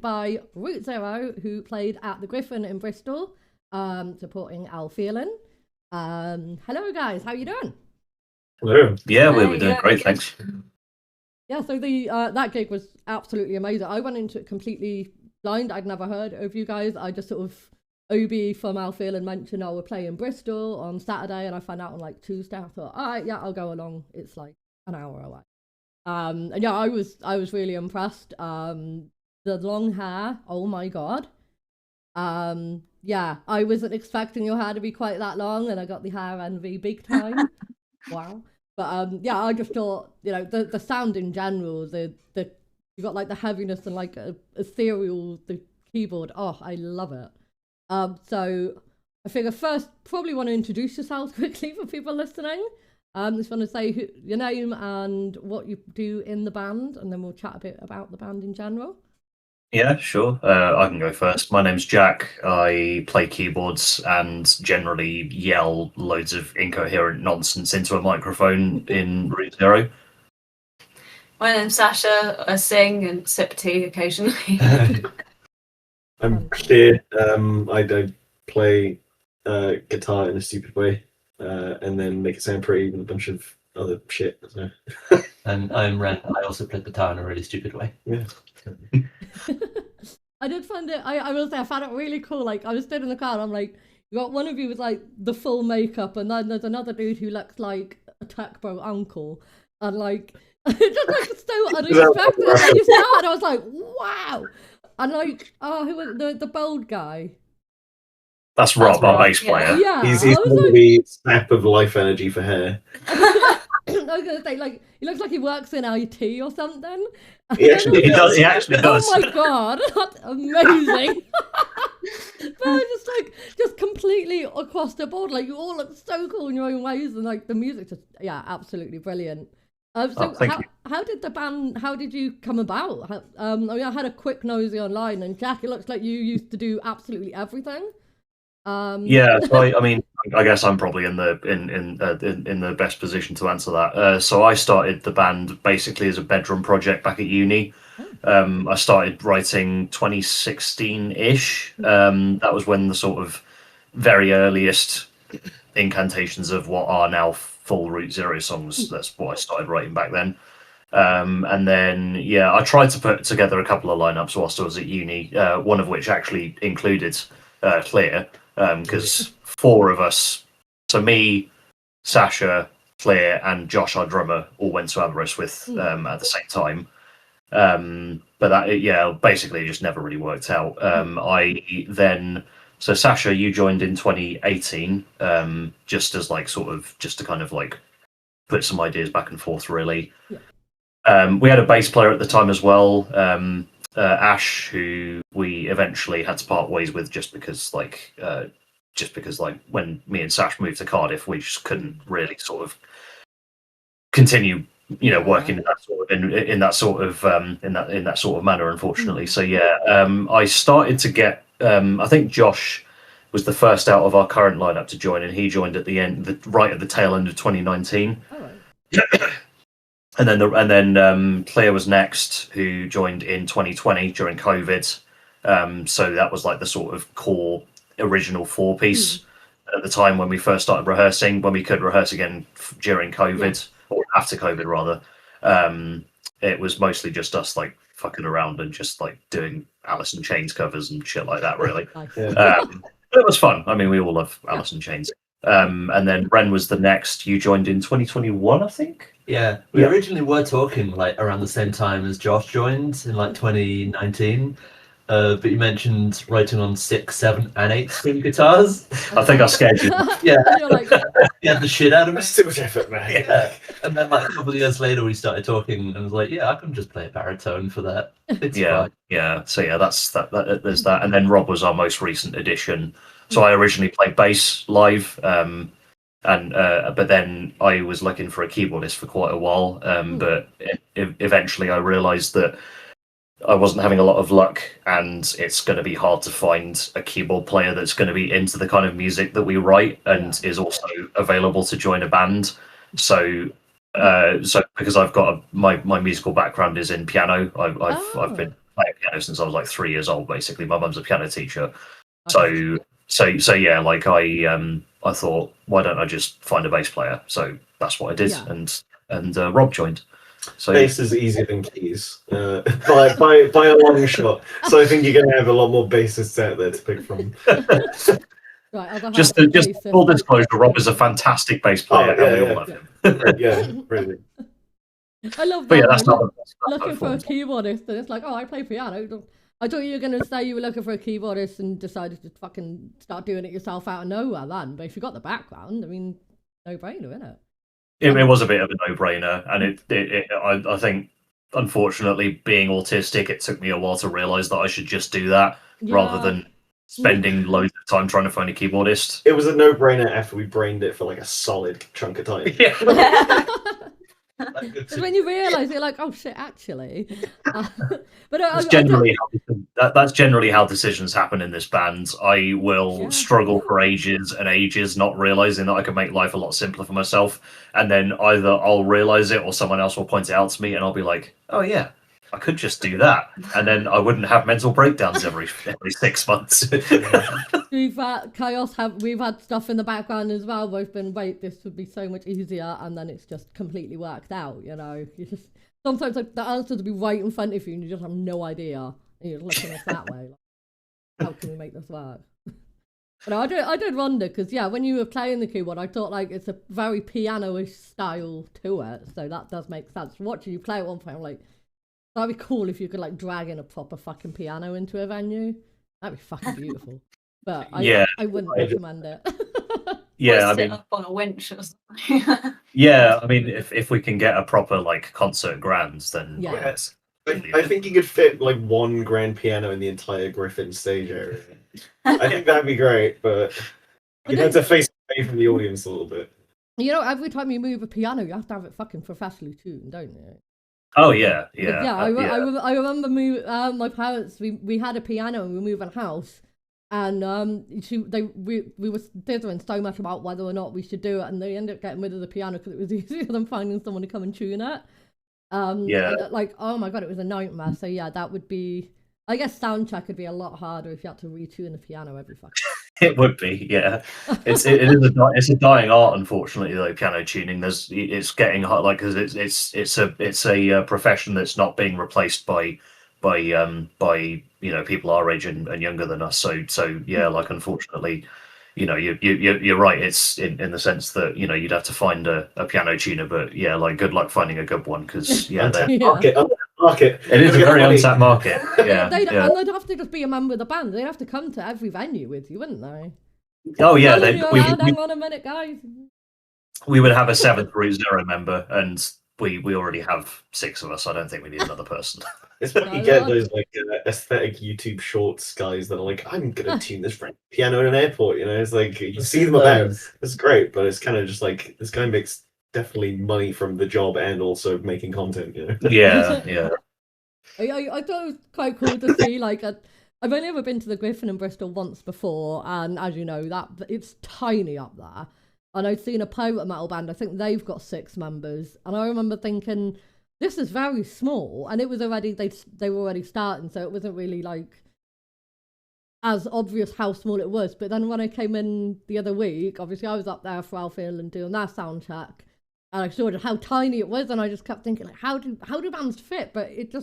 by Route Zero, who played at the Gryphon in Bristol, supporting Æl Fierlen. Hello guys, how you doing? Hello. Yeah, we were doing great, thanks. Yeah, so the that gig was absolutely amazing. I went into it completely blind. I'd never heard of you guys. I just sort of Obi from Æl Fierlen mentioned we're playing Bristol on Saturday, and I found out on like Tuesday. I thought, all right, yeah, I'll go along. It's like an hour away. And yeah, I was really impressed. The long hair, oh my god. Yeah, I wasn't expecting your hair to be quite that long, and I got the hair envy big time. Wow. But yeah, I just thought, the sound in general, the you got like the heaviness and like a ethereal the keyboard. Oh, I love it. So I figure first probably want to introduce yourselves quickly for people listening. Just want to say your name and what you do in the band, and then we'll chat a bit about the band in general. Yeah, sure. I can go first. My name's Jack. I play keyboards and generally yell loads of incoherent nonsense into a microphone in Route Zero. My name's Sasha. I sing and sip tea occasionally. I'm clear. I play guitar in a stupid way, and then make it sound pretty with a bunch of other shit. So. And I'm Ren. I also play guitar in a really stupid way. Yeah. I did find it. I will say I found it really cool. Like I was stood in the car, and I'm like, you got one of you with like the full makeup, and then there's another dude who looks like a tech bro uncle, and like just like so unexpected. And you start, and I was like, wow. And like, who was the bold guy? That's Rob, our bass player. Yeah, he's the snap of life energy for hair. I was gonna say, like, he looks like he works in IT or something. He actually does. Oh my god, that's amazing. But just completely across the board, like you all look so cool in your own ways, and like the music just absolutely brilliant. So how did the band? How did you come about? I had a quick nosy online, and Jack, it looks like you used to do absolutely everything. Yeah, so I mean, I guess I'm probably in the best position to answer that. So I started the band basically as a bedroom project back at uni. I started writing 2016-ish. That was when the sort of very earliest incantations of what are now full Route Zero songs. That's what I started writing back then. And then I tried to put together a couple of lineups whilst I was at uni. One of which actually included Clear. Because four of us, so me, Sasha, Claire, and Josh, our drummer, all went to Aberystwyth at the same time. But that, basically, it just never really worked out. So Sasha, you joined in 2018, just as like just to kind of like put some ideas back and forth, really. Yeah. We had a bass player at the time as well. Ash, who we eventually had to part ways with just because when me and Sash moved to Cardiff, we just couldn't really sort of continue, working in that sort of manner, unfortunately. So I started to get. I think Josh was the first out of our current lineup to join, and he joined at the end, right at the tail end of 2019. Oh, right. And then Claire was next, who joined in 2020 during COVID. So that was like the sort of core original four-piece at the time when we first started rehearsing, when we could rehearse again during COVID, or after COVID rather. It was mostly just us like fucking around and just like doing Alice in Chains covers and shit like that, really. But it was fun. I mean, we all love Alice in Chains. And then Ren was the next. You joined in 2021, I think. Yeah, we originally were talking like around the same time as Josh joined in like 2019. But you mentioned writing on 6, 7, and 8 string guitars. I think I scared you. Yeah, yeah, the shit out of It's too much effort, man. Yeah, and then like a couple of years later, we started talking, and was like, I can just play a baritone for that. It's fine. So that's that. There's that, and then Rob was our most recent addition. So I originally played bass live, but then I was looking for a keyboardist for quite a while. But eventually, I realised that I wasn't having a lot of luck, and it's going to be hard to find a keyboard player that's going to be into the kind of music that we write and is also available to join a band. So because I've got my musical background is in piano, I've been playing piano since I was like 3 years old. Basically, my mum's a piano teacher, Okay. so yeah, like I thought, why don't I just find a bass player? So that's what I did, Yeah. and Rob joined. So Bass is easier than keys, by a long shot. So I think you're going to have a lot more bassists out there to pick from. Right, other half just of full bassist. disclosure, Rob is a fantastic bass player, Oh, and we yeah, all love yeah. him. Yeah, really. I love But yeah, that. that's though. not Looking for a keyboardist, and it's like, oh, I play piano. I thought you were going to say you were looking for a keyboardist and decided to fucking start doing it yourself out of nowhere then. But if you got the background, I mean, no brainer, isn't it? It was a bit of a no-brainer, and I think, unfortunately, being autistic, it took me a while to realise that I should just do that rather than spending loads of time trying to find a keyboardist. It was a no-brainer after we brained it for like a solid chunk of time. Yeah. It's when you realise you're like, oh shit, actually. But That's generally that's generally how decisions happen in this band. I will struggle for ages and ages, not realizing that I could make life a lot simpler for myself, and then either I'll realize it or someone else will point it out to me, and I'll be like, oh yeah, I could just do that, and then I wouldn't have mental breakdowns every 6 months. We've had stuff in the background as well. We've been, wait, this would be so much easier, and then it's just completely worked out. You know, you just sometimes like the answer to be right in front of you, and you just have no idea, and you're looking at it that way. Like, how can we make this work? But I did wonder because when you were playing the keyboard, I thought like it's a very piano-ish style to it, so that does make sense. Watching you play at one point, I'm like, that'd be cool if you could like drag in a proper fucking piano into a venue. That'd be fucking beautiful. But I wouldn't recommend it. Yeah, I Hoist it mean, up on a winch or something. yeah, I mean, if we can get a proper like concert grand, then Yeah. yes. I think you could fit like one grand piano in the entire Gryphon stage area. I think that'd be great, but you'd have to face away from the audience a little bit. You know, every time you move a piano, you have to have it fucking professionally tuned, don't you? Oh yeah, I remember my parents. We had a piano and we moved in house, and we were dithering so much about whether or not we should do it, and they ended up getting rid of the piano because it was easier than finding someone to come and tune it. Like, oh my god, it was a nightmare. So yeah, that would be. I guess soundcheck would be a lot harder if you had to retune the piano every fucking. It would be, yeah. It's a dying art, unfortunately. Though piano tuning, it's getting hard, like because it's a profession that's not being replaced by people our age and younger than us. So yeah, like unfortunately, you're right. It's in the sense that you'd have to find a piano tuner, but yeah, like good luck finding a good one because Market. It is a very untapped market. Yeah, And they'd have to just be a member of the band. They'd have to come to every venue with you, wouldn't they? Oh yeah, hang on a minute, guys. We would have a 7th Route Zero member, and we already have 6 of us. I don't think we need another person. It's when you get those like aesthetic YouTube shorts guys that are like, I'm gonna tune this piano in an airport. It's like you see them about. It's great, but it's kind of just like this guy makes definitely money from the job and also making content. Yeah. I thought it was quite cool to see. Like, I've only ever been to the Gryphon in Bristol once before, and as you know, that it's tiny up there. And I'd seen a pirate metal band. I think they've got 6 members, and I remember thinking, this is very small, and it was already they were already starting, so it wasn't really like as obvious how small it was. But then when I came in the other week, obviously I was up there for Æl Fierlen doing their sound check, and I saw how tiny it was, and I just kept thinking, like, how do bands fit? But it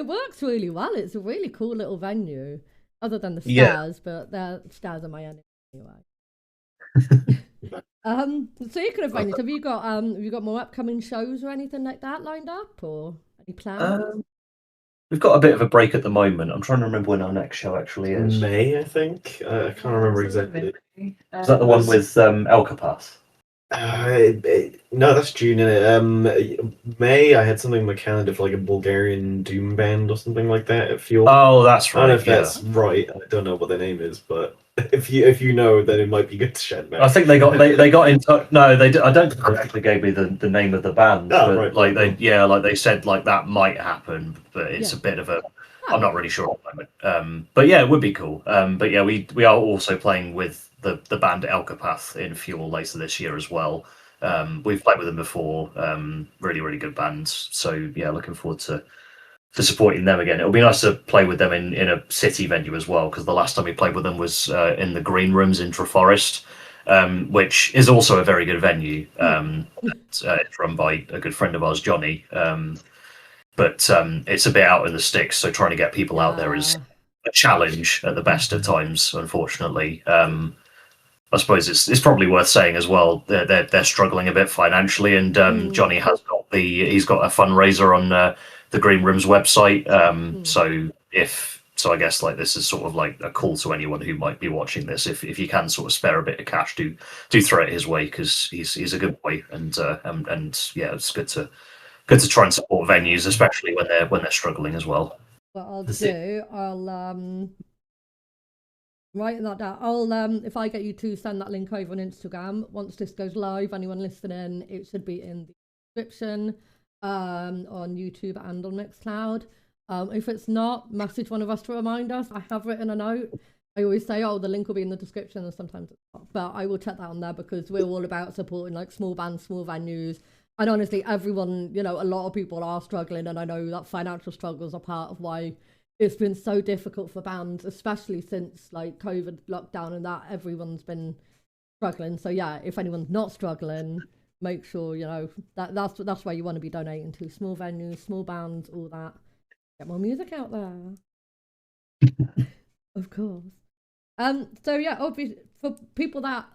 works really well. It's a really cool little venue, other than the stairs, but the stairs are my enemy anyway. Speaking of venues, have you got more upcoming shows or anything like that lined up, or any plans? We've got a bit of a break at the moment. I'm trying to remember when our next show actually is. May, I think. I can't remember exactly. Is that the one with Elkapath? No, that's June, innit? May, I had something in my calendar for like a Bulgarian doom band or something like that at Fuel. Oh, that's right. I don't know if that's right. I don't know what their name is, but if you know, then it might be good to shout about. I think they got in touch. No, they. I don't think they actually gave me the name of the band. Oh, but right. they said like that might happen, but it's a bit of a. I'm not really sure at the moment. But yeah, it would be cool. But yeah, we are also playing with the band Elkapath in Fuel later this year as well. We've played with them before. Really, really good bands. So yeah, looking forward to supporting them again. It'll be nice to play with them in a city venue as well, because the last time we played with them was in the Green Rooms in Treforest, which is also a very good venue. It's run by a good friend of ours, Johnny. But it's a bit out in the sticks, so trying to get people out there is a challenge at the best of times, unfortunately. I suppose it's probably worth saying as well they're struggling a bit financially, and Johnny has he's got a fundraiser on the Green Room's website. So I guess like this is sort of like a call to anyone who might be watching this. If you can sort of spare a bit of cash, do throw it his way, because he's a good boy, and yeah, it's good to try and support venues, especially when they're struggling as well. What I'll write that down. I'll if I get you to send that link over on Instagram once this goes live. Anyone listening, it should be in the description on YouTube and on Mixcloud. If it's not, message one of us to remind us. I have written a note. I always say, the link will be in the description, and sometimes it's not. But I will check that on there, because we're all about supporting like small bands, small venues. And honestly, everyone, a lot of people are struggling, and I know that financial struggles are part of why it's been so difficult for bands, especially since like COVID lockdown and that. Everyone's been struggling. So yeah, if anyone's not struggling, make sure that's where you want to be donating to: small venues, small bands, all that. Get more music out there, of course. So yeah, obviously, for people that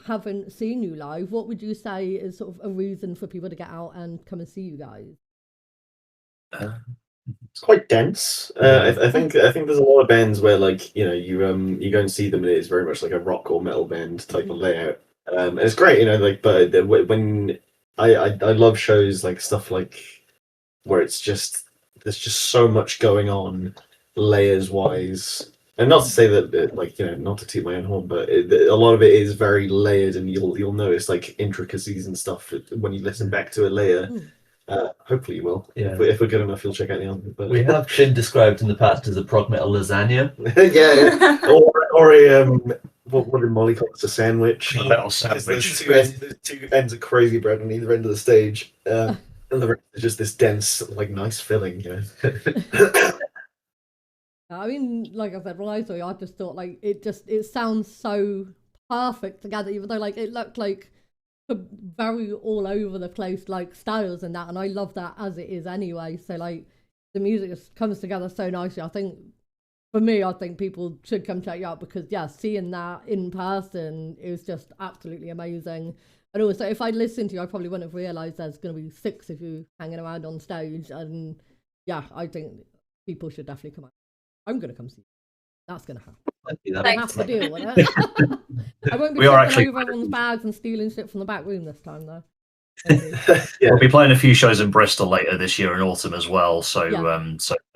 haven't seen you live, what would you say is sort of a reason for people to get out and come and see you guys? It's quite dense. I think there's a lot of bands where like you go and see them, and it is very much like a rock or metal band type of layout. And it's great, but when I love shows like stuff like where it's just there's just so much going on layers wise. And not to say that, not to toot my own horn, but a lot of it is very layered, and you'll notice like intricacies and stuff when you listen back to a layer. Hopefully you will. Yeah. If we're good enough, you'll check out the album. But We have been described in the past as a prog metal lasagna. yeah. Or a what did Molly call it? A sandwich. A metal There's sandwich. two ends of crazy bread on either end of the stage. And the rest is just this dense, like nice filling. I mean, like I said, when I saw you, I just thought like it sounds so perfect together, even though like it looked like very all over the place like styles and that, and I love that as it is anyway. So like the music just comes together so nicely. I think for me, I think people should come check you out, because seeing that in person is just absolutely amazing. And also, if I'd listened to you, I probably wouldn't have realised there's going to be 6 of you hanging around on stage. And yeah, I think people should definitely come out. I'm going to come see you. That's going to happen. I have to deal with it. I won't be taking over everyone's bags and stealing shit from the back room this time, though. We'll be playing a few shows in Bristol later this year in autumn as well. So,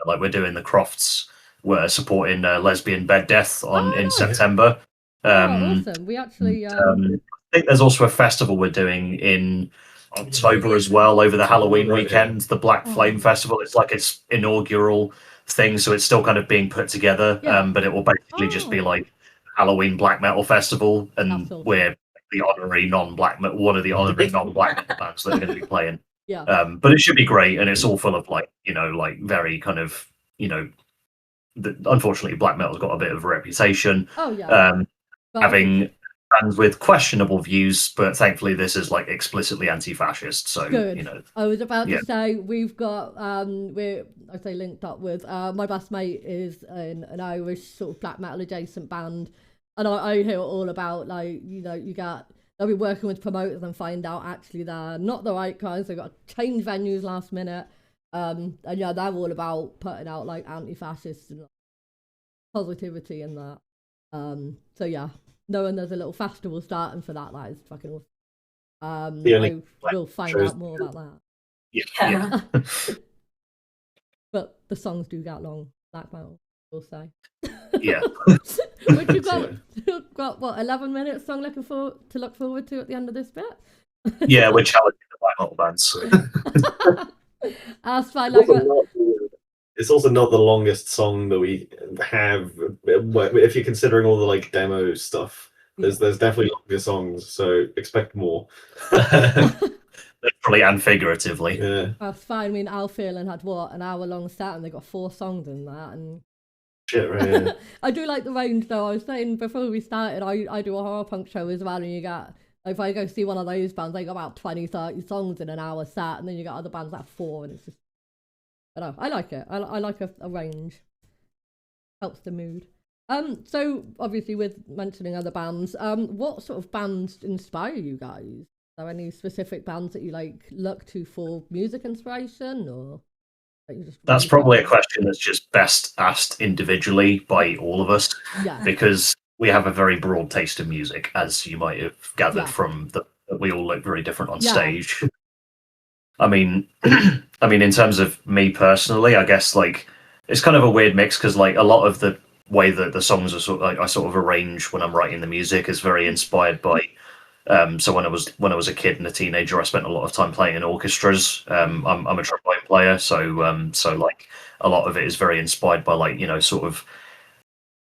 like we're doing the Crofts. We're supporting Lesbian Bed Death in September. Awesome. We actually. I think there's also a festival we're doing in October as well, over the Halloween weekend, the Black Flame Festival. It's like its inaugural thing, so it's still kind of being put together, but it will basically just be like Halloween black metal festival, and we're the honorary non-black metal, one of the honorary non-black metal bands that are going to be playing. But it should be great, and it's all full of like very kind of unfortunately black metal's got a bit of a reputation having bands with questionable views, but thankfully this is like explicitly anti-fascist, so good. I was about to say we've got I say linked up with my best mate is in an Irish sort of black metal adjacent band, and I hear all about like they'll be working with promoters and find out actually they're not the right kinds. They've got to change venues last minute, and they're all about putting out like anti-fascist and positivity and that. So yeah, knowing there's a little festival starting for that is fucking awesome. We'll find out more about that. But the songs do get long, black metal, we'll say. Which you've got what, 11 minutes song to look forward to at the end of this bit? We're challenging the black metal bands. That's fine. It's also not the longest song that we have. If you're considering all the like demo stuff, there's definitely longer songs, so expect more. literally and figuratively. Yeah. That's fine. I mean, Æl Fierlen had what, an hour-long set, and they got 4 songs in that, and Shit, right. Yeah. I do like the range though. I was saying before we started, I do a horror punk show as well, and you get, like, if I go see one of those bands, they got about 20-30 songs in an hour set, and then you got other bands that have 4, and it's just, I don't know, I like it. I like a range. Helps the mood. So obviously with mentioning other bands, what sort of bands inspire you guys? Are there any specific bands that you like look to for music inspiration, or? That's probably a question that's just best asked individually by all of us, because we have a very broad taste in music, as you might have gathered from that we all look very different on stage. I mean, in terms of me personally, I guess like it's kind of a weird mix, because like a lot of the way that the songs are sort of, like, I sort of arrange when I'm writing the music is very inspired by. So when I was a kid and a teenager, I spent a lot of time playing in orchestras. I'm a trombone player, so like a lot of it is very inspired by, like, sort of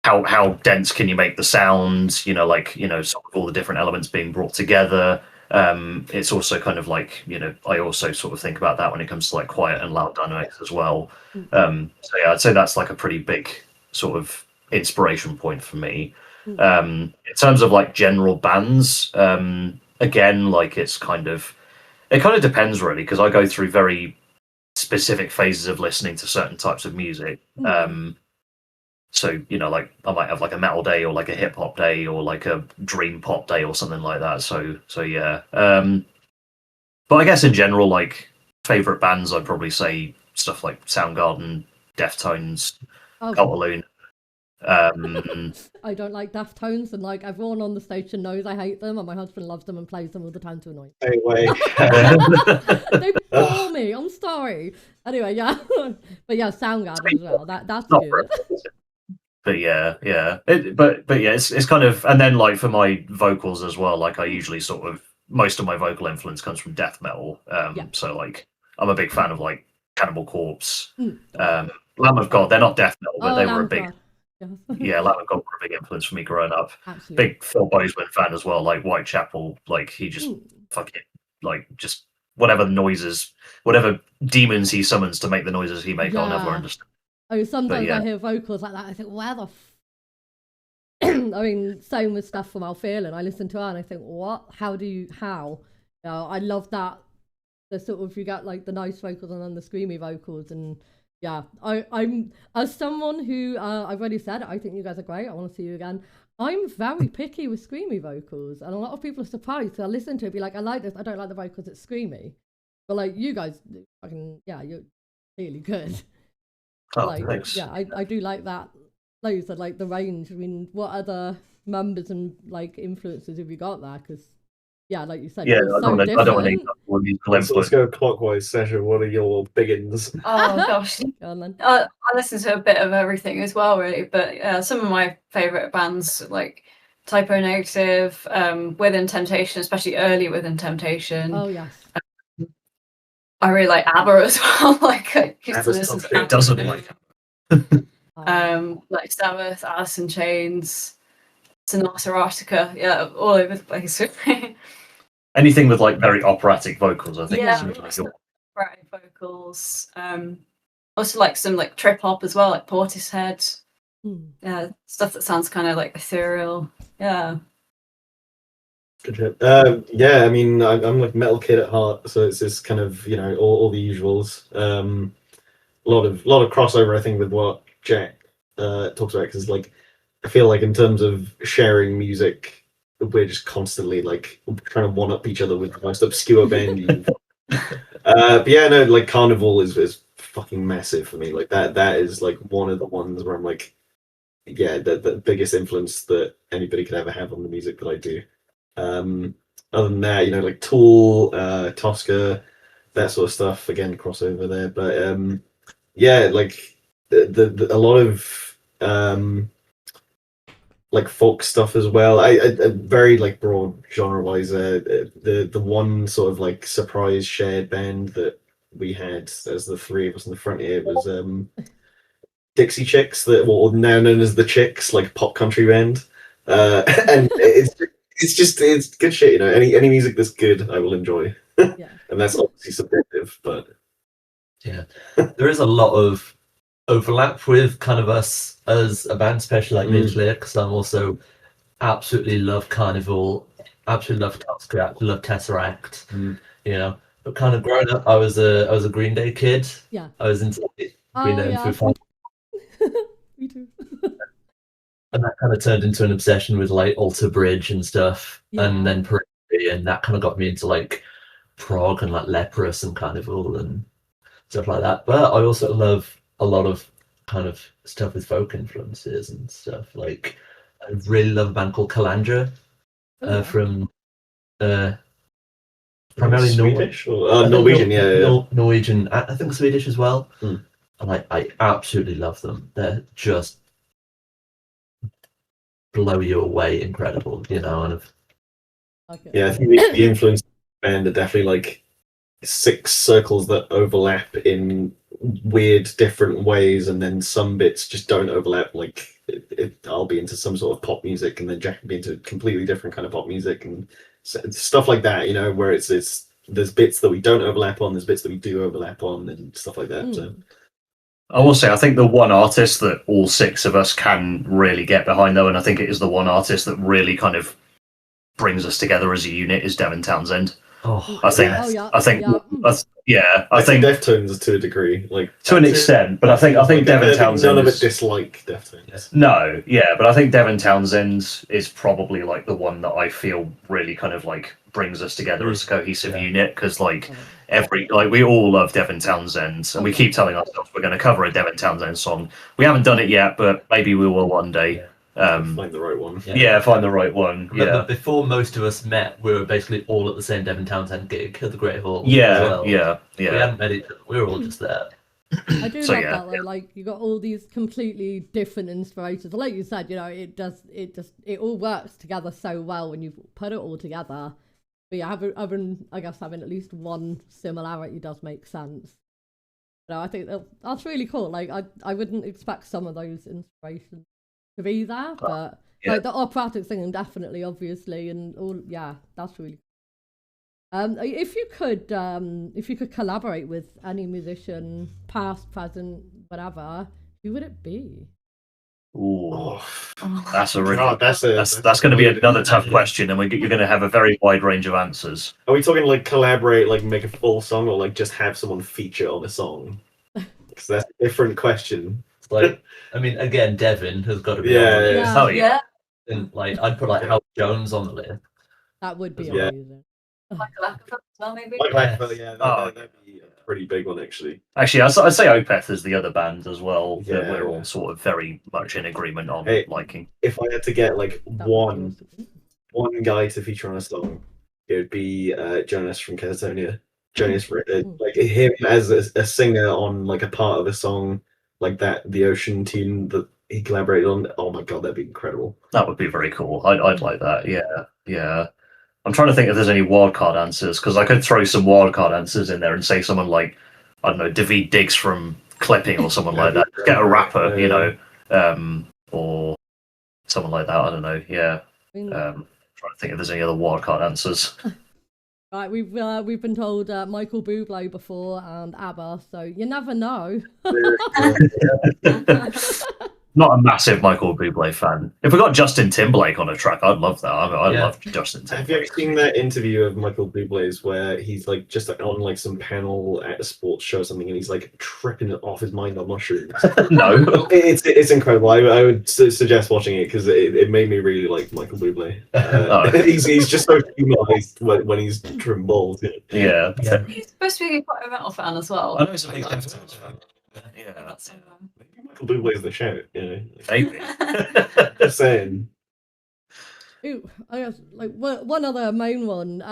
how dense can you make the sounds, like, sort of all the different elements being brought together. It's also kind of like, I also sort of think about that when it comes to like quiet and loud dynamics as well. So yeah, I'd say that's like a pretty big sort of inspiration point for me. In terms of like general bands, again, like it kind of depends really, because I go through very specific phases of listening to certain types of music. So like I might have like a metal day or like a hip hop day or like a dream pop day or something like that. So yeah. But I guess in general, like favorite bands, I'd probably say stuff like Soundgarden, Deftones, Cult of Luna. I don't like Deftones, and like everyone on the station knows I hate them, and my husband loves them and plays them all the time to annoy me. Anyway. They bore me. I'm sorry. Anyway, yeah, but yeah, Soundgarden as well. That's good. But yeah. But yeah, it's kind of, and then like for my vocals as well, like I usually sort of, most of my vocal influence comes from death metal. So like I'm a big fan of like Cannibal Corpse, Lamb of God. They're not death metal, but they were a big. God. Yeah, Lamb of God were a big influence for me growing up. Absolutely. Big Phil Bozeman fan as well, like Whitechapel. Like he just fucking like just whatever noises, whatever demons he summons to make the noises he makes, I'll never understand. Oh, sometimes I hear vocals like that. I think, where the I mean, same with stuff from Æl Fierlen. I listen to her and I think, what? How? I love that. The sort of, you get like the nice vocals and then the screamy vocals, and yeah, I'm as someone who I've already said, I think you guys are great. I want to see you again. I'm very picky with screamy vocals, and a lot of people are surprised. So I listen to it, be like, I like this. I don't like the vocals. It's screamy, but like you guys, you're really good. Oh, like, thanks. Yeah, I do like that. Those are like the range. I mean, what other members and like influences have you got there? Because yeah, like you said, yeah, I don't want to let's go clockwise. Sasha, what are your biggins? Oh gosh, I listen to a bit of everything as well, really. But some of my favourite bands like Typo Negative, Within Temptation, especially early Within Temptation. Oh yes. I really like ABBA as well. Like I used to listen to ABBA. Doesn't like like Sabbath, Alice in Chains, Sonata Arctica, yeah, all over the place. Anything with like very operatic vocals, I think. Yeah, operatic vocals. Also like some like trip hop as well, like Portishead. Yeah, stuff that sounds kind of like ethereal. Yeah. Good shit. Yeah, I mean, I'm like metal kid at heart, so it's just kind of all the usuals. A lot of crossover, I think, with what Jack talks about, because like I feel like in terms of sharing music, we're just constantly like trying to one up each other with the most obscure band. But yeah, no, like Carnival is fucking massive for me. Like that is like one of the ones where I'm like, yeah, the biggest influence that anybody could ever have on the music that I do. Other than that, like Tool, Tosca, that sort of stuff. Again, crossover there, but yeah, like a lot of like folk stuff as well. I very like broad genre wise. The one sort of like surprise shared band that we had as the three of us in the front here was Dixie Chicks, that were now known as the Chicks, like pop country band. And it's good shit, any music that's good I will enjoy. Yeah. And that's obviously subjective, but Yeah, there is a lot of overlap with kind of us as a band, especially like me and Clear, because I'm also absolutely love Carnival, absolutely love Tusker, absolutely love Tesseract. You know, but kind of growing up, I was a Green Day kid. Yeah. I was into Green Day and Foo Fighters. Me too. And that kind of turned into an obsession with like Alter Bridge and stuff, and then Periphery, and that kind of got me into like prog and like Leprous and Carnival and stuff like that. But I also love a lot of kind of stuff with folk influences and stuff. Like I really love a band called Kalandra from primarily Swedish or Norwegian, Norwegian. I think Swedish as well. And I absolutely love them. They're just blow you away, incredible, you know. And I think the influence of the band are definitely like 6 circles that overlap in weird different ways, and then some bits just don't overlap. Like I'll be into some sort of pop music, and then Jack will be into completely different kind of pop music and stuff like that. You know, where it's there's bits that we don't overlap on, there's bits that we do overlap on, and stuff like that. So. I will say, I think the one artist that all 6 of us can really get behind, though, and I think it is the one artist that really kind of brings us together as a unit, is Devin Townsend. I think Deftones to a degree, like to an extent, but I think Devin Townsend. None of it dislike Deftones. No, but I think Devin Townsend is probably like the one that I feel really kind of like brings us together as a cohesive unit, because like we all love Devin Townsend, and we keep telling ourselves we're going to cover a Devin Townsend song. We haven't done it yet, but maybe we will one day. Find the right one. Find the right one. Remember, before most of us met, we were basically all at the same Devin Townsend gig at the Great Hall. We hadn't met each other. We were all just there. I do love that though. Like you got all these completely different inspirations. Like you said, you know, it all works together so well when you put it all together. But yeah, having at least one similarity does make sense. So I think that's really cool. Like I wouldn't expect some of those inspirations to be there, but like the operatic singing definitely, obviously, and all. Yeah, that's really cool. If you could collaborate with any musician, past, present, whatever, who would it be? Ooh, that's a really, that's going to be another tough question, and you're going to have a very wide range of answers. Are we talking like collaborate, like make a full song, or like just have someone feature on a song? Because that's a different question. Like, I mean, again, Devin has got to be. Yeah. And like, I'd put like Hal Jones on the list. That would be amazing. Michael Ackerford as well, maybe. That'd be a pretty big one, actually. Actually, I'd say Opeth is the other band as well that we're all sort of very much in agreement on liking. If I had to get like one guy to feature on a song, it would be Jonas from Catatonia. Jonas, like him as a singer on like a part of a song like that, the Ocean tune that he collaborated on. Oh my god, that'd be incredible. That would be very cool. I'd like that. Yeah. I'm trying to think if there's any wildcard answers, because I could throw some wildcard answers in there and say someone like, I don't know, David Diggs from Clipping or someone like that. Get a rapper, you know, or someone like that. I don't know. Yeah. Trying to think if there's any other wildcard answers. Right, we've been told Michael Bublé before and ABBA, so you never know. Not a massive Michael Bublé fan. If we got Justin Timberlake on a track, I'd love that. I love Justin Timberlake. Have you ever seen that interview of Michael Bublé's where he's like just like, on like some panel at a sports show or something, and he's like tripping off his mind on mushrooms? No, it's incredible. I would suggest watching it because it made me really like Michael Bublé. He's just so humanized when he's trimming balls. Yeah. He's supposed to be quite a metal fan as well. I know he's a big Deftones fan. Yeah, that's Michael Bublé's the shout, you know. Maybe. Just saying. Ooh, I guess like one other main one.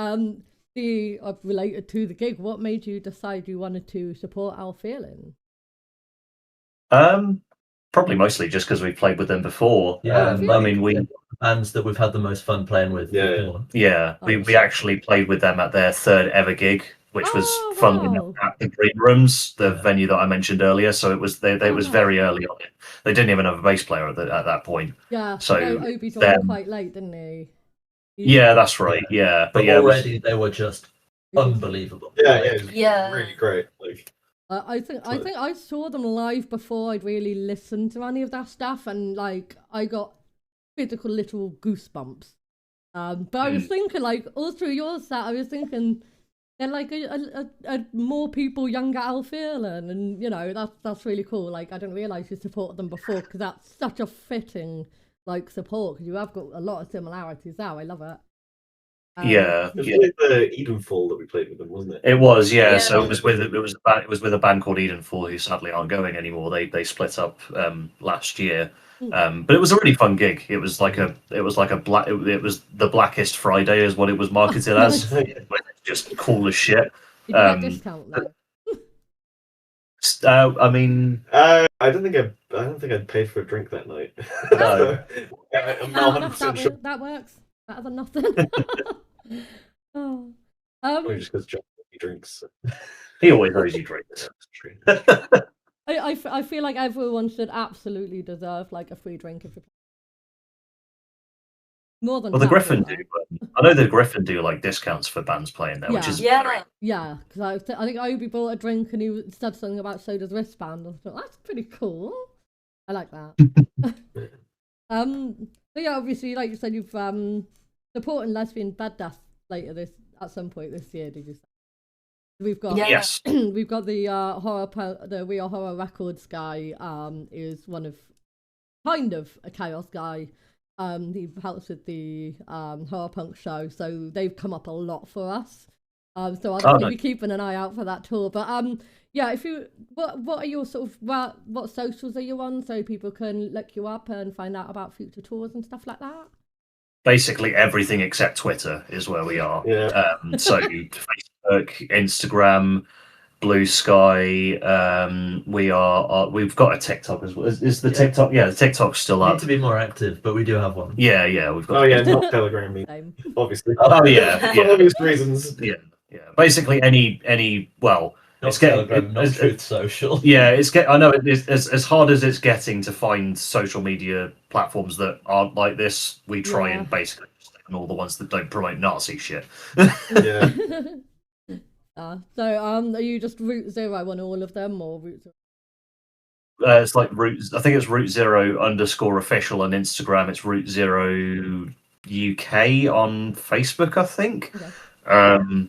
Related to the gig, what made you decide you wanted to support Æl Fierlen? Probably mostly just because we played with them before. Yeah, I mean, we bands that we've had the most fun playing with. We actually played with them at their 3rd ever gig, which was fun at the Green Rooms, the venue that I mentioned earlier. So it was it was very early on. They didn't even have a bass player at that point. Yeah. So Obi joined quite late, didn't he? Yeah, that's right. Yeah, but already they were just unbelievable. Yeah, it's Yeah. really great. Like, I think I saw them live before I'd really listened to any of that stuff, and like I got physical literal goosebumps. But I was thinking, like, all through your set, I was thinking they're like a more people younger Æl Fierlen, and you know that's really cool. Like, I didn't realise you supported them before, because that's such a fitting like support, because you have got a lot of similarities now. I love it. Yeah, it was yeah. like the Edenfall that we played with them, wasn't it? It was, yeah. Yeah. So it was with a band called Edenfall, who sadly aren't going anymore. They split up last year. But it was a really fun gig. It was like the Blackest Friday is what it was marketed as. Just cool as shit. Did you get a discount though? I mean, I don't think I'd paid for a drink that night. No. I'm not 100% sure. That works. Better than nothing. Oh. Probably just because John drinks. he always knows you drink. I feel like everyone should absolutely deserve like a free drink if you more than. Well, the Gryphon do. I know the Gryphon do like discounts for bands playing there, which is Yeah. Yeah, because I think Obi bought a drink and he said something about so does wristband. I thought that's pretty cool. I like that. But yeah, obviously, like you said, you've supporting lesbian bed death later at some point this year. Did you say? We've got Yes. we've got the the We Are Horror Records guy. Is one of kind of a chaos guy. He helps with the horror punk show, so they've come up a lot for us. So I'll definitely be keeping an eye out for that tour. But yeah, if you what are your sort of what socials are you on, so people can look you up and find out about future tours and stuff like that? Basically everything except Twitter is where we are. Yeah. So Facebook, Instagram, Blue Sky. We've got a TikTok as well. Is the TikTok? Yeah, the TikTok's still We up. need to be more active, but we do have one. Yeah, we've got. Oh yeah, not Telegram me, Same. obviously. Oh yeah. For obvious reasons. Yeah. Basically, any well, Not it's getting Telegram, not Truth Social. Yeah, I know it's as hard as it's getting to find social media platforms that aren't like this. We try and basically just ignore the ones that don't promote Nazi shit. Yeah. So are you just Root Zero on all of them, or Root Zero? It's like I think it's Root0_official on Instagram. It's Root0 UK on Facebook, I think. Okay.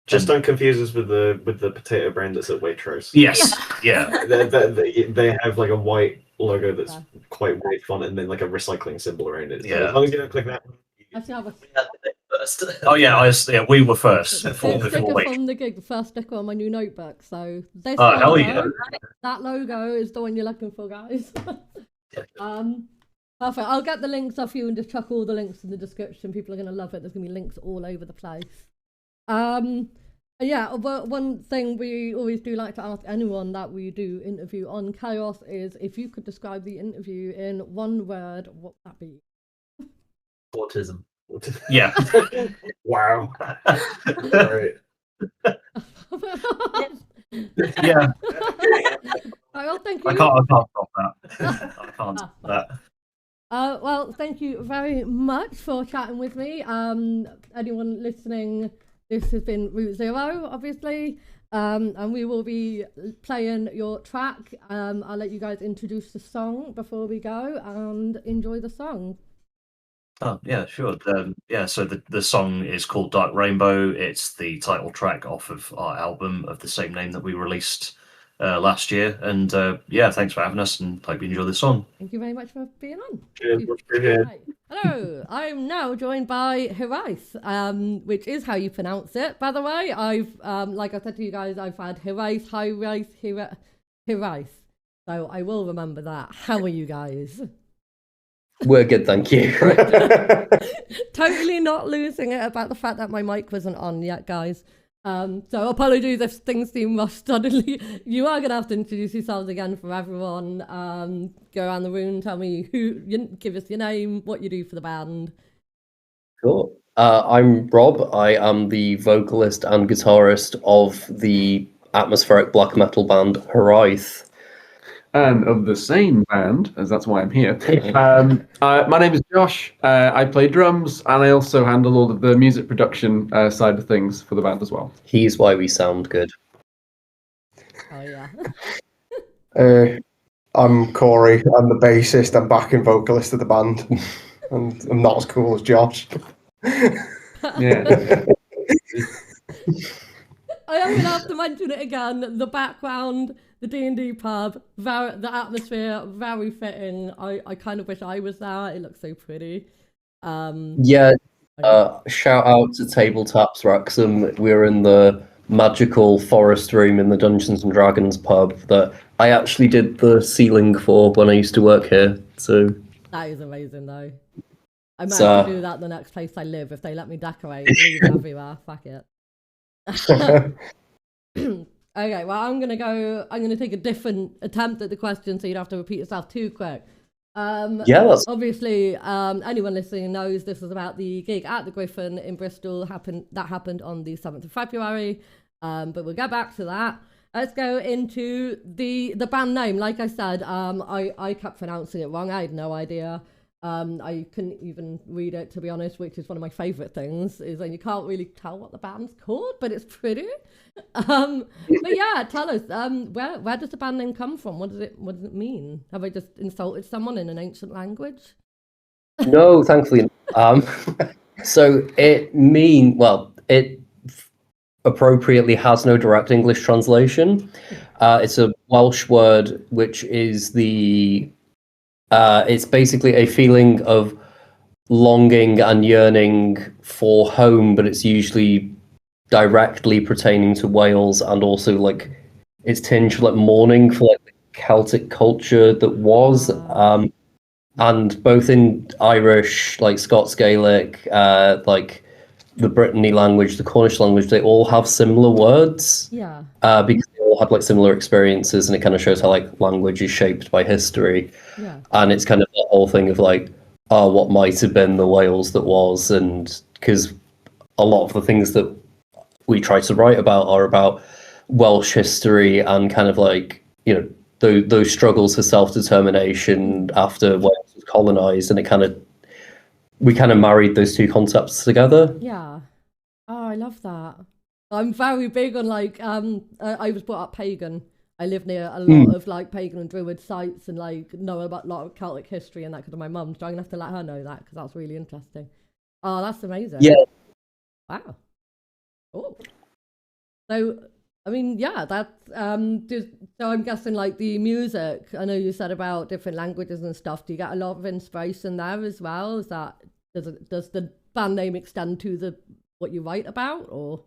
Just don't confuse us with the potato brand that's at Waitrose. Yes, yeah. They have like a white logo that's quite white font and then like a recycling symbol around it. So Yeah. as long as you don't click that. Actually, have a First. Oh yeah, we were first sticker before Wait. from the gig, the first sticker on my new notebook. So this Oh hell logo, yeah! that logo is the one you're looking for, guys. Perfect. I'll get the links off you and just chuck all the links in the description. People are gonna love it. There's gonna be links all over the place. Yeah, but one thing we always do like to ask anyone that we do interview on Chaos is if you could describe the interview in one word, what would that be? Autism. Yeah. Wow. Right. Yeah. Well, thank you. I can't stop that. I can't stop that. Well, thank you very much for chatting with me. Anyone listening, this has been Root Zero, obviously, and we will be playing your track. I'll let you guys introduce the song before we go and enjoy the song. Oh yeah, sure. So the song is called Dark Rainbow. It's the title track off of our album of the same name that we released last year. And yeah, thanks for having us, and hope you enjoy the song. Thank you very much for being on. Cheers, much appreciated. Right. Hello, I'm now joined by Hireath, which is how you pronounce it. By the way, I've like I said to you guys, I've had Hireath, Hireath. So I will remember that. How are you guys? We're good, thank you. Totally not losing it about the fact that my mic wasn't on yet, guys. So apologies if things seem rushed suddenly. You are gonna have to introduce yourselves again for everyone. Go around the room, tell me give us your name, what you do for the band. Cool. I'm Rob. I am the vocalist and guitarist of the atmospheric black metal band Hireath. and of the same band, as that's why I'm here. My name is Josh. I play drums, and I also handle all of the music production side of things for the band as well. He's why we sound good. Oh yeah. I'm Corey. I'm the bassist and backing vocalist of the band, and I'm not as cool as Josh. Yeah. I am gonna have to mention it again. The background, the D&D pub, the atmosphere, very fitting. I kind of wish I was there. It looks so pretty. Yeah. Shout out to Tabletops Wrexham. We're in the magical forest room in the Dungeons and Dragons pub that I actually did the ceiling for when I used to work here. So that is amazing, though. I might have to do that the next place I live if they let me decorate. Leave everywhere. Fuck it. Okay, well, I'm gonna take a different attempt at the question, so you don't have to repeat yourself too quick. That's obviously anyone listening knows this was about the gig at the Gryphon in Bristol. That happened on the 7th of February. But we'll get back to that. Let's go into the band name. Like I said, I kept pronouncing it wrong. I had no idea. I couldn't even read it, to be honest, which is one of my favourite things, is when you can't really tell what the band's called, but it's pretty. But yeah, tell us, where does the band name come from? What does it mean? Have I just insulted someone in an ancient language? No, thankfully. So it appropriately has no direct English translation. It's a Welsh word, which is it's basically a feeling of longing and yearning for home, but it's usually directly pertaining to Wales, and also like it's tinged like mourning for like the Celtic culture that was, and both in Irish, like Scots Gaelic, like the Brittany language, the Cornish language, they all have similar words. Yeah. Because they all had like similar experiences, and it kind of shows how like language is shaped by history. Yeah. And it's kind of the whole thing of like, what might have been the Wales that was, and because a lot of the things that we try to write about are about Welsh history and kind of like, you know, those struggles for self-determination after Wales was colonized, and we kind of married those two concepts together. Yeah. Oh, I love that. I'm very big on like I was brought up pagan. I live near a lot of like pagan and druid sites, and like know about a lot of Celtic history and that because of my mum. So I'm gonna have to let her know that because that's really interesting. Oh, that's amazing. Yeah. Wow. Oh. So I mean, yeah, that's so I'm guessing like the music. I know you said about different languages and stuff. Do you get a lot of inspiration there as well? Is that does the band name extend to what you write about, or?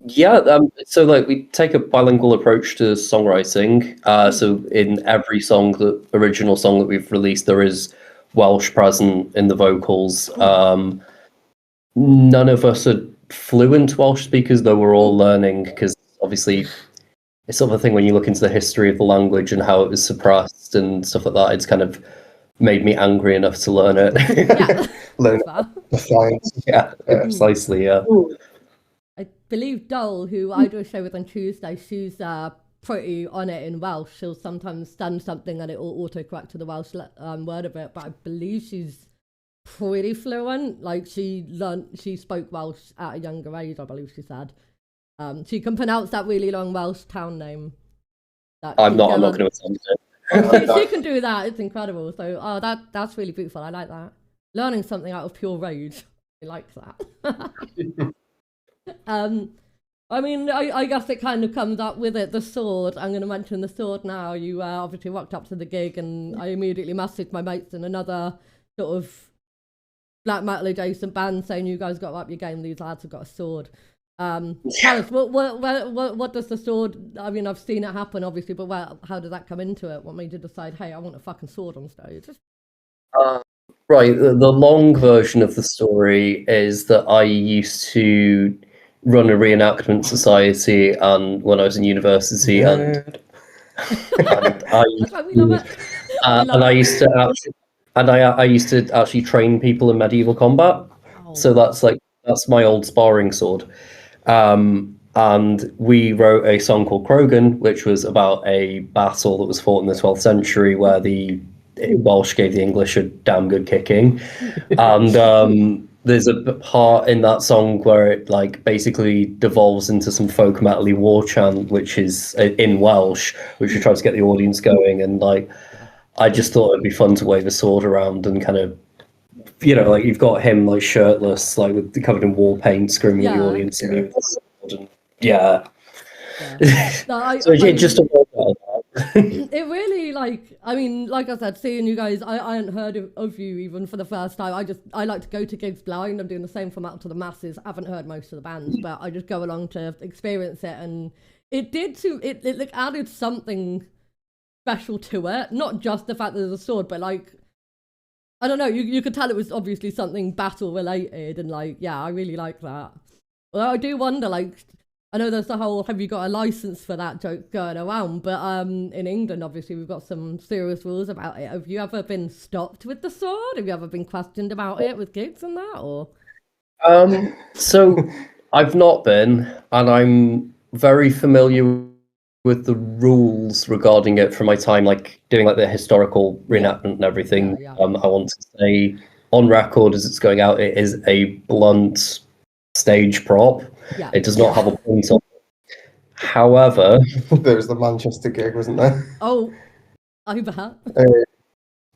Yeah, so like we take a bilingual approach to songwriting. So in every song, the original song that we've released, there is Welsh present in the vocals. None of us are fluent Welsh speakers, though we're all learning, because obviously it's sort of a thing when you look into the history of the language and how it was suppressed and stuff like that. It's kind of made me angry enough to learn it. Yeah, learn the science. Yeah, precisely. Yeah. I believe Dole, who I do a show with on Tuesday, she's pretty on it in Welsh. She'll sometimes send something and it will autocorrect to the Welsh word of it, but I believe she's pretty fluent. Like she spoke Welsh at a younger age, I believe she said. She can pronounce that really long Welsh town name. I'm not going to attempt it. She can do that. It's incredible. So, that's really beautiful. I like that. Learning something out of pure rage. I like that. I mean, I guess it kind of comes up with it. The sword. I'm going to mention the sword now. You obviously walked up to the gig, and I immediately messaged my mates in another sort of black metal adjacent band saying, "You guys got up your game. These lads have got a sword." Tell us, what does the sword? I mean, I've seen it happen, obviously, but how did that come into it? What made you decide, hey, I want a fucking sword on stage? Right, the long version of the story is that I used to run a reenactment society, and when I was in university, and I used to actually train people in medieval combat. So that's my old sparring sword. And and we wrote a song called Krogan, which was about a battle that was fought in the 12th century where the Welsh gave the English a damn good kicking. And there's a part in that song where it like basically devolves into some folk metal-y war chant, which is in Welsh, which we tried to get the audience going. And like, I just thought it'd be fun to wave a sword around and kind of, you know, like you've got him like shirtless, like with covered in war paint, screaming at the audience. And yeah. No, so it just it really, like, I mean, like I said, seeing you guys, I hadn't heard of you even for the first time. I like to go to gigs blind. I'm doing the same for Metal to the Masses. I haven't heard most of the bands, but I just go along to experience it, and it like added something special to it. Not just the fact that there's a sword, but like, I don't know, you could tell it was obviously something battle related, and like, yeah, I really like that. Well, I do wonder, like, I know there's the whole have you got a license for that joke going around, but in England, obviously, we've got some serious rules about it. Have you ever been stopped with the sword? Have you ever been questioned about it with gigs and that, or? So I've not been, and I'm very familiar with the rules regarding it from my time, like doing like the historical reenactment and everything. Yeah. I want to say on record as it's going out, it is a blunt stage prop. Yeah. It does not have a point on it. However, there was the Manchester gig, wasn't there? Oh, I bet.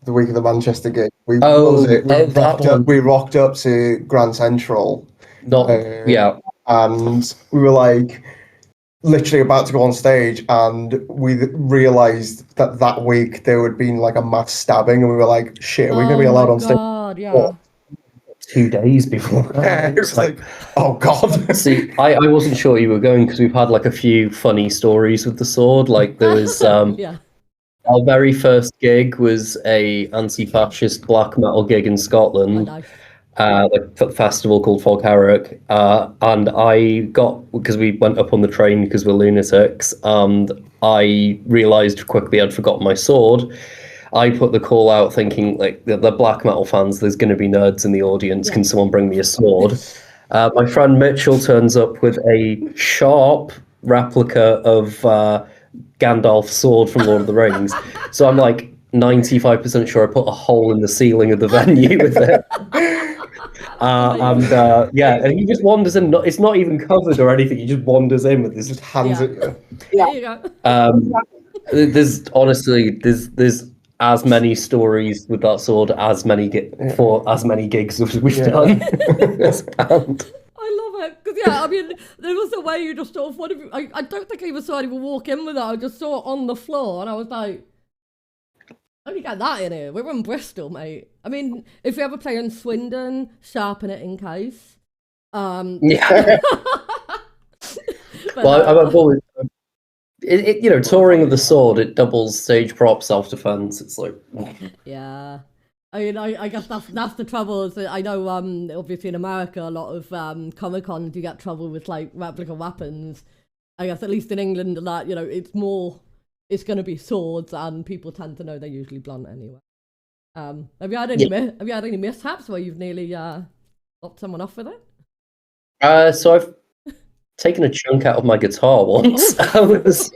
The week of the Manchester gig. We rocked up to Grand Central. And we were like literally about to go on stage, and we realised that week there had been like a mass stabbing, and we were like, shit, are we going to be allowed on stage? God, yeah. 2 days before. It was like, oh god. See, I wasn't sure you were going because we've had like a few funny stories with the sword. Like there was Yeah. our very first gig was a anti-fascist black metal gig in Scotland. Oh, nice. Like a festival called Fog Herrick, and I got, because we went up on the train because we're lunatics, and I realised quickly I'd forgotten my sword. I put the call out thinking, like, the black metal fans, there's going to be nerds in the audience. Yeah. Can someone bring me a sword? My friend Mitchell turns up with a sharp replica of Gandalf's sword from Lord of the Rings. So I'm like 95% sure I put a hole in the ceiling of the venue with it. And he just wanders in. It's not even covered or anything. He just wanders in with this. Just hands it. Yeah. There you go. There's as many stories with that sword as many gigs as we've done. This band. I love it because I mean, there was a way you just sort of. I don't think I even saw anyone walk in with it. I just saw it on the floor, and I was like, how do you get that in here? We're in Bristol, mate. I mean, if you ever play in Swindon, sharpen it in case. Yeah. I've always, touring with the sword, it doubles stage prop, self-defense. It's like, yeah. I mean, I guess that's the trouble. Is that I know, obviously in America, a lot of Comic-Cons, you get trouble with like replica weapons. I guess at least in England, that it's going to be swords, and people tend to know they're usually blunt anyway. Have you had any mishaps where you've nearly lopped someone off with it? So I've taken a chunk out of my guitar once. There's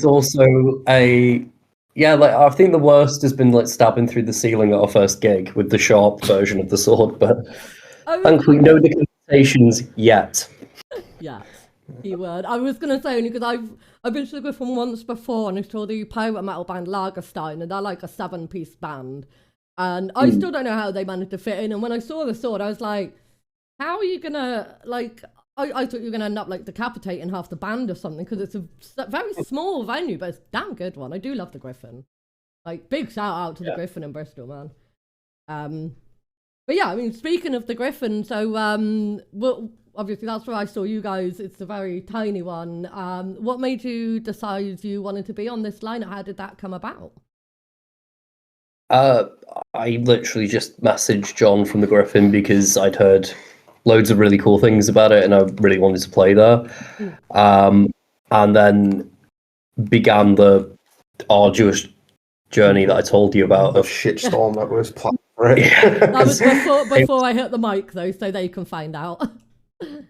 also I think the worst has been like stabbing through the ceiling at our first gig with the sharp version of the sword, but thankfully no decapitations yet. Yeah. Keyword. I was going to say only because I've been to the Gryphon once before, and I saw the pirate metal band Lagerstein, and they're like a 7-piece band, and I still don't know how they managed to fit in. And when I saw the sword, I was like, how are you gonna like? I thought you were gonna end up like decapitating half the band or something, because it's a very small venue, but it's a damn good one. I do love the Gryphon. Like, big shout out to the Gryphon in Bristol, man. But yeah, I mean, speaking of the Gryphon, so well, obviously that's where I saw you guys. It's a very tiny one. What made you decide you wanted to be on this lineup? How did that come about? I literally just messaged John from the Gryphon because I'd heard loads of really cool things about it, and I really wanted to play there. And then began the arduous journey that I told you about. The shitstorm that was planned for it. That was before I hit the mic, though, so they can find out.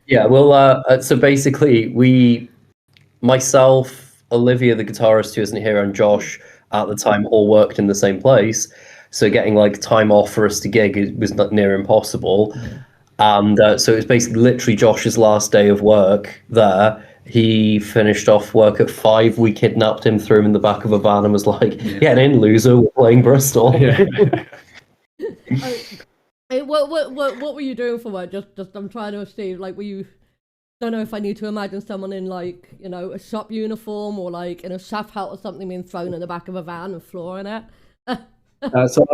Yeah, well, so basically, myself, Olivia, the guitarist who isn't here, and Josh at the time all worked in the same place. So getting like time off for us to gig was not near impossible. And so it was basically literally Josh's last day of work there. He finished off work at 5. We kidnapped him, threw him in the back of a van, and was like, "Get in, loser. We're playing Bristol." What were you doing for work? Just I'm trying to see. Like, were you? Don't know if I need to imagine someone in like a shop uniform or like in a chef hat or something being thrown in the back of a van and flooring it. So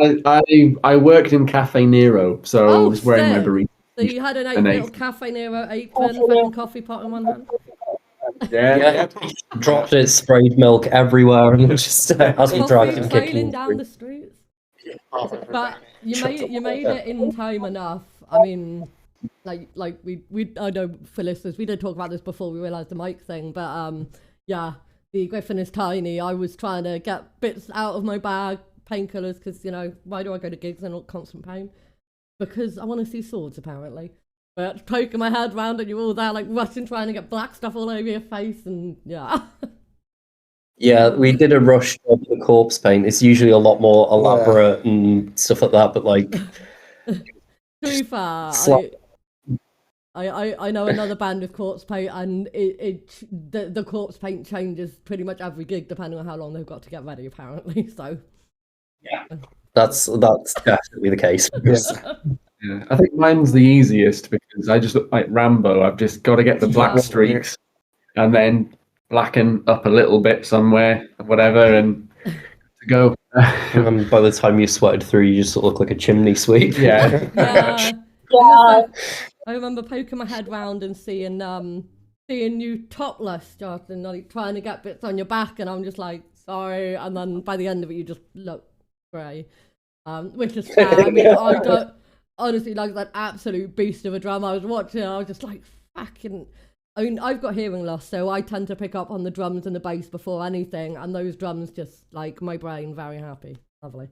I worked in Cafe Nero, so I was wearing my burrito. So you had a little Cafe Nero apron, fucking coffee pot in one hand. Yeah. Dropped it, sprayed milk everywhere, and it just as we dragged him Sailing kicking down the streets. But you made it in time enough. I mean, like we I know for listeners, we did talk about this before we realised the mic thing, but yeah, the Gryphon is tiny. I was trying to get bits out of my bag, painkillers, because why do I go to gigs and not constant pain? Because I want to see swords, apparently. But poking my head round and you're all there like rushing, trying to get black stuff all over your face, and yeah. Yeah, we did a rush job with the corpse paint. It's usually a lot more elaborate and stuff like that, but like to be fair, I know another band with corpse paint, and the corpse paint changes pretty much every gig depending on how long they've got to get ready, apparently. So yeah, that's definitely the case. Yeah, I think mine's the easiest because I just look like Rambo. I've just got to get the black streaks and then blacken up a little bit somewhere, whatever, and to go. And by the time you sweated through, you just sort of look like a chimney sweep. Yeah. I remember poking my head round and seeing you topless, Jonathan, like trying to get bits on your back, and I'm just like, sorry. And then by the end of it, you just look grey, which is fair. I mean, I don't honestly like that absolute beast of a drum. I was watching, I was just like, fucking. I mean, I've got hearing loss, so I tend to pick up on the drums and the bass before anything, and those drums just like my brain very happy, lovely.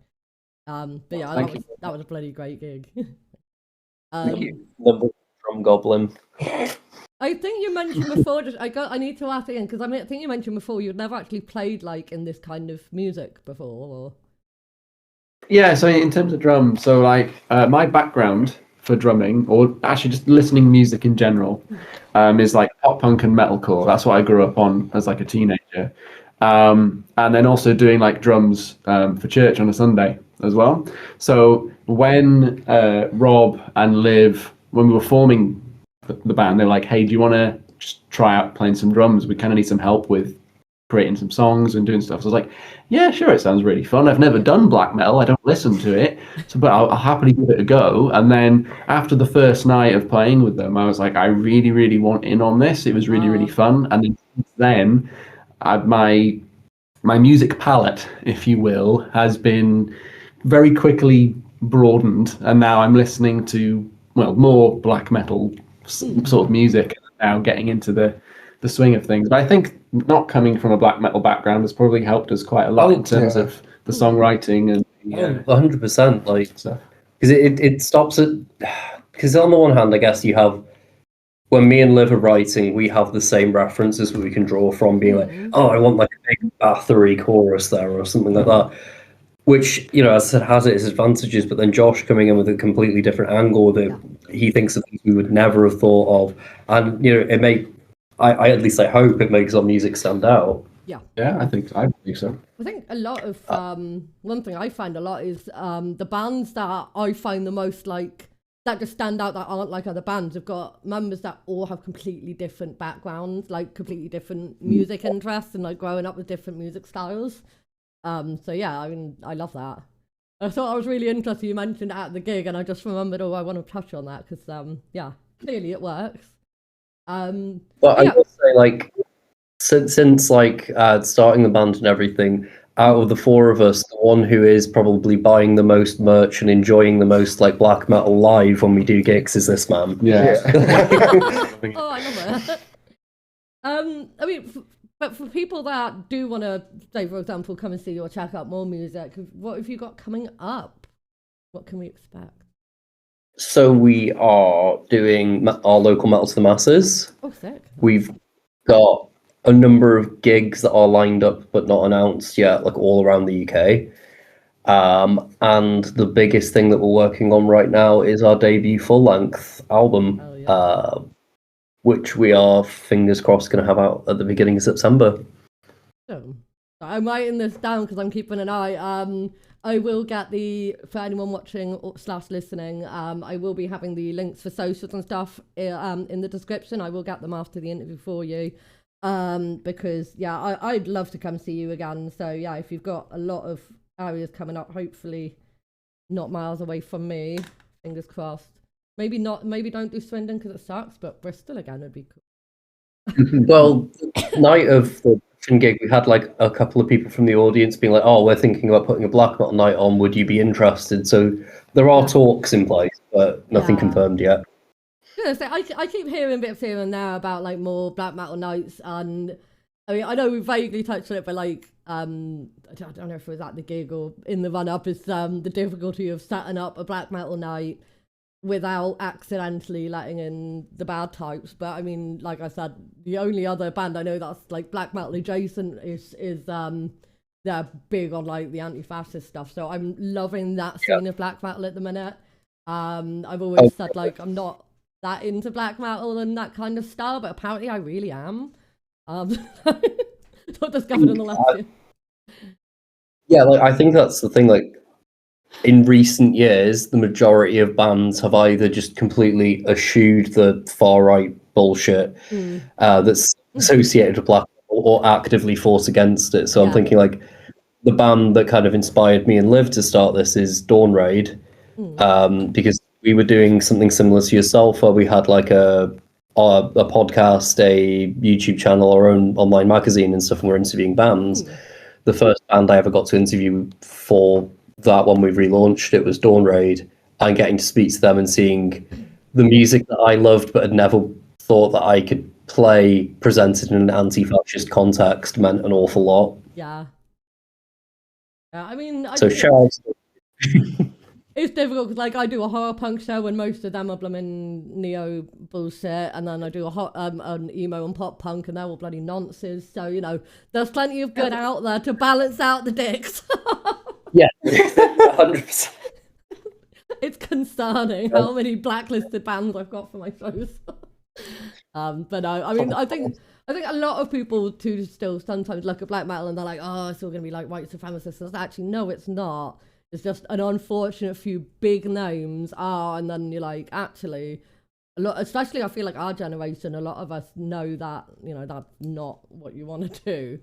But yeah, that was a bloody great gig. Thank you. The drum goblin. I think you mentioned before. I need to ask again because I think you mentioned before you'd never actually played like in this kind of music before. Or... Yeah, so in terms of drums, so like my background for drumming, or actually just listening music in general, is like pop punk and metalcore. That's what I grew up on as like a teenager, and then also doing like drums for church on a Sunday as well. So when Rob and Liv, when we were forming the band, they were like, "Hey, do you want to just try out playing some drums? We kind of need some help with creating some songs and doing stuff." So I was like, "Yeah, sure, it sounds really fun. I've never done black metal. I don't listen to it, but I'll happily give it a go." And then after the first night of playing with them, I was like, "I really, really want in on this." It was really, really fun. And then since then, my music palette, if you will, has been very quickly broadened, and now I'm listening to more black metal sort of music, now getting into the swing of things. But I think not coming from a black metal background has probably helped us quite a lot in terms of the songwriting and 100%, like, because it stops it. Because on the one hand, I guess you have, when me and Liv are writing, we have the same references that we can draw from, being like, oh, I want like a big bathery chorus there or something like that. Which, as I said, has its advantages, but then Josh coming in with a completely different angle that he thinks of things we would never have thought of. And, it I at least I hope it makes our music stand out. Yeah. Yeah, I think so. I think a lot of, one thing I find a lot is the bands that I find the most like, that just stand out that aren't like other bands have got members that all have completely different backgrounds, like completely different music interests and like growing up with different music styles. So yeah, I mean, I love that. I thought I was really interested. You mentioned it at the gig, and I just remembered. Oh, I want to touch on that because, yeah, clearly it works. But I will say, like, since like starting the band and everything, out of the four of us, the one who is probably buying the most merch and enjoying the most like black metal live when we do gigs is this man. Yeah. Oh, I love it. I mean. But for people that do want to, say, for example, come and see you or check out more music, what have you got coming up? What can we expect? So we are doing our local Metal to the Masses. Oh, sick. We've got a number of gigs that are lined up but not announced yet, like all around the UK. And the biggest thing that we're working on right now is our debut full-length album, which we are, fingers crossed, going to have out at the beginning of September. So, I'm writing this down because I'm keeping an eye. I will get for anyone watching / listening, I will be having the links for socials and stuff in the description. I will get them after the interview for you. Because, yeah, I'd love to come see you again. So, yeah, if you've got a lot of areas coming up, hopefully not miles away from me, fingers crossed. Maybe don't do Swindon because it sucks, but Bristol again would be cool. Well, night of the gig, we had like a couple of people from the audience being like, "Oh, we're thinking about putting a black metal night on. Would you be interested?" So there are talks in place, but nothing confirmed yet. Yeah, so I keep hearing bits here and there about like more black metal nights, and I mean I know we vaguely touched on it, but like I don't know if it was at the gig or in the run up, is the difficulty of setting up a black metal night without accidentally letting in the bad types. But I mean, like I said, the only other band I know that's like black metal adjacent is they're big on like the anti-fascist stuff. So I'm loving that scene of black metal at the minute. I've always said like I'm not that into black metal and that kind of style, but apparently I really am. Not discovered in the last year. Yeah, like I think that's the thing. Like in recent years, the majority of bands have either just completely eschewed the far right bullshit that's associated with black metal, or actively fought against it. So I'm thinking like the band that kind of inspired me and Liv to start this is Dawn Raid, because we were doing something similar to yourself, where we had like a podcast, a YouTube channel, our own online magazine and stuff, and we're interviewing bands. The first band I ever got to interview for that one we relaunched, it was Dawn Raid, and getting to speak to them and seeing the music that I loved but had never thought that I could play presented in an anti-fascist context meant an awful lot. Yeah. I mean, shout out to it's difficult because, like, I do a horror punk show and most of them are blooming neo bullshit, and then I do an emo and pop punk and they're all bloody nonsense. So, you know, there's plenty of good out there to balance out the dicks. Yeah, 100%. It's concerning how many blacklisted bands I've got for my shows. But no, I mean, I think a lot of people too still sometimes look at black metal and they're like, oh, it's all going to be like white supremacists. Actually, no, it's not. It's just an unfortunate few big names are, and then you're like, actually, a lot, especially I feel like our generation, a lot of us know that, you know, that's not what you want to do.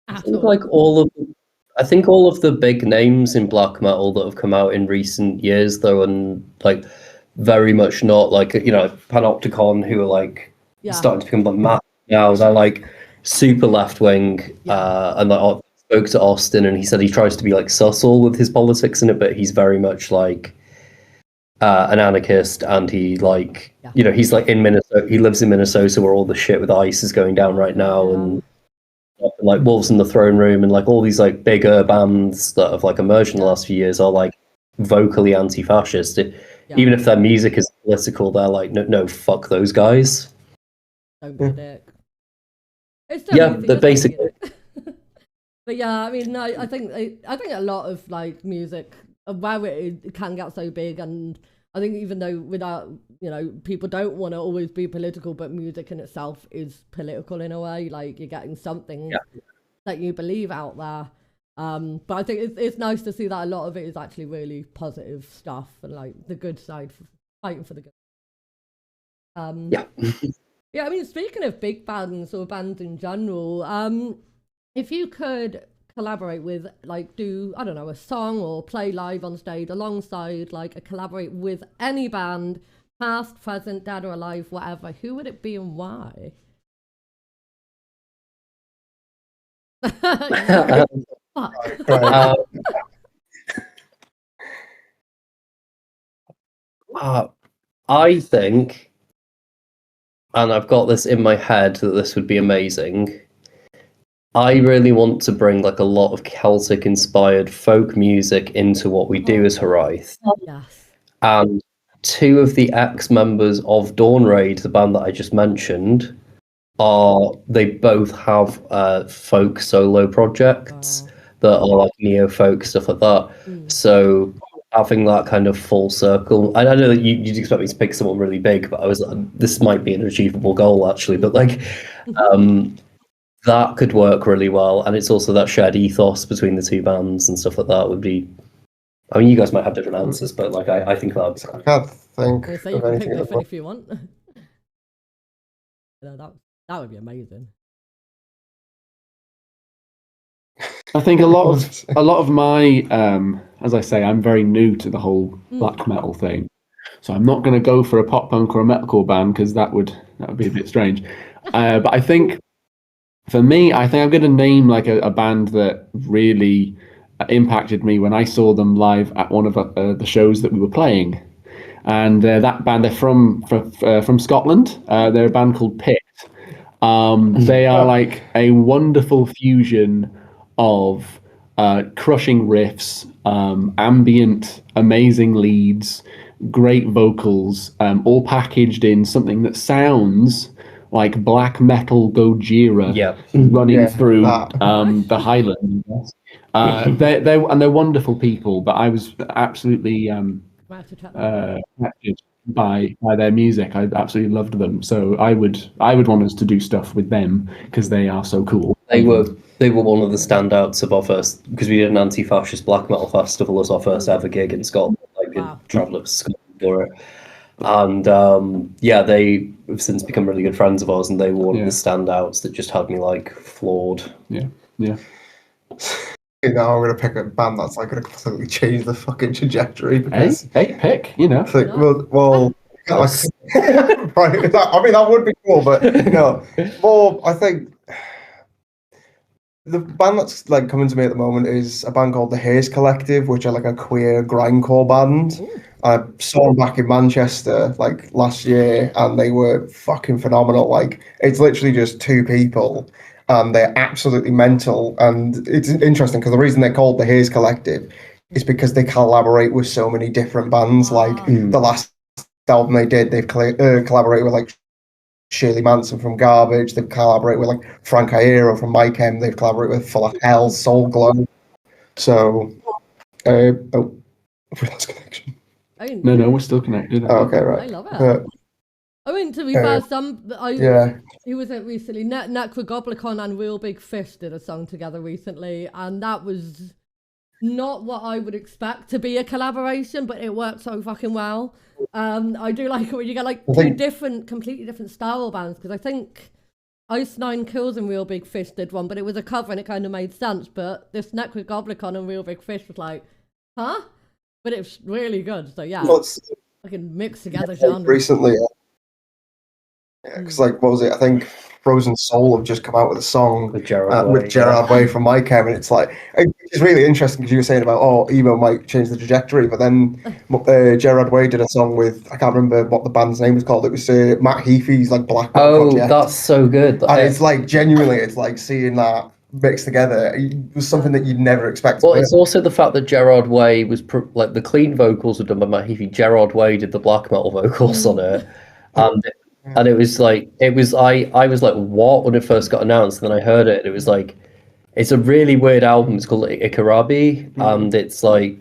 I think all of the big names in black metal that have come out in recent years, though, and like very much not like, you know, Panopticon, who are like starting to become like massive now. They're like super left wing, and like spoke to Austin, and he said he tries to be like subtle with his politics in it, but he's very much like an anarchist, and he like you know, he's like in Minnesota. He lives in Minnesota, where all the shit with ICE is going down right now, and like Wolves in the Throne Room, and like all these like bigger bands that have like emerged in the last few years are like vocally anti-fascist. Even if their music is political, they're like, no, fuck those guys. Don't be a dick. They're basically. But yeah, I mean, I think a lot of like music, where it can get so big, and I think even though without, you know, people don't want to always be political, but music in itself is political in a way. Like you're getting something that you believe out there. But I think it's nice to see that a lot of it is actually really positive stuff and like the good side, fighting for the good. Yeah, I mean, speaking of big bands or bands in general, if you could collaborate with, like, do, I don't know, a song or play live on stage alongside, like, collaborate with any band, past, present, dead or alive, whatever, who would it be and why? I think, and I've got this in my head that this would be amazing. I really want to bring like a lot of Celtic inspired folk music into what we do as Hireath. Yes. and 2 of the ex-members of Dawn Raid, the band that I just mentioned, they both have folk solo projects that are like neo-folk, stuff like that. So having that kind of full circle, I know that you'd expect me to pick someone really big, but I was this might be an achievable goal actually, but like that could work really well, and it's also that shared ethos between the 2 bands and stuff like that would be. I mean, you guys might have different answers, but like I think that would be. I can't think So you of can anything. pick at the Gryphon if you want. That would be amazing. I think a lot of my, as I say, I'm very new to the whole black metal thing, so I'm not going to go for a pop punk or a metalcore band because that would be a bit strange. But I think for me, I think I'm going to name like a band that really impacted me when I saw them live at one of the shows that we were playing, and that band, they're from Scotland. They're a band called Pit. They are like a wonderful fusion of crushing riffs, ambient, amazing leads, great vocals, all packaged in something that sounds like black metal Gojira running through the Highlands. They're wonderful people, but I was absolutely captured by their music. I absolutely loved them, so I would want us to do stuff with them because they are so cool. They were one of the standouts of our first, because we did an anti-fascist black metal festival as our first ever gig in Scotland. Like travelled up to Scotland for it, and they have since become really good friends of ours, and they were one of the standouts that just had me like floored. Yeah. Now I'm gonna pick a band that's like gonna completely change the fucking trajectory. Because pick, you know. Like, well, right? I mean, that would be cool, but more. I think the band that's like coming to me at the moment is a band called the Haze Collective, which are like a queer grindcore band. I saw them back in Manchester like last year, and they were fucking phenomenal. Like, it's literally just 2 people. And they're absolutely mental, and it's interesting because the reason they're called the Haze Collective is because they collaborate with so many different bands. Like the last album they did, they've collaborated with like Shirley Manson from Garbage. They've collaborated with like Frank Iero from My Chem. They've collaborated with Full of Hell, Soul Glow. So, have we lost connection? No, we're still connected. Oh, okay, right. I love it. I mean, to be fair, who was it recently? Necrogoblicon and Real Big Fish did a song together recently, and that was not what I would expect to be a collaboration, but it worked so fucking well. I do like it when you get like 2 completely different style bands, because I think Ice Nine Kills and Real Big Fish did one, but it was a cover and it kind of made sense. But this Necrogoblicon and Real Big Fish was like, huh? But it was really good. So yeah, I can mix together genres. Recently. Because like, what was it? I think Frozen Soul have just come out with a song with Gerard Way from My Chem, and it's like, it's really interesting because you were saying about emo might change the trajectory, but then Gerard Way did a song with, I can't remember what the band's name was called. It was Matt Heafy's like Black Metal project. That's so good. And it's like genuinely, it's like seeing that mixed together. It was something that you'd never expect. Well, it's also the fact that Gerard Way was like the clean vocals were done by Matt Heafy. Gerard Way did the black metal vocals on it, and it was like I was like, what, when it first got announced, and then I heard it and it was like, it's a really weird album. It's called Ikarabi, and it's like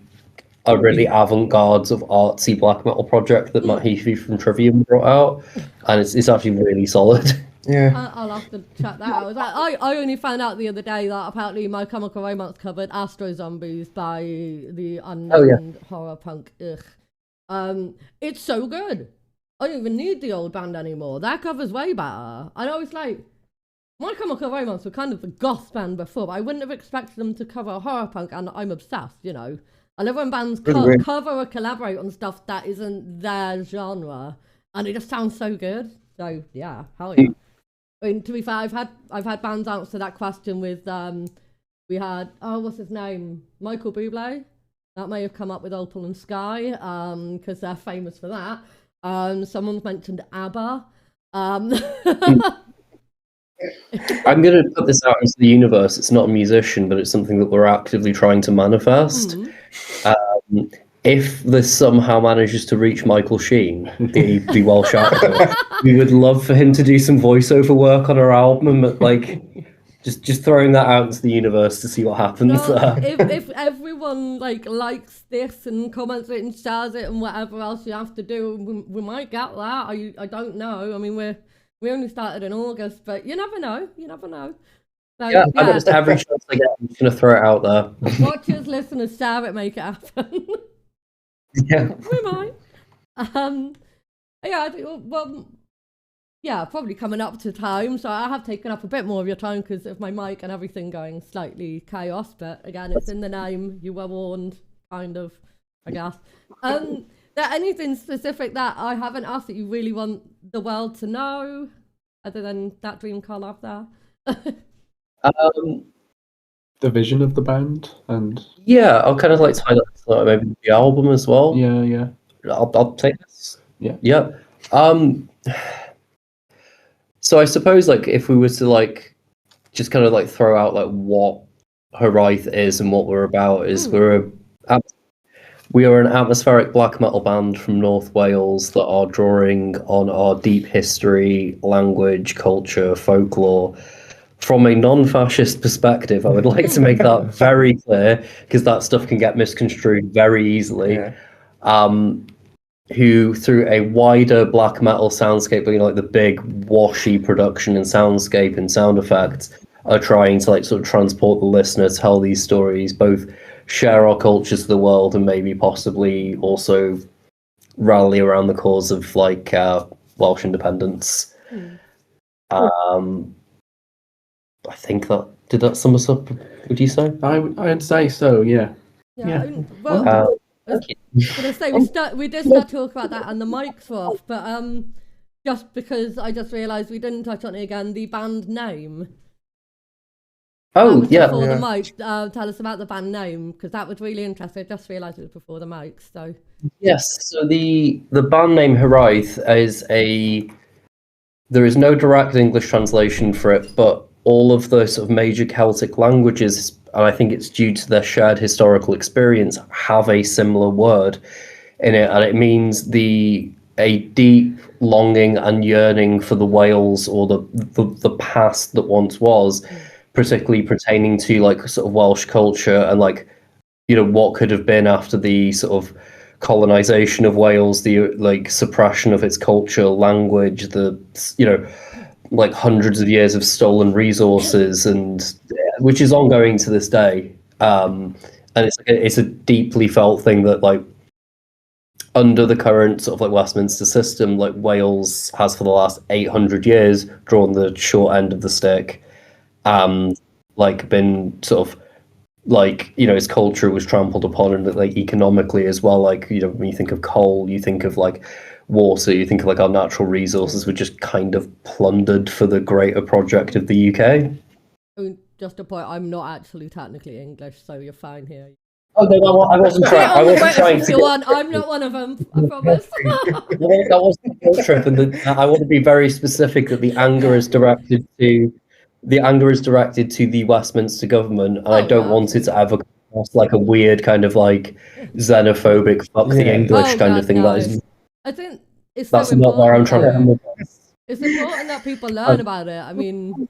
a really avant-garde of artsy black metal project that Matt Heafy from Trivium brought out, and it's actually really solid. Yeah, I'll have to check that out. I only found out the other day that apparently My Chemical Romance covered Astro Zombies by the unnamed horror punk. It's so good. I don't even need the old band anymore. That cover's way better. I know it's like, My Chemical Romance were kind of the goth band before, but I wouldn't have expected them to cover horror punk, and I'm obsessed, you know. I love when bands cover or collaborate on stuff that isn't their genre, and it just sounds so good. So yeah, hell yeah. I mean, to be fair, I've had bands answer that question with we had what's his name, Michael Bublé. That may have come up with Opal and Sky, because they're famous for that. Someone's mentioned ABBA. I'm going to put this out into the universe. It's not a musician, but it's something that we're actively trying to manifest. if this somehow manages to reach Michael Sheen, the Welsh actor, we would love for him to do some voiceover work on our album, like just throwing that out into the universe to see what happens there. If everyone likes this and comments it and shares it and whatever else you have to do, we might get that. I don't know. I mean, we only started in August, but you never know. So, yeah, I just every chance I get, I'm just gonna throw it out there. Watchers, listeners, share it, make it happen. Yeah, we might. Yeah, I think, well, yeah, probably coming up to time, so I have taken up a bit more of your time because of my mic and everything going slightly chaos, but again, it's in the name, you were warned, kind of, I guess. There anything specific that I haven't asked that you really want the world to know, other than that dream collab there? The vision of the band and... Yeah, I'll kind of like tie that to maybe the album as well. Yeah. I'll take this. Yeah. So I suppose like if we were to like just kind of like throw out like what Hireath is and what we're about is we are an atmospheric black metal band from North Wales that are drawing on our deep history, language, culture, folklore from a non-fascist perspective. I would like to make that very clear because that stuff can get misconstrued very easily. Yeah. Who through a wider black metal soundscape, like the big washy production and soundscape and sound effects, are trying to like sort of transport the listener, tell these stories, both share our cultures to the world and maybe possibly also rally around the cause of like Welsh independence. I think did that sum us up, would you say? I'd say so, yeah. Well, I was gonna say we did start talking about that and the mics were off, but just because I just realised we didn't touch on it again, the band name. Before the mic, tell us about the band name because that was really interesting. I just realised it was before the mics. So yes, so the band name Hireath is there is no direct English translation for it, but all of the sort of major Celtic languages, and I think it's due to their shared historical experience, have a similar word in it, and it means a deep longing and yearning for the Wales or the past that once was, particularly pertaining to like sort of Welsh culture and like what could have been after the sort of colonization of Wales, the like suppression of its culture, language, the like hundreds of years of stolen resources, and which is ongoing to this day. And it's a deeply felt thing that like under the current sort of like Westminster system, like Wales has for the last 800 years drawn the short end of the stick, and like been sort of like its culture was trampled upon, and like economically as well. Like when you think of coal, you think of like water, you think of like our natural resources were just kind of plundered for the greater project of the UK. Just a point, I'm not actually technically English, so you're fine here. Oh no, I wasn't trying. I wasn't trying to. I'm not one of them. I promise. That wasn't the trip, and I want to be very specific that the anger is directed to the Westminster government, and I don't want it to ever come across like a weird kind of like xenophobic fuck the English kind of thing. No. That is. I think that's not where I'm trying to handle. It's important that people learn about it. I mean,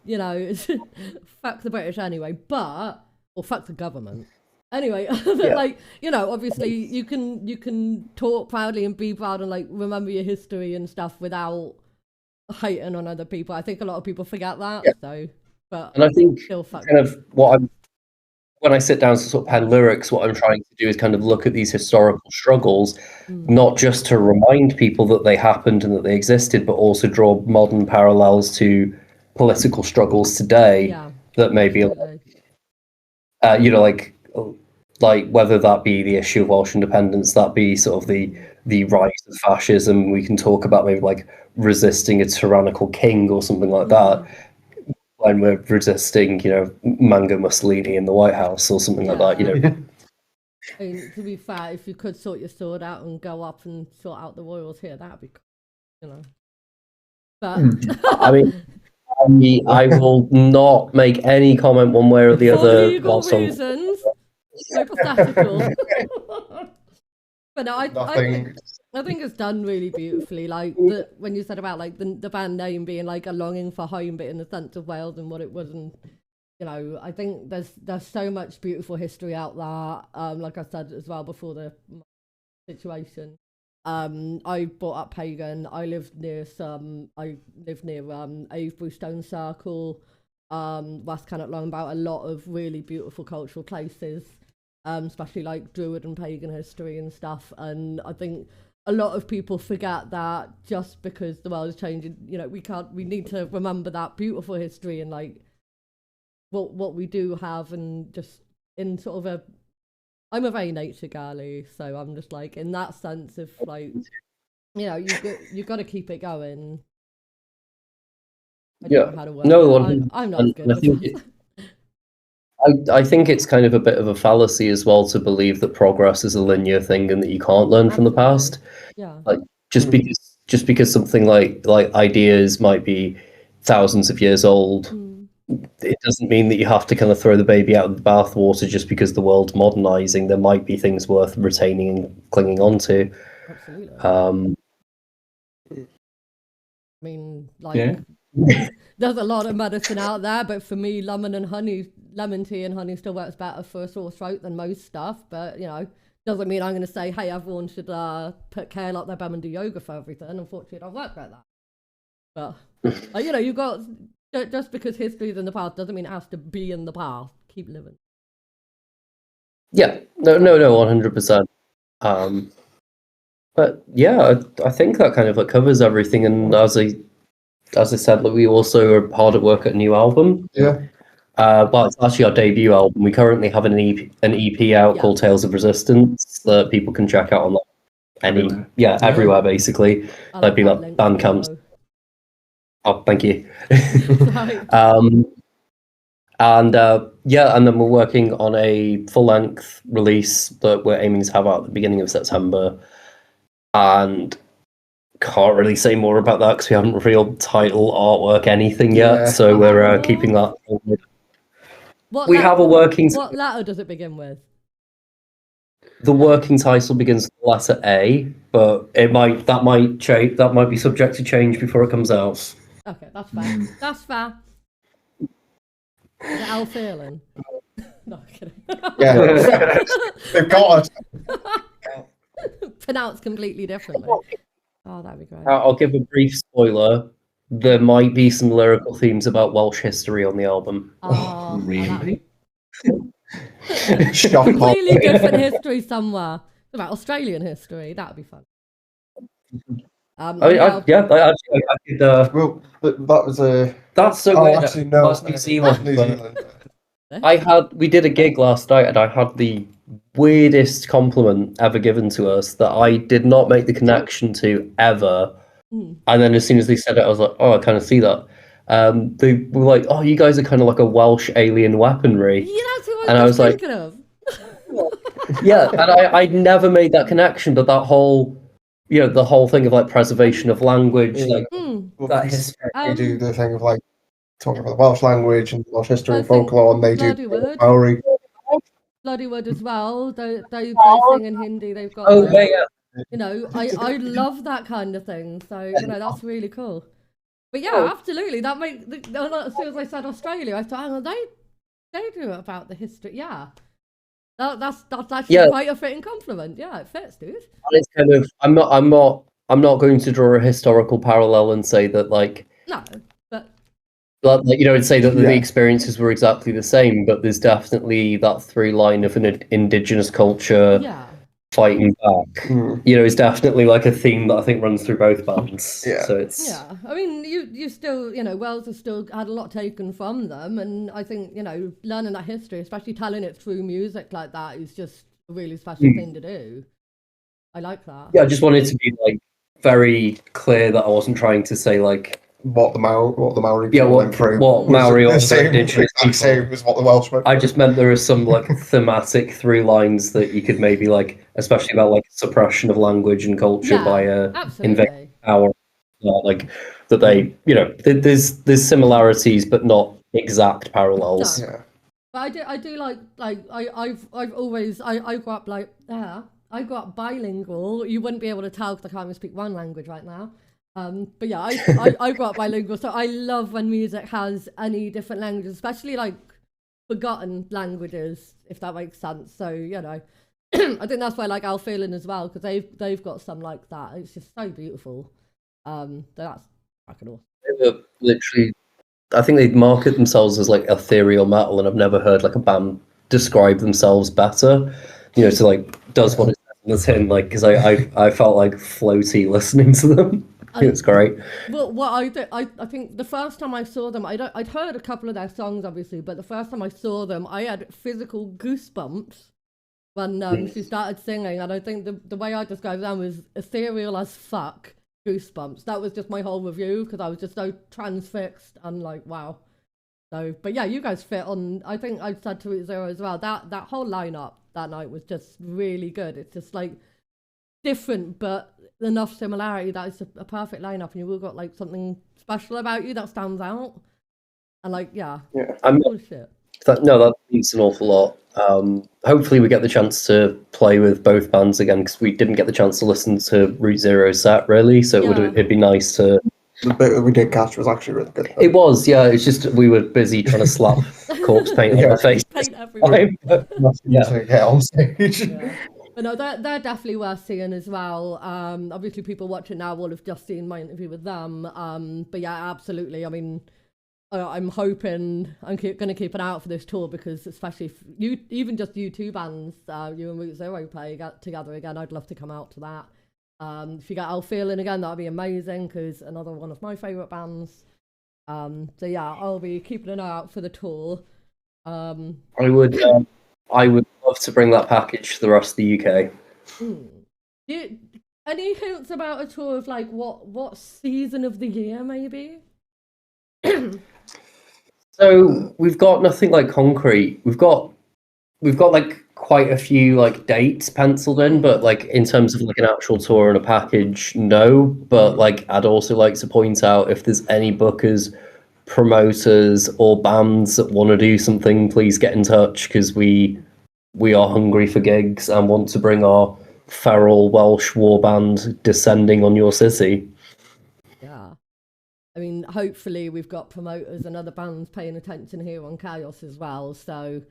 fuck the British anyway, or fuck the government. Anyway, like, obviously you can talk proudly and be proud and like remember your history and stuff without hating on other people. I think a lot of people forget that. And I think kind of when I sit down to sort of pen lyrics, what I'm trying to do is kind of look at these historical struggles, not just to remind people that they happened and that they existed, but also draw modern parallels to political struggles today that maybe, like whether that be the issue of Welsh independence, that be sort of the rise of fascism. We can talk about maybe like resisting a tyrannical king or something like that. When we're resisting, Mango Mussolini in the White House or something like that, I mean, to be fair, if you could sort your sword out and go up and sort out the royals here, that'd be cool, But I mean, I will not make any comment one way or the other. For legal reasons, hypothetical. But no, I Nothing. think it's done really beautifully. Like when you said about like the band name being like a longing for home, but in the sense of Wales and what it was, and I think there's so much beautiful history out there. Like I said as well before the situation. I brought up Pagan. I lived near Avebury Stone Circle, West Cannock Longboat, a lot of really beautiful cultural places, especially like Druid and Pagan history and stuff. And I think a lot of people forget that just because the world is changing, we need to remember that beautiful history and like what we do have, and just in sort of I'm a very nature girly, so I'm just like in that sense of like, you got to keep it going. I don't know how to work. No, I'm not good. I think it's kind of a bit of a fallacy as well to believe that progress is a linear thing and that you can't learn from the past. Yeah. Like just because something like ideas might be thousands of years old, it doesn't mean that you have to kind of throw the baby out of the bathwater just because the world's modernizing. There might be things worth retaining and clinging on to. Absolutely. I mean, like, there's a lot of medicine out there, but for me, lemon tea and honey still works better for a sore throat than most stuff. But doesn't mean I'm going to say, hey, everyone should put kale up their bum and do yoga for everything. Unfortunately, it don't work like that. But you got. Just because history is in the past doesn't mean it has to be in the past. Keep living. Yeah, no, 100%. But yeah, I think that kind of like covers everything. And as I said, like, we also are hard at work at a new album. Yeah. But it's actually our debut album. We currently have an EP out called Tales of Resistance that people can check out on everywhere basically. Like be like Bandcamps. Oh, thank you. And then we're working on a full-length release that we're aiming to have out at the beginning of September. And can't really say more about that because we haven't revealed title, artwork, anything yet. So we're keeping that. What letter does it begin with? The working title begins with the letter A, but that might be subject to change before it comes out. Okay, that's fair. That's fair. Is it Æl Fierlen? No, I'm kidding. Yeah, they've got it. Pronounced completely differently. Oh, that'd be great. I'll give a brief spoiler. There might be some lyrical themes about Welsh history on the album. Oh, really? Completely different history somewhere. About Australian history. That'd be fun. I could. Well, that was a. That's so weird. Actually, no, that's New Zealand. New Zealand. We did a gig last night, and I had the weirdest compliment ever given to us that I did not make the connection to ever. And then as soon as they said it, I was like, oh, I kind of see that. They were like, oh, you guys are kind of like a Welsh alien weaponry. Yeah, that's who I was thinking of. Yeah, and I'd never made that connection, but that whole, the whole thing of like preservation of language, like that history. They do the thing of like talking about the Welsh language and Welsh history and folklore, and they do Maori. Bloodywood as well. They sing in Hindi. They've got. I love that kind of thing. So that's really cool. But yeah, absolutely. That as soon as I said Australia, I thought, they do it about the history. Yeah. That's actually quite a fitting compliment. Yeah, it fits, dude. And it's kind of I'm not going to draw a historical parallel and say that and say that the experiences were exactly the same, but there's definitely that through line of an indigenous culture fighting back. It's definitely like a theme that I think runs through both bands. Yeah. So it's I mean, you still Wales has still had a lot taken from them, and I think learning that history, especially telling it through music like that, is just a really special thing to do. I like that. Yeah, I just wanted to be like very clear that I wasn't trying to say like what the Maori people went through. What Maori or indigenous people. Same as what the Welsh went through. I just meant there are some like thematic through lines that you could maybe like, especially about like suppression of language and culture by invading power, like that they, there's similarities but not exact parallels. No. But I do like I've always I grew up like I grew up bilingual. You wouldn't be able to tell because I can't even speak one language right now. But yeah, I grew up bilingual, so I love when music has any different languages, especially like forgotten languages, if that makes sense. So you know, I think that's why I like Æl Fierlen as well, because they've got some like that. It's just so beautiful. So that's fucking awesome. They were literally, I think they market themselves as like ethereal metal, and I've never heard like a band describe themselves better. You know, to like does what it says in the tin, like, because I felt like floaty listening to them. It's great. Well, what I think the first time I saw them, I'd heard a couple of their songs obviously, but the first time I saw them, I had physical goosebumps when she started singing, and I think the way I described them was ethereal as fuck. Goosebumps. That was just my whole review, because I was just so transfixed and like, wow. So, but yeah, you guys fit on. I think I said to Route Zero as well. That whole lineup that night was just really good. It's just like different, but enough similarity that it's a perfect lineup, and you've all got like something special about you that stands out. And like, yeah. Bullshit. That means an awful lot. Hopefully we get the chance to play with both bands again, because we didn't get the chance to listen to Route Zero set really, so it'd be nice to. The bit that we did catch was actually really good. It was, yeah. It's just we were busy trying to slap corpse paint on our face. Paint everywhere. To get on stage. Yeah. But no, they're definitely worth seeing as well. Obviously, people watching now will have just seen my interview with them. But yeah, absolutely. I mean, I'm hoping I'm going to keep an eye out for this tour, because especially if even just you two bands, you and Route Zero play together again, I'd love to come out to that. If you get Æl Fierlen again, that'd be amazing, because another one of my favourite bands. So yeah, I'll be keeping an eye out for the tour. I would love to bring that package to the rest of the UK. Any hints about a tour of like what season of the year maybe? So we've got nothing like concrete. We've got like quite a few like dates penciled in, but like in terms of like an actual tour and a package, no. But like I'd also like to point out, if there's any bookers, promoters, or bands that want to do something, please get in touch, because we are hungry for gigs and want to bring our feral Welsh war band descending on your city. Yeah. I mean, hopefully we've got promoters and other bands paying attention here on Chaos as well. So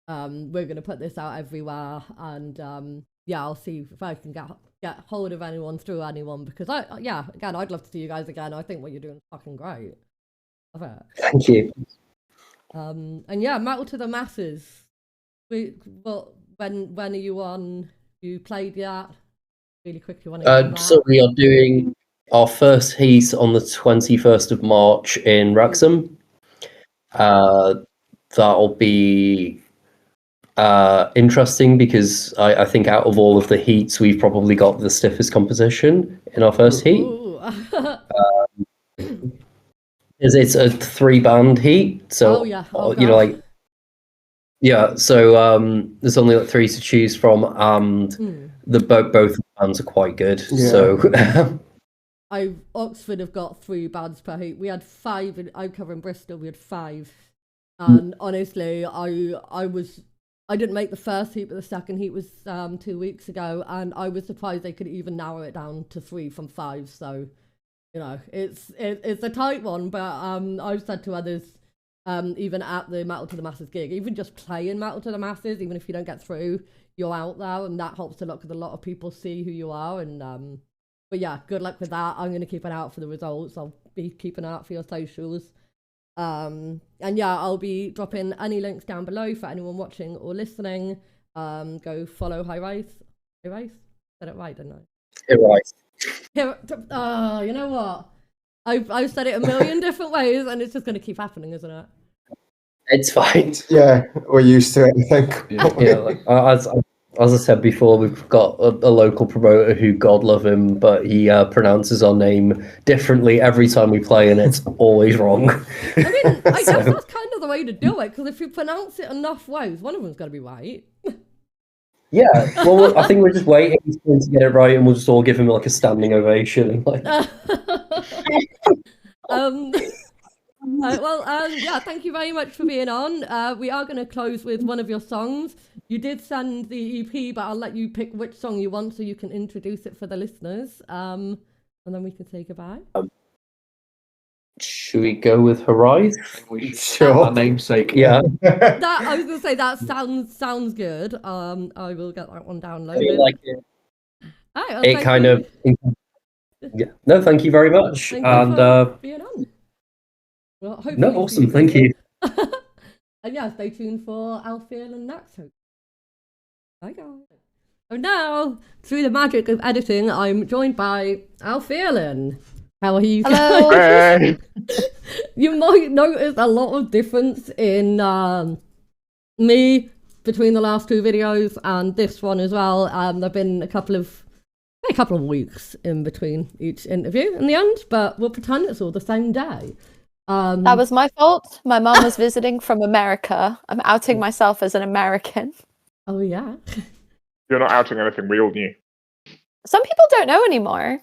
we're going to put this out everywhere, and yeah, I'll see if I can get hold of anyone through anyone, because again, I'd love to see you guys again. I think what you're doing is fucking great. Love it. Thank you. And yeah, Metal to the Masses. When are you on? You played yet? Really quickly. So we are doing our first heat on the 21st of March in Wrexham. That'll be interesting, because I think out of all of the heats, we've probably got the stiffest composition in our first heat. It's a 3-band heat, so you know, like, yeah. So there's only like 3 to choose from, and both bands are quite good. Yeah. So Oxford have got 3 bands per heat. We had 5. I'm covering Bristol. We had 5, and honestly, I didn't make the first heat, but the second heat was 2 weeks ago, and I was surprised they could even narrow it down to 3 from 5. So, you know, it's a tight one, but I've said to others, even at the Metal to the Masses gig, even just playing Metal to the Masses, even if you don't get through, you're out there, and that helps a lot, because a lot of people see who you are. And but yeah, good luck with that. I'm going to keep an eye out for the results. I'll be keeping an eye out for your socials. And yeah, I'll be dropping any links down below for anyone watching or listening. Go follow Hireath. Hireath? Said it right, didn't I? Hireath. You know what? I've said it a million different ways, and it's just going to keep happening, isn't it? It's fine. Yeah, we're used to it, I think. Yeah, like, as I said before, we've got a local promoter who, God love him, but he pronounces our name differently every time we play, and it's always wrong. I mean, I guess that's kind of the way to do it, because if you pronounce it enough ways, one of them's got to be right. Yeah, well, I think we're just waiting for him to get it right, and we'll just all give him like a standing ovation. And like... yeah, thank you very much for being on. We are going to close with one of your songs. You did send the EP, but I'll let you pick which song you want so you can introduce it for the listeners. And then we can say goodbye. Should we go with Hireath? Sure. Our namesake. Yeah. That I was gonna say that sounds good. I will get that one downloaded. Like it. Right, It kind of. Yeah. No, thank you very much. Thank And you for being on. Well, hopefully no, awesome. Thank you. And yeah, stay tuned for Æl Fierlen next. Bye guys. So now, through the magic of editing, I'm joined by Æl Fierlen. How are you Hello. guys? You might notice a lot of difference in me between the last two videos and this one as well. There've been a couple of weeks in between each interview in the end, but we'll pretend it's all the same day. That was my fault. My mom was visiting from America. I'm outing myself as an American. Oh yeah. You're not outing anything. We all knew. Some people don't know anymore.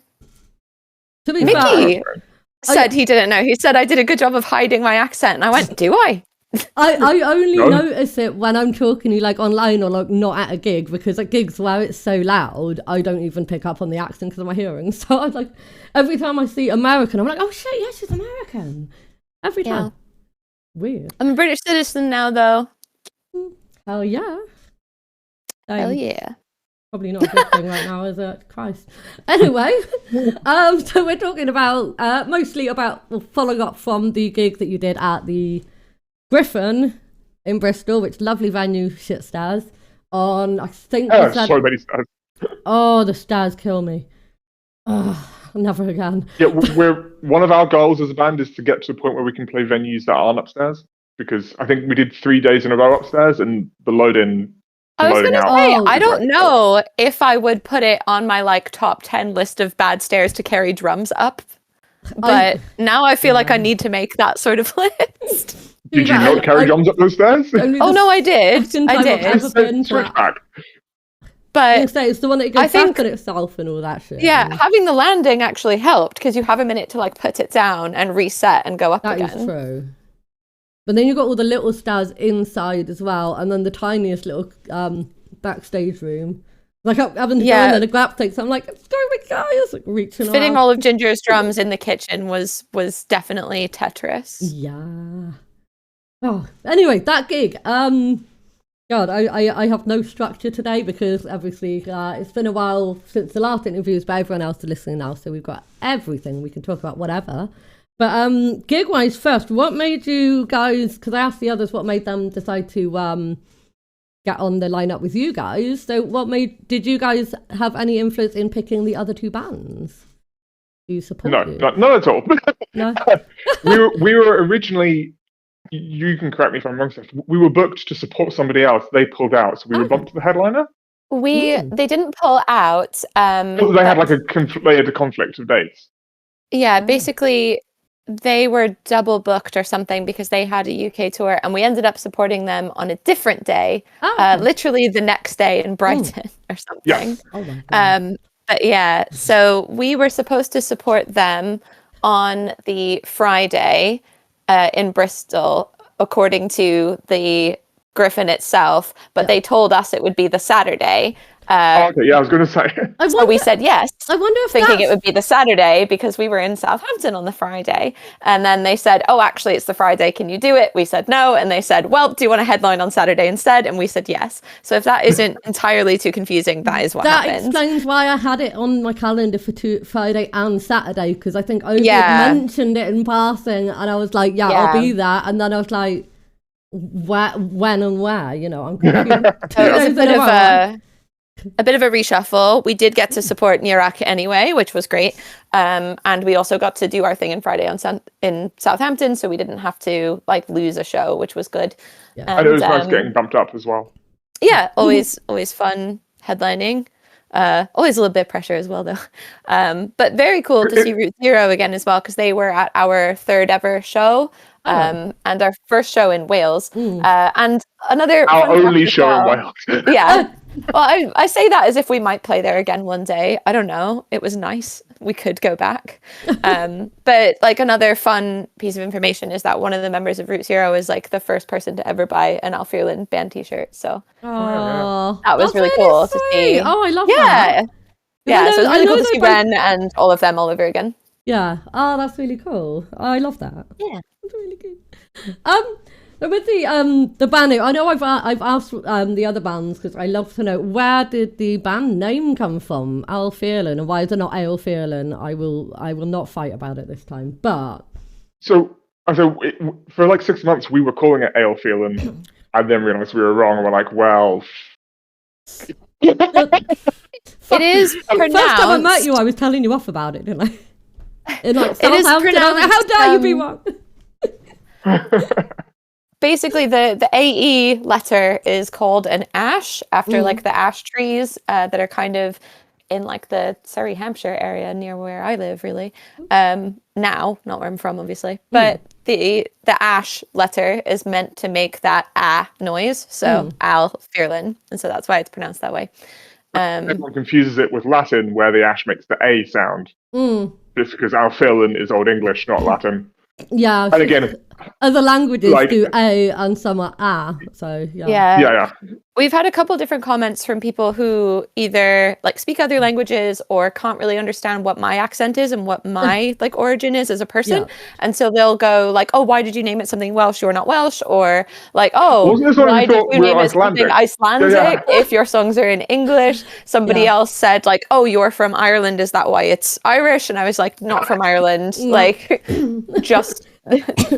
To be Mickey fair, said he didn't know. He said I did a good job of hiding my accent. And I went, do I? I only No. notice it when I'm talking to you like online or like not at a gig, because at gigs where it's so loud, I don't even pick up on the accent because of my hearing. So I'm like, every time I see American, I'm like, oh shit, yeah, she's American. Every time. Yeah. Weird. I'm a British citizen now, though. Hell yeah. Hell yeah. Probably not a good thing right now, is it? Christ. Anyway, so we're talking about mostly about following up from the gig that you did at the Gryphon in Bristol, which lovely venue, shit stars. On I think you said, So many stars. oh, the stars kill me. Oh, never again. Yeah, we're one of our goals as a band is to get to the point where we can play venues that aren't upstairs. Because I think we did 3 days in a row upstairs, and the load-in, I was loading going to out. say, Oh, I don't know if I would put it on my like top 10 list of bad stairs to carry drums up. But now I feel like I need to make that sort of list. Did you not carry drums up those stairs? Oh no, I did. I did. Switchback. But Say it's the one that goes I think- back on itself and all that shit. yeah, having the landing actually helped because you have a minute to like put it down and reset and go up That again. is true. But then you've got all the little stairs inside as well, and then the tiniest little backstage room. Like having to go in there to grab things. I'm like, it's going with guys, like reaching Fitting around. all of Ginger's drums in the kitchen was definitely Tetris. Yeah. Oh, anyway, that gig. God, I have no structure today because obviously it's been a while since the last interviews, but everyone else is listening now, so we've got everything. We can talk about whatever. But gig-wise, first, what made you guys? Because I asked the others what made them decide to get on the lineup with you guys. So, did you guys have any influence in picking the other two bands? Do you support? No, you? not at all. No? we were originally. You can correct me if I'm wrong, Steph. We were booked to support somebody else. They pulled out, so we were bumped to the headliner. They didn't pull out. They had like a conflict of dates. Yeah, basically they were double booked or something because they had a UK tour, and we ended up supporting them on a different day, literally the next day in Brighton or something. Yes. Oh my God. But yeah, so we were supposed to support them on the Friday in Bristol, according to the Gryphon itself, but they told us it would be the Saturday. Okay, yeah, I was going to say. So we said yes. I wonder if thinking it would be the Saturday because we were in Southampton on the Friday. And then they said, oh, actually, it's the Friday. Can you do it? We said no. And they said, well, do you want to headline on Saturday instead? And we said yes. So if that isn't entirely too confusing, that is what happened. That explains why I had it on my calendar for Friday and Saturday, because I think Ovid mentioned it in passing, and I was like, I'll be there. And then I was like, when and where? You know, I'm confused. So it was a bit of a reshuffle. We did get to support Hireath anyway, which was great. And we also got to do our thing on Friday in Southampton, so we didn't have to like lose a show, which was good. Yeah. And it was nice getting bumped up as well. Yeah, always fun headlining. Always a little bit of pressure as well, though. But very cool to see Route Zero again as well, because they were at our third ever show. And our first show in Wales. And another our only show in Wales. Yeah. Well, I say that as if we might play there again one day. I don't know. It was nice. we could go back. But like another fun piece of information is that one of the members of Root Zero is like the first person to ever buy an Æl Fierlen band t-shirt. So that was really cool to see. Oh, I love that. Yeah, so it's really cool to see Ren and all of them all over again. Yeah. Oh, that's really cool. I love that. Yeah. That's really good. With the band name, I know I've asked the other bands because I love to know, where did the band name come from, Æl Fierlen, and why is it not Æl Fierlen? I will not fight about it this time. But so for like 6 months we were calling it Æl Fierlen, and then realized we were wrong, and we're like, well. It is pronounced. First time I met you, I was telling you off about it, didn't I? It is pronounced. How dare you be wrong? Basically, the AE letter is called an ash after like the ash trees that are kind of in like the Surrey, Hampshire area near where I live, really. Now, not where I'm from, obviously, but the ash letter is meant to make that noise, so Æl Fierlen, and so that's why it's pronounced that way. Everyone confuses it with Latin, where the ash makes the A sound. Just because Æl Fierlen is Old English, not Latin. Yeah. And again, other languages do A and some are A. So yeah. We've had a couple different comments from people who either like speak other languages or can't really understand what my accent is and what my like origin is as a person. And so they'll go like, oh, why did you name it something Welsh? You're not Welsh. Or like, oh, why did you name it something Icelandic if your songs are in English? Somebody else said like, oh, you're from Ireland. Is that why it's Irish? And I was like, not from Ireland. Like just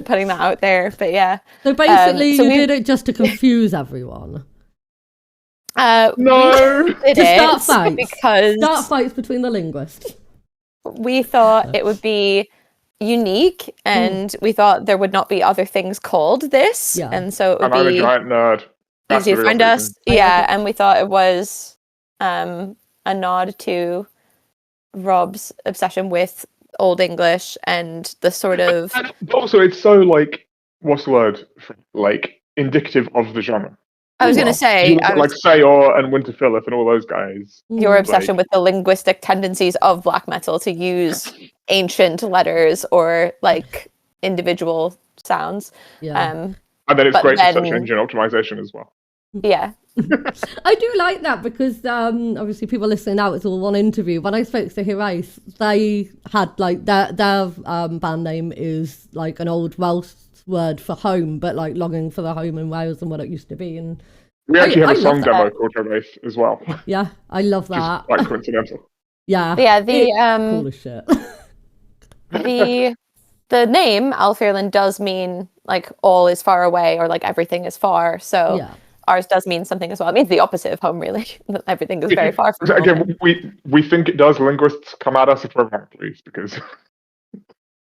putting that out there. But yeah. So basically you did it just to confuse everyone. No, to start fights between the linguists. We thought it would be unique, and we thought there would not be other things called this, and so it would I'm be a giant nerd. Easy to find us. Yeah, and we thought it was a nod to Rob's obsession with Old English and the sort of. And also, it's so like, what's the word? Like indicative of the genre. I was going to say... like Sayor and Winter Phillip and all those guys. Your obsession with the linguistic tendencies of black metal to use ancient letters or like individual sounds. And then it's great for search engine optimization as well. Yeah. I do like that because obviously people listening now, it's all one interview. When I spoke to Hireath, they had like their band name is like an old Welsh word for home, but like longing for the home in Wales and what it used to be. And we actually have a song demo called Hireath as well. Yeah, I love that. Quite coincidental. Yeah. The cool as shit. the name Æl Fierlen does mean like all is far away or like everything is far. So ours does mean something as well. It means the opposite of home, really. Everything is very far from home. Again, we think it does. Linguists, come at us if we're wrong, please, because.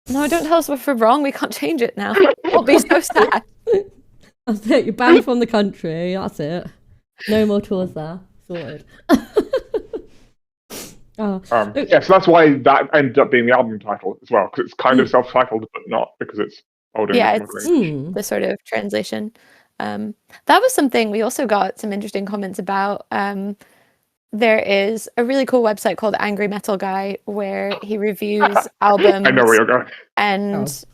No, don't tell us if we're wrong. We can't change it now. We'll be so sad. That's it. You're banned from the country. That's it. No more tours there. Sorted. So that's why that ended up being the album title as well, because it's kind of self-titled, but not because it's older. Yeah, it's the sort of translation. That was something we also got some interesting comments about. There is a really cool website called Angry Metal Guy where he reviews albums. I know where you're going. And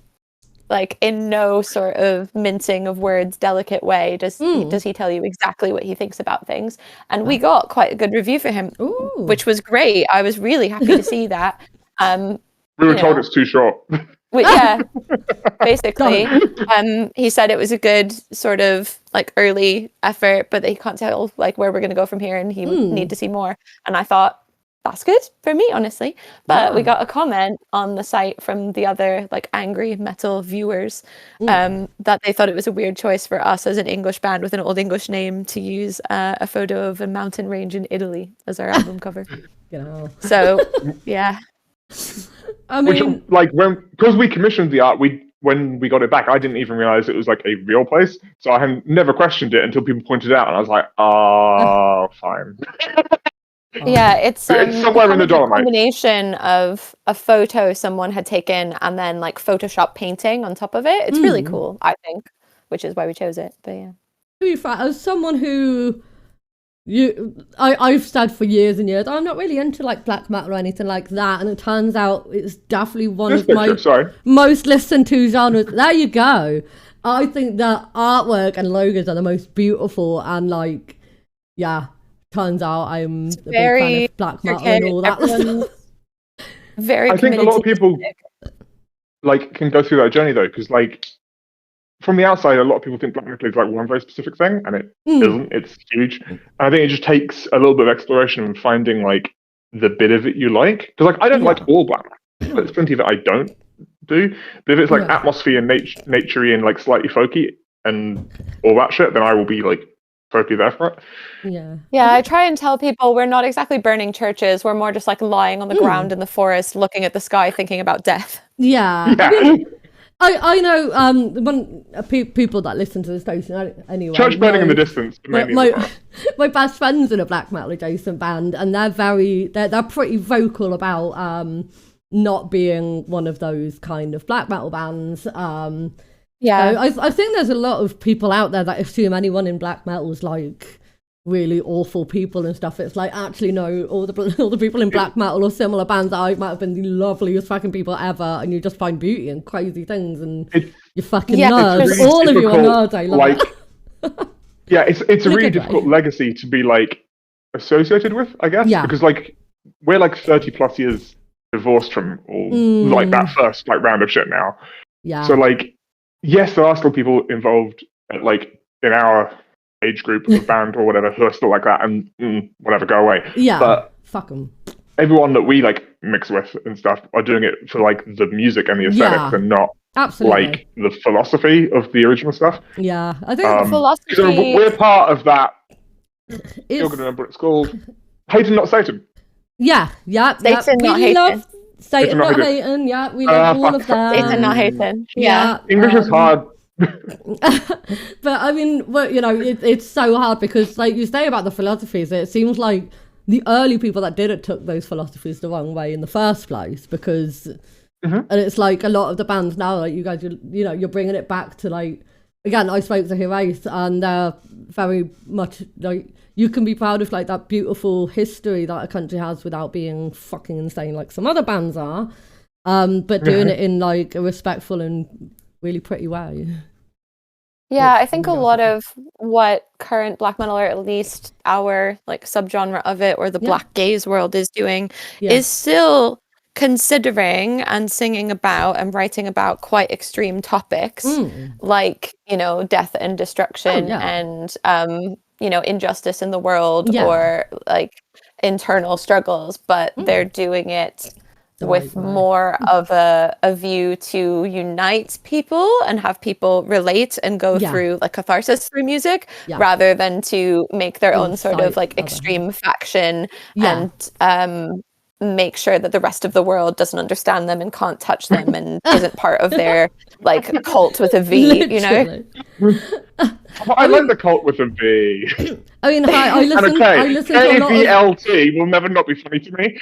like in no sort of mincing of words, delicate way does he tell you exactly what he thinks about things. And we got quite a good review for him, which was great. I was really happy to see that. We were told it's too short. Basically. He said it was a good sort of like early effort, but he can't tell like where we're going to go from here, and he would need to see more. And I thought, that's good for me, honestly. But we got a comment on the site from the other like angry metal viewers that they thought it was a weird choice for us as an English band with an Old English name to use a photo of a mountain range in Italy as our album cover. So, yeah. I mean, because we commissioned the art, when we got it back, I didn't even realize it was like a real place. So I had never questioned it until people pointed it out, and I was like, "Oh, fine." Yeah, it's somewhere in the Dolomites. A combination of a photo someone had taken and then like Photoshop painting on top of it. It's really cool, I think, which is why we chose it. But yeah, to be fair, as someone who I've said for years and years, I'm not really into like black metal or anything like that, and it turns out it's definitely one of my most listened to genres. There you go. I think the artwork and logos are the most beautiful, and like, yeah, turns out I'm a big fan of black metal and all that stuff. Very. I think a lot of people like can go through that journey though, because like from the outside, a lot of people think black metal is like one very specific thing, and it isn't. It's huge. And I think it just takes a little bit of exploration and finding like the bit of it you like. Because like I don't like all black metal. There's plenty of it I don't do. But if it's like atmosphere and naturey and like slightly folky and all that shit, then I will be like totally there for it. Yeah, I try and tell people we're not exactly burning churches. We're more just like lying on the ground in the forest, looking at the sky, thinking about death. Yeah. I know when people that listen to the station anyway. Church burning in the distance. My best friend's in a black metal adjacent band, and they're pretty vocal about not being one of those kind of black metal bands. So I think there's a lot of people out there that assume anyone in black metal is like really awful people and stuff. It's like, actually no, all the people in black metal or similar bands that I might have been the loveliest fucking people ever, and you just find beauty in crazy things, and you're fucking nerds. Really all of you are nerds. I love it. Yeah, it's a really difficult legacy to be like associated with, I guess. Yeah. Because like we're like 30 plus years divorced from all like that first like round of shit now. Yeah. So like, yes, there are still people involved like in our age group of band or whatever who are still like that, and whatever, go away. Yeah, but fuck them. Everyone that we like mix with and stuff are doing it for like the music and the aesthetics, and not like the philosophy of the original stuff. Yeah, I think the philosophy. So we're part of that. You're gonna remember what it's called. Hating, not Satan. Yeah. Satan, not we hating. love Satan, not hating. Yeah, we love all of that. Satan, not hating. Yeah. English is hard. But I mean, well, you know, it's so hard because, like you say about the philosophies, it seems like the early people that did it took those philosophies the wrong way in the first place, because and it's like a lot of the bands now, like you guys, you know, you're bringing it back to like, again, I spoke to Hireath, and they're very much like, you can be proud of like that beautiful history that a country has without being fucking insane like some other bands are, but doing it in like a respectful and really pretty way. Yeah, I think a lot of what current black metal, or at least our like subgenre of it, or the black gaze world is doing, is still considering and singing about and writing about quite extreme topics, like, you know, death and destruction and you know, injustice in the world, or like internal struggles, but they're doing it with more of a view to unite people and have people relate and go through like catharsis through music, rather than to make their own sort of like extreme faction and make sure that the rest of the world doesn't understand them and can't touch them and isn't part of their like cult with a V, you know? I like the cult with a V. I mean, I listen to a lot of... KVLT will never not be funny to me.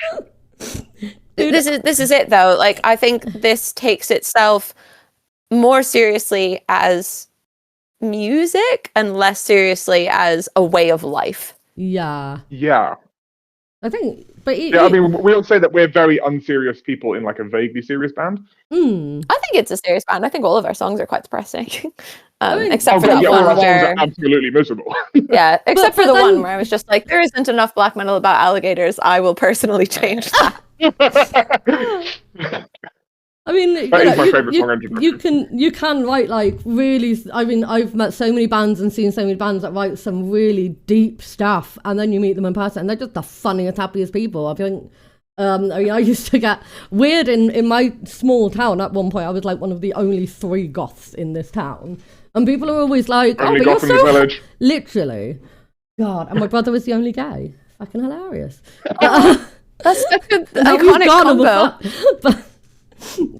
This is it though. Like, I think this takes itself more seriously as music and less seriously as a way of life. Yeah. I think, but I mean, we don't say that we're very unserious people in like a vaguely serious band. I think it's a serious band. I think all of our songs are quite depressing, except for that one all our where songs are absolutely miserable. except for the one where I was just like, there isn't enough black metal about alligators. I will personally change that. I mean, you can write like really. I mean, I've met so many bands and seen so many bands that write some really deep stuff, and then you meet them in person, and they're just the funniest, happiest people. I think. I mean, I used to get weird in my small town. At one point, I was like one of the only 3 goths in this town, and people are always like, "Oh, but you're so literally." God, and my brother was the only gay. Fucking hilarious. That's such an iconic combo.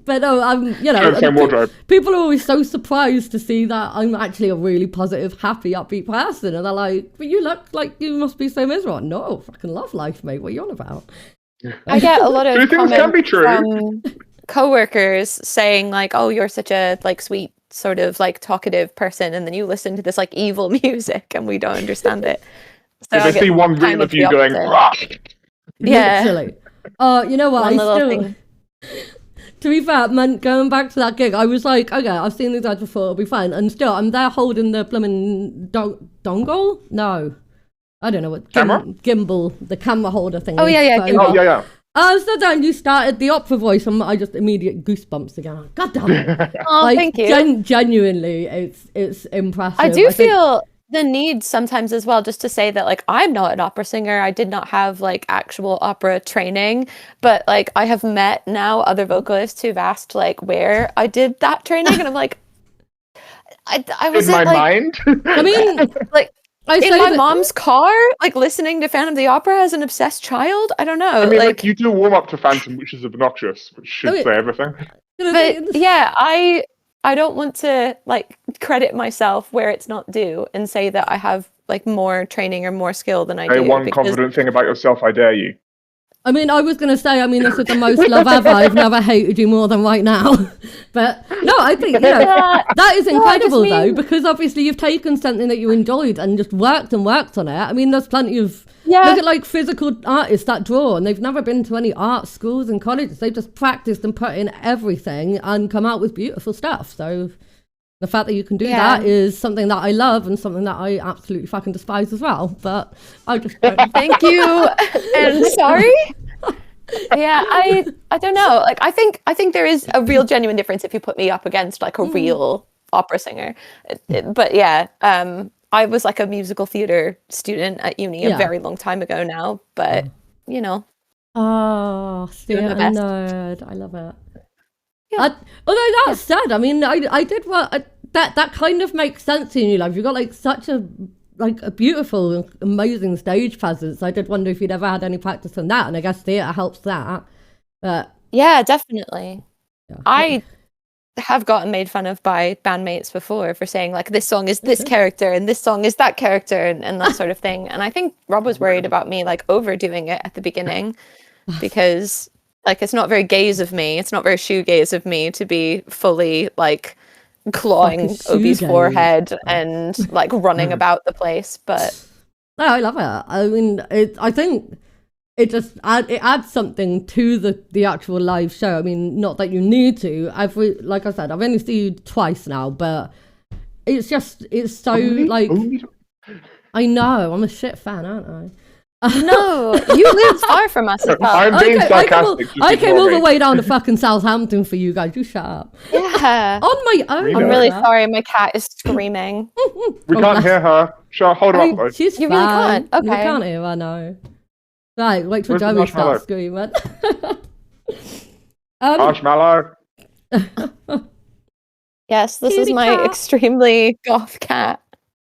But no, you know, people are always so surprised to see that I'm actually a really positive, happy, upbeat person, and they're like, "But you look like you must be so miserable." No, fucking love life, mate. What are you on about? I get a lot of comments from coworkers saying like, "Oh, you're such a like sweet, sort of like talkative person, and then you listen to this like evil music, and we don't understand it." If they see one reel of you going, "Rah!" Yeah. Literally. You know what? One I little still. thing. To be fair, man, going back to that gig, I was like, okay, I've seen these guys before, it'll be fine. And still, I'm there holding the blooming dongle? No. I don't know what. Camera? Gimbal, the camera holder thing. Oh, yeah, gimbal. Oh, yeah. I was so done. You started the opera voice, and I just immediate goosebumps again. God damn it! Oh, like, thank you. Genuinely, it's impressive. I do think- feel the need sometimes as well, just to say that like I'm not an opera singer. I did not have like actual opera training, but like I have met now other vocalists who've asked like where I did that training, and I'm like, I was In my like, mind. I mean, like. I In say my that- mom's car, like listening to Phantom of the Opera as an obsessed child. I don't know. I mean, like you do warm up to Phantom, which is obnoxious, which should Okay. say everything. but yeah, I don't want to like credit myself where it's not due and say that I have like more training or more skill than I Say do. one because- confident thing about yourself, I dare you. I mean, I was going to say, this is the most love ever. I've never hated you more than right now. But no, I think, that is incredible though, because obviously you've taken something that you enjoyed and just worked on it. I mean, there's plenty of, look at like physical artists that draw and they've never been to any art schools and colleges. They've just practiced and put in everything and come out with beautiful stuff. So the fact that you can do that is something that I love and something that I absolutely fucking despise as well. But I just Thank you and sorry. Yeah, I don't know. Like I think there is a real genuine difference if you put me up against like a real opera singer. But yeah, I was like a musical theater student at uni a very long time ago now. But you know. Oh, still Doing a my best. nerd. I love it. Yeah. Although that's sad. I mean, I did what that kind of makes sense in your life. You've got like such a beautiful, amazing stage presence. I did wonder if you'd ever had any practice on that, and I guess theatre helps that. But yeah, definitely. Yeah. I have gotten made fun of by bandmates before for saying like this song is this character and this song is that character and that sort of thing. And I think Rob was worried about me like overdoing it at the beginning because like it's not very gaze of me. It's not very shoegaze of me to be fully like clawing Obi's forehead and like running about the place. But no, I love it. I mean, I think it just adds something to the actual live show. I mean, not that you need to. Like I said, I've only seen you twice now, but it's so like. I know I'm a shit fan, aren't I? No, you live far from us. I'm being sarcastic. I came all the way down to fucking Southampton for you guys. You shut up. Yeah. On my own. I'm really sorry. My cat is screaming. We can't hear her. Hold her up, though. She's You fine. really can't? Okay. You can't hear her, no. Right, wait till Where's the Joey marshmallow? starts screaming. Marshmallow. Yes, this is Kitty my cat. extremely goth cat.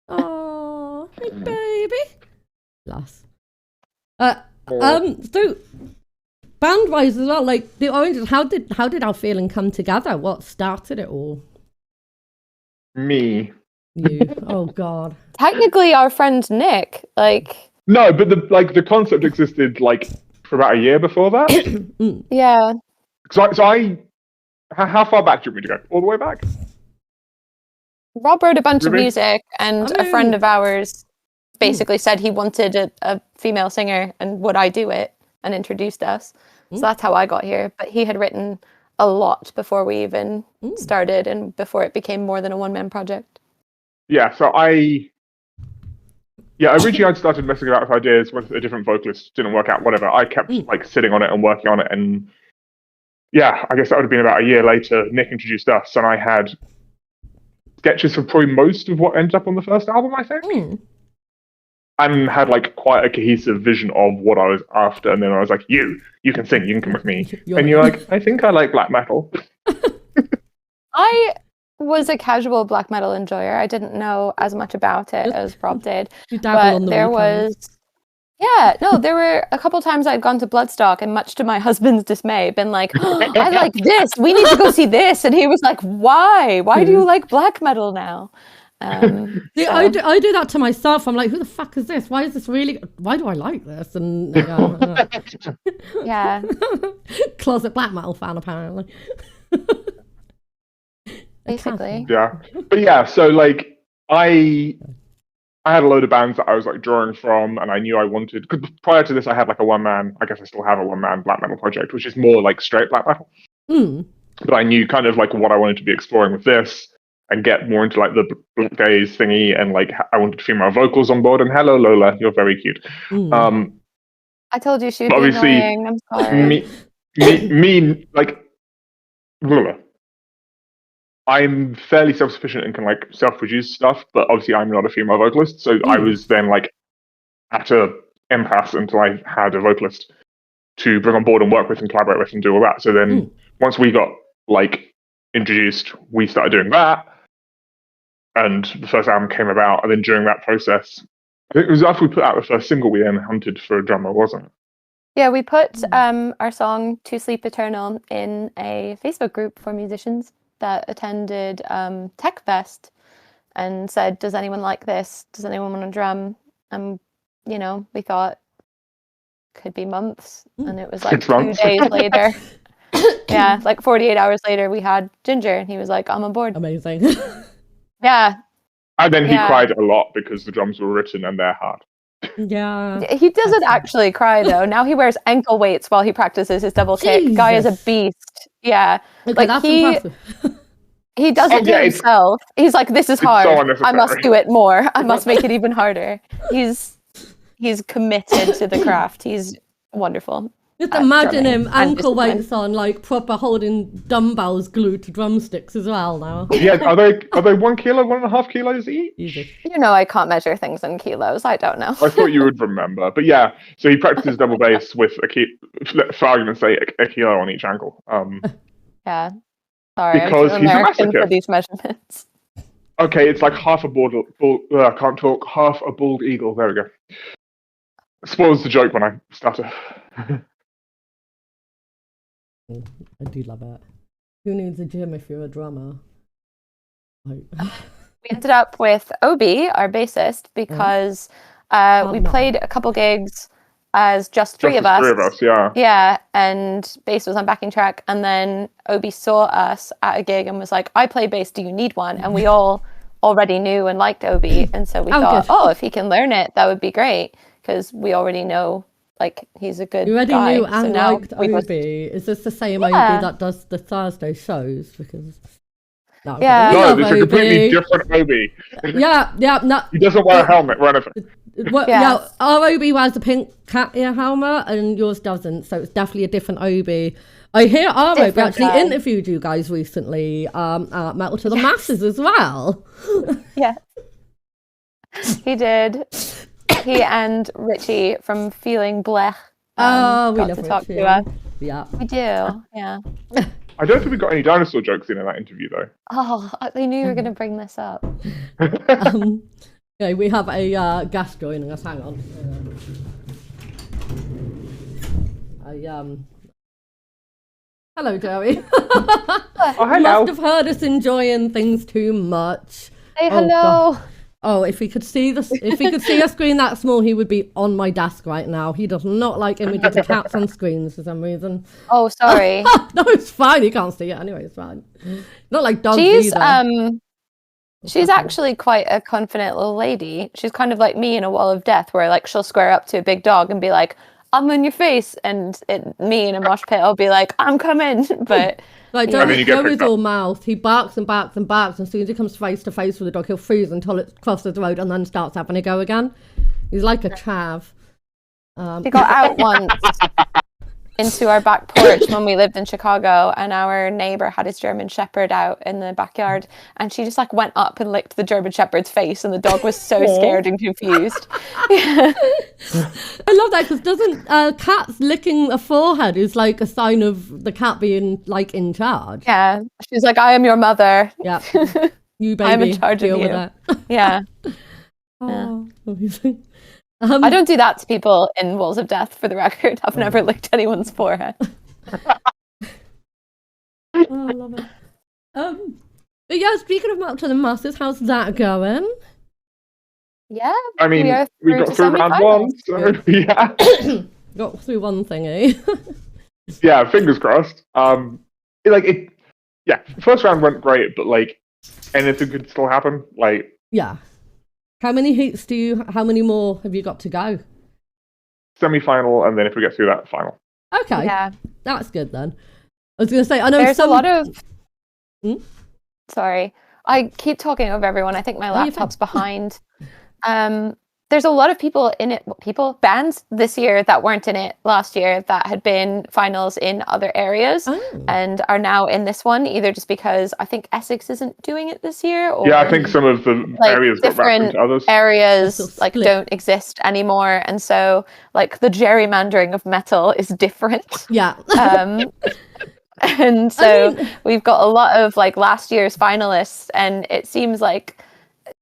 Oh, hey baby. Lass. Oh. So band-wise as well, like the Oranges, how did Æl Fierlen come together? What started it all? Me. You. Oh God. Technically, our friend Nick, like, No, but the concept existed like for about a year before that. yeah. How far back do you want me to go? All the way back? Rob wrote a bunch of Really? music, and a friend of ours basically said he wanted a female singer, and would I do it, and introduced us. So that's how I got here. But he had written a lot before we even started, and before it became more than a one-man project. Yeah, so originally I'd started messing about with ideas with a different vocalist, didn't work out, whatever. I kept like sitting on it and working on it, and yeah, I guess that would have been about a year later. Nick introduced us, and I had sketches for probably most of what ended up on the first album, I think. And had like quite a cohesive vision of what I was after, and then I was like, you can sing, you can come with me. And you're like, I think I like black metal. I was a casual black metal enjoyer. I didn't know as much about it as Rob did. You dabble on But the there weekends. there were a couple times I'd gone to Bloodstock, and much to my husband's dismay, been like, oh, I like this. We need to go see this. And he was like, why? Why do you like black metal now? See, I do that to myself. I'm like, who the fuck is this? Why do I like this? And yeah, closet black metal fan apparently. basically. Yeah. But yeah, so like I I had a load of bands that I was like drawing from, and I knew I wanted. Because prior to this, I had like a one-man. I guess I still have a one-man black metal project, which is more like straight black metal. But I knew kind of like what I wanted to be exploring with this, and get more into like the Black Days thingy, and like I wanted female vocals on board. And hello, Lola, you're very cute. I told you she would be obviously, annoying. I'm sorry. me, like, Lola. I'm fairly self-sufficient and can like self-produce stuff, but obviously I'm not a female vocalist, so I was then like at a impasse until I had a vocalist to bring on board and work with and collaborate with and do all that. So then once we got like introduced, we started doing that, and the first album came about. And then during that process, I think it was after we put out the first single, we then hunted for a drummer, wasn't it? Yeah, we put our song "To Sleep Eternal" in a Facebook group for musicians that attended Tech Fest and said, does anyone like this? Does anyone want to drum? And, you know, we thought could be months. And it was like 2 days later. Yeah, like 48 hours later, we had Ginger, and he was like, I'm on board. Amazing. Yeah. And then he cried a lot because the drums were written and they're hard. Yeah. He doesn't actually cry, though. Now he wears ankle weights while he practices his double kick. Guy is a beast. Yeah. Okay, like that's impressive. He does it to himself. He's like, this is hard. So I must do it more. I must make it even harder. He's committed to the craft. He's wonderful. Just imagine him ankle weights on, like proper holding dumbbells glued to drumsticks as well now. Yeah, are they 1 kilo, 1.5 kilos each? Easy. You know, I can't measure things in kilos. I don't know. I thought you would remember, but yeah. So he practices double bass with for argument's sake, a kilo on each ankle. Yeah. Sorry, because I'm he's a American for masochist. these measurements. Okay, it's like half a I can't talk. Half a bald eagle. There we go. Spoils the joke when I stutter. I do love it. Who needs a gym if you're a drummer? Like... We ended up with Obi, our bassist, because we played a couple gigs as just three of us. Three of us, yeah. Yeah, and bass was on backing track, and then Obi saw us at a gig and was like, I play bass, do you need one? And we all already knew and liked Obi, and so we thought, if he can learn it, that would be great, because we already know, like, he's a good You already guy. knew and so liked Obi. Is this the same Obi that does the Thursday shows? Because no, it's a completely different Obi. No. He doesn't wear a helmet or anything. Yeah, our Obi wears a pink cat ear helmet and yours doesn't, so it's definitely a different Obi. I hear our Obi actually interviewed you guys recently at Metal to the Masses as well. Yeah, he did. He and Richie from Feeling Blech we got love to Richie. talk to us. Yeah, we do. Yeah. I don't think we got any dinosaur jokes in that interview though. Oh, they knew you were going to bring this up. Okay, we have a guest joining us. Hang on. Hello, Joey. Oh, hello. You must have heard us enjoying things too much. Say hello. Oh, if he could see a screen that small, he would be on my desk right now. He does not like images of cats on screens for some reason. Oh, sorry. No, it's fine. He can't see it anyway. It's fine. Not like dogs either. She's actually quite a confident little lady. She's kind of like me in A Wall of Death, where like she'll square up to a big dog and be like, "I'm in your face," and me in a mosh pit, I'll be like, "I'm coming," but. Like Joey's all mouth. He barks and barks and barks, and as soon as he comes face to face with the dog, he'll freeze until it crosses the road and then starts having a go again. He's like a chav. He got out once into our back porch when we lived in Chicago, and our neighbor had his German Shepherd out in the backyard, and she just like went up and licked the German Shepherd's face, and the dog was so scared and confused. I love that, because doesn't cats licking a forehead is like a sign of the cat being like in charge? Yeah, she's like, I am your mother. Yeah, you baby, I'm in charge of you. With that. Yeah. Oh, amazing. I don't do that to people in Walls of Death, for the record. I've never licked anyone's forehead. Oh, I love it. But yeah, speaking of Metal to the Masses, how's that going? Yeah, I mean, we got through round one, so yeah. Got through one thing, eh? Yeah, fingers crossed. First round went great, but like anything could still happen. Like, yeah. How many heats how many more have you got to go? Semi-final, and then if we get through that, final. Okay. Yeah. That's good then. I was going to say, I know There's a lot of... Hmm? Sorry. I keep talking over everyone. I think my you're laptop's behind. There's a lot of people in it, bands this year that weren't in it last year that had been finals in other areas and are now in this one, either just because I think Essex isn't doing it this year, or Yeah, I think some of the areas got wrapped into others. Areas like don't exist anymore, and so like the gerrymandering of metal is different. Yeah. And so we've got a lot of like last year's finalists, and it seems like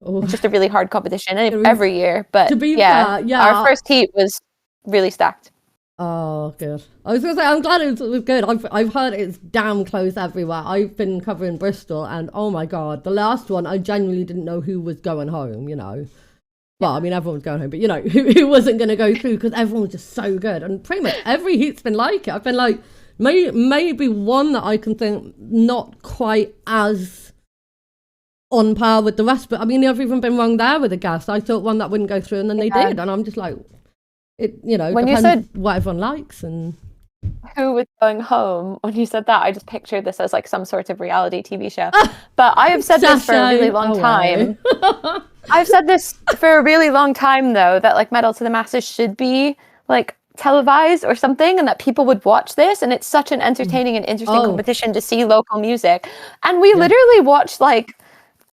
it's just a really hard competition every year. But to be yeah, fair, yeah, our first heat was really stacked. Oh, good. I was going to say, I'm glad it was good. I've heard it's damn close everywhere. I've been covering Bristol, and oh my God, the last one, I genuinely didn't know who was going home, you know. Well, I mean, everyone was going home, but you know, who wasn't going to go through, because everyone was just so good. And pretty much every heat's been like it. I've been like, maybe one that I can think not quite as on par with the rest, but I mean, I've even been wrong there with the gas. I thought one that wouldn't go through, and then they did, and I'm just like, it, you know, when depends you said what everyone likes and who was going home. When you said that, I just pictured this as like some sort of reality TV show. But I have said this for a really long time. I've said this for a really long time, though, that like Metal to the Masses should be like televised or something, and that people would watch this, and it's such an entertaining and interesting competition to see local music. And we literally watched like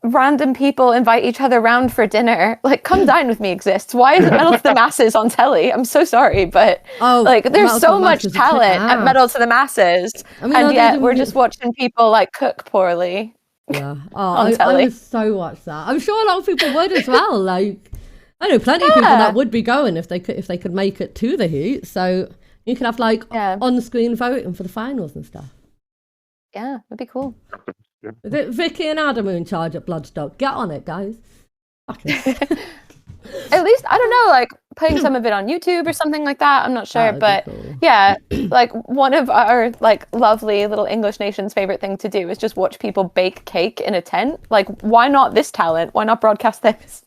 random people invite each other round for dinner. Like, come dine with me exists. Why isn't Metal to the Masses on telly? I'm so sorry, but like there's so much talent at Metal to the Masses, I mean, and yet we're just watching people like cook poorly. Yeah. I would so watch that. I'm sure a lot of people would as well. Like, I know plenty of people that would be going if they could make it to the heat. So you could have like on-screen voting for the finals and stuff. Yeah, that'd be cool. Is it Vicky and Adam in charge at Bloodstock? Get on it, guys. At least, I don't know, like putting some of it on YouTube or something like that. I'm not sure, but yeah, like one of our like lovely little English nation's favorite thing to do is just watch people bake cake in a tent. Like, why not this talent? Why not broadcast this?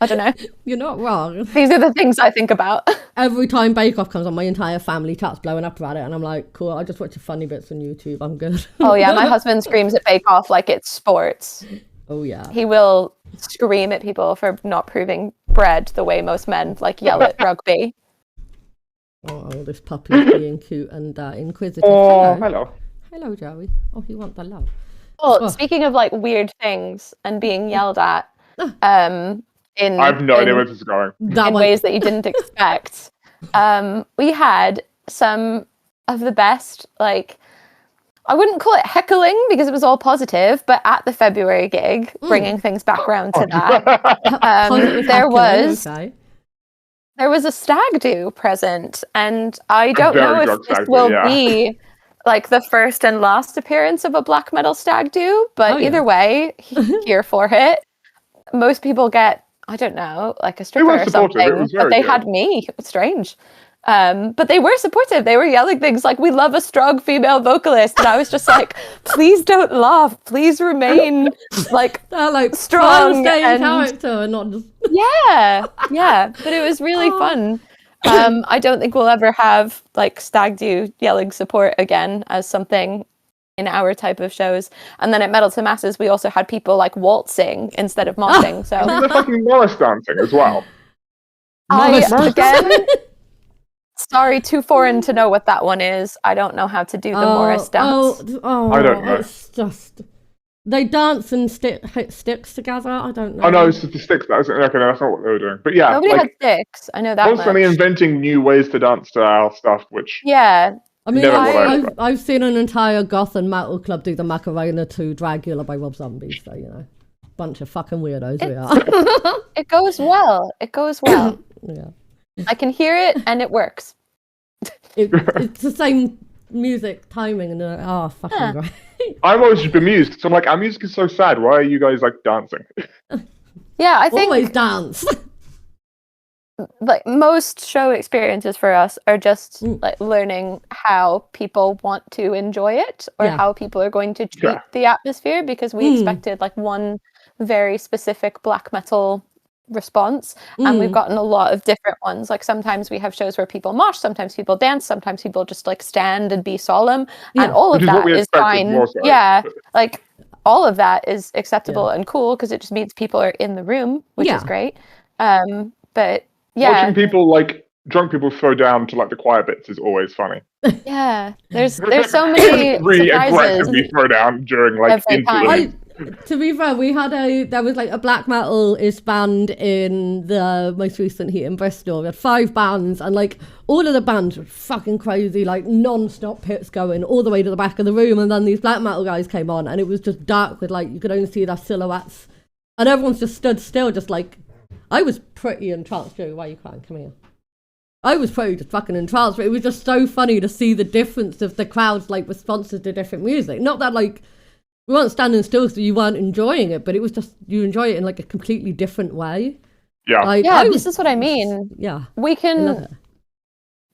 I don't know. You're not wrong. These are the things I think about. Every time Bake Off comes on, my entire family chat's blowing up about it, and I'm like, cool, I just watch the funny bits on YouTube. I'm good. Oh yeah, my husband screams at Bake Off like it's sports. Oh yeah. He will scream at people for not proving bread the way most men like yell at rugby. Oh, this puppy is being cute and inquisitive. Oh, hello. Hello, Joey. Oh, he wants the love. Well, speaking of like weird things and being yelled at, I have no idea where this is going. In ways that you didn't expect. We had some of the best, like, I wouldn't call it heckling because it was all positive, but at the February gig, bringing things back around to that, there was a stag do present, and I don't know if this will be like the first and last appearance of a black metal stag do, but either way, here for it. Most people get, I don't know, like a stripper or something, but they had me. It was strange. But they were supportive. They were yelling things like, "We love a strong female vocalist," and I was just like, "Please don't laugh. Please remain like strong and character, and not just yeah. But it was really fun. I don't think we'll ever have like stag do yelling support again as something in our type of shows. And then at Metal to the Masses, we also had people like waltzing instead of moshing. So they're fucking Morris dancing as well. Again, sorry, too foreign to know what that one is. I don't know how to do the Morris dance. I don't know. It's just they dance and hit sticks together. I don't know. Oh no, it's just the sticks. That's not what they were doing. But yeah, nobody had sticks. I know that. Constantly inventing new ways to dance to our stuff, which I mean, I've seen an entire goth and metal club do the Macarena to Dracula by Rob Zombie, so, you know, bunch of fucking weirdos we are. It goes well. Yeah. I can hear it and it works. It's the same music timing and fucking great. I'm always bemused. So I'm like, our music is so sad. Why are you guys like dancing? Yeah, I think always dance. Like most show experiences for us are just like learning how people want to enjoy it or how people are going to treat the atmosphere, because we expected like one very specific black metal response, and we've gotten a lot of different ones. Like sometimes we have shows where people mosh, sometimes people dance, sometimes people just like stand and be solemn, and all of that is fine. Yeah, like all of that is acceptable and cool because it just means people are in the room, which is great. But yeah, watching people like drunk people throw down to like the quiet bits is always funny. Yeah, there's so many really surprises aggressively throw down during like every time. To be fair, there was like a black metal-ish band in the most recent heat in Bristol. We had 5 bands, and like all of the bands were fucking crazy, like non-stop hits going all the way to the back of the room. And then these black metal guys came on, and it was just dark with like you could only see their silhouettes, and everyone's just stood still, just like. I was pretty entranced. Joey, why are you crying? Come here. I was pretty just fucking entranced, but it was just so funny to see the difference of the crowd's like responses to different music. Not that like. We weren't standing still, so you weren't enjoying it, but it was just you enjoy it in like a completely different way. Yeah, like, this is what I mean. Yeah, we can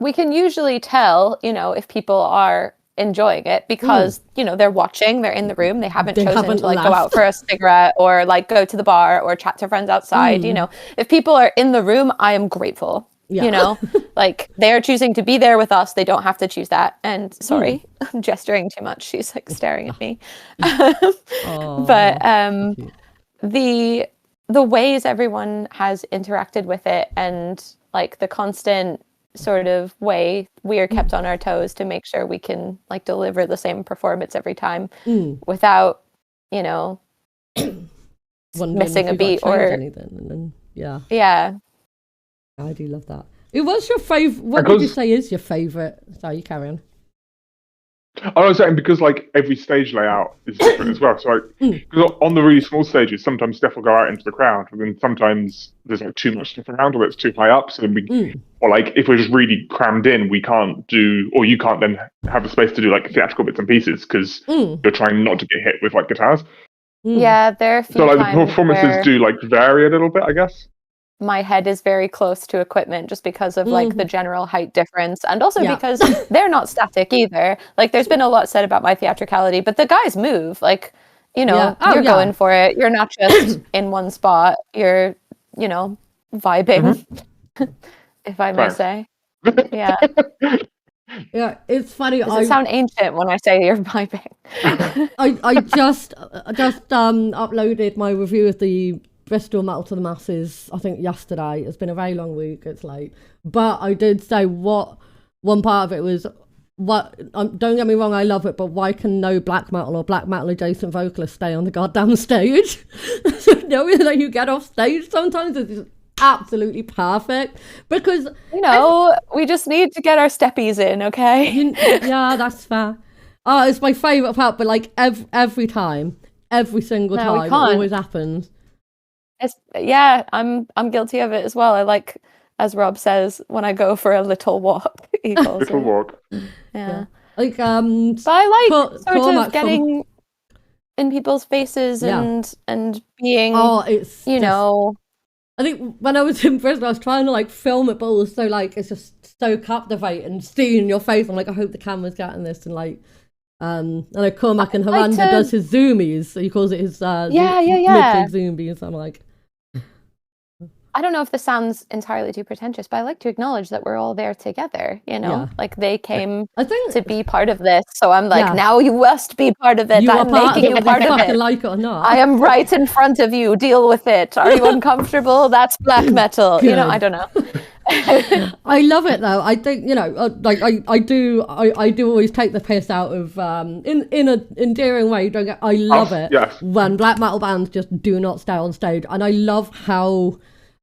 usually tell, if people are enjoying it because they're watching, they're in the room, they haven't chosen to like go out for a cigarette or like go to the bar or chat to friends outside. If people are in the room, I am grateful. Like they are choosing to be there with us, they don't have to choose that. And sorry, I'm gesturing too much, she's like staring at me. But the ways everyone has interacted with it, and like the constant sort of way we are kept on our toes to make sure we can like deliver the same performance every time without missing a beat or anything. Yeah, I do love that. What's your favorite? What would you say is your favorite? Sorry, you carry on. I was saying because like every stage layout is different as well. So like, on the really small stages, sometimes stuff will go out into the crowd, and then sometimes there's like too much stuff around, or it's too high up. So then we, or like if we're just really crammed in, we can't do, or you can't then have the space to do like theatrical bits and pieces because you're trying not to get hit with like guitars. Yeah, there are a few so like times the performances do like vary a little bit, I guess. My head is very close to equipment just because of like the general height difference, and also because they're not static either. Like there's been a lot said about my theatricality, but the guys move. Like, you're going for it. You're not just in one spot. You're, vibing, if I may say. Yeah. Yeah, it's funny. Does it sound ancient when I say you're vibing? I just uploaded my review of the Bristol Metal to the Masses, I think yesterday. It's been a very long week, it's late. But I did say one part of it was, don't get me wrong, I love it, but why can no black metal or black metal adjacent vocalist stay on the goddamn stage? Knowing that you get off stage sometimes is just absolutely perfect. Because, we just need to get our steppies in, okay? Yeah, that's fair. It's my favourite part, but like every time, every single time, it always happens. I'm guilty of it as well. I like, as Rob says, when I go for a little walk. Little walk. Yeah. Like but I like sort of getting in people's faces and being. It's I think when I was in Bristol, I was trying to like film it, but also like it's just so captivating seeing your face. I'm like, I hope the camera's getting this, and like. And like Cormac and Hiranda does his zoomies, so he calls it his mid-big zoomies. I'm like, I don't know if this sounds entirely too pretentious, but I like to acknowledge that we're all there together, like they came to be part of this. So I'm like, now you must be part of it. I'm making you part of it. Like it or not. I am right in front of you. Deal with it. Are you uncomfortable? That's black metal. I don't know. I love it though. I think like I do always take the piss out of in an endearing way. I love it when black metal bands just do not stay on stage, and I love how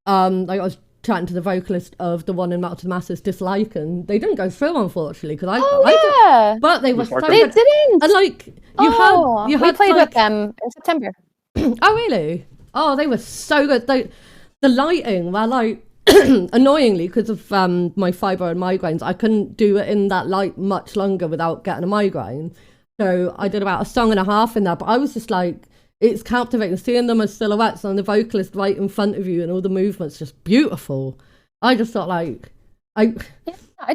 like I was chatting to the vocalist of the one in Metal to the Masses, Dislike, and they didn't go through unfortunately because but they were so good. They didn't. And like you had we played with them in September. Oh really? Oh, they were so good. The lighting were like. Annoyingly, because of my fibre and migraines, I couldn't do it in that light much longer without getting a migraine. So I did about a song and a half in there, but I was just like, it's captivating seeing them as silhouettes and the vocalist right in front of you and all the movements just beautiful. I just thought like, I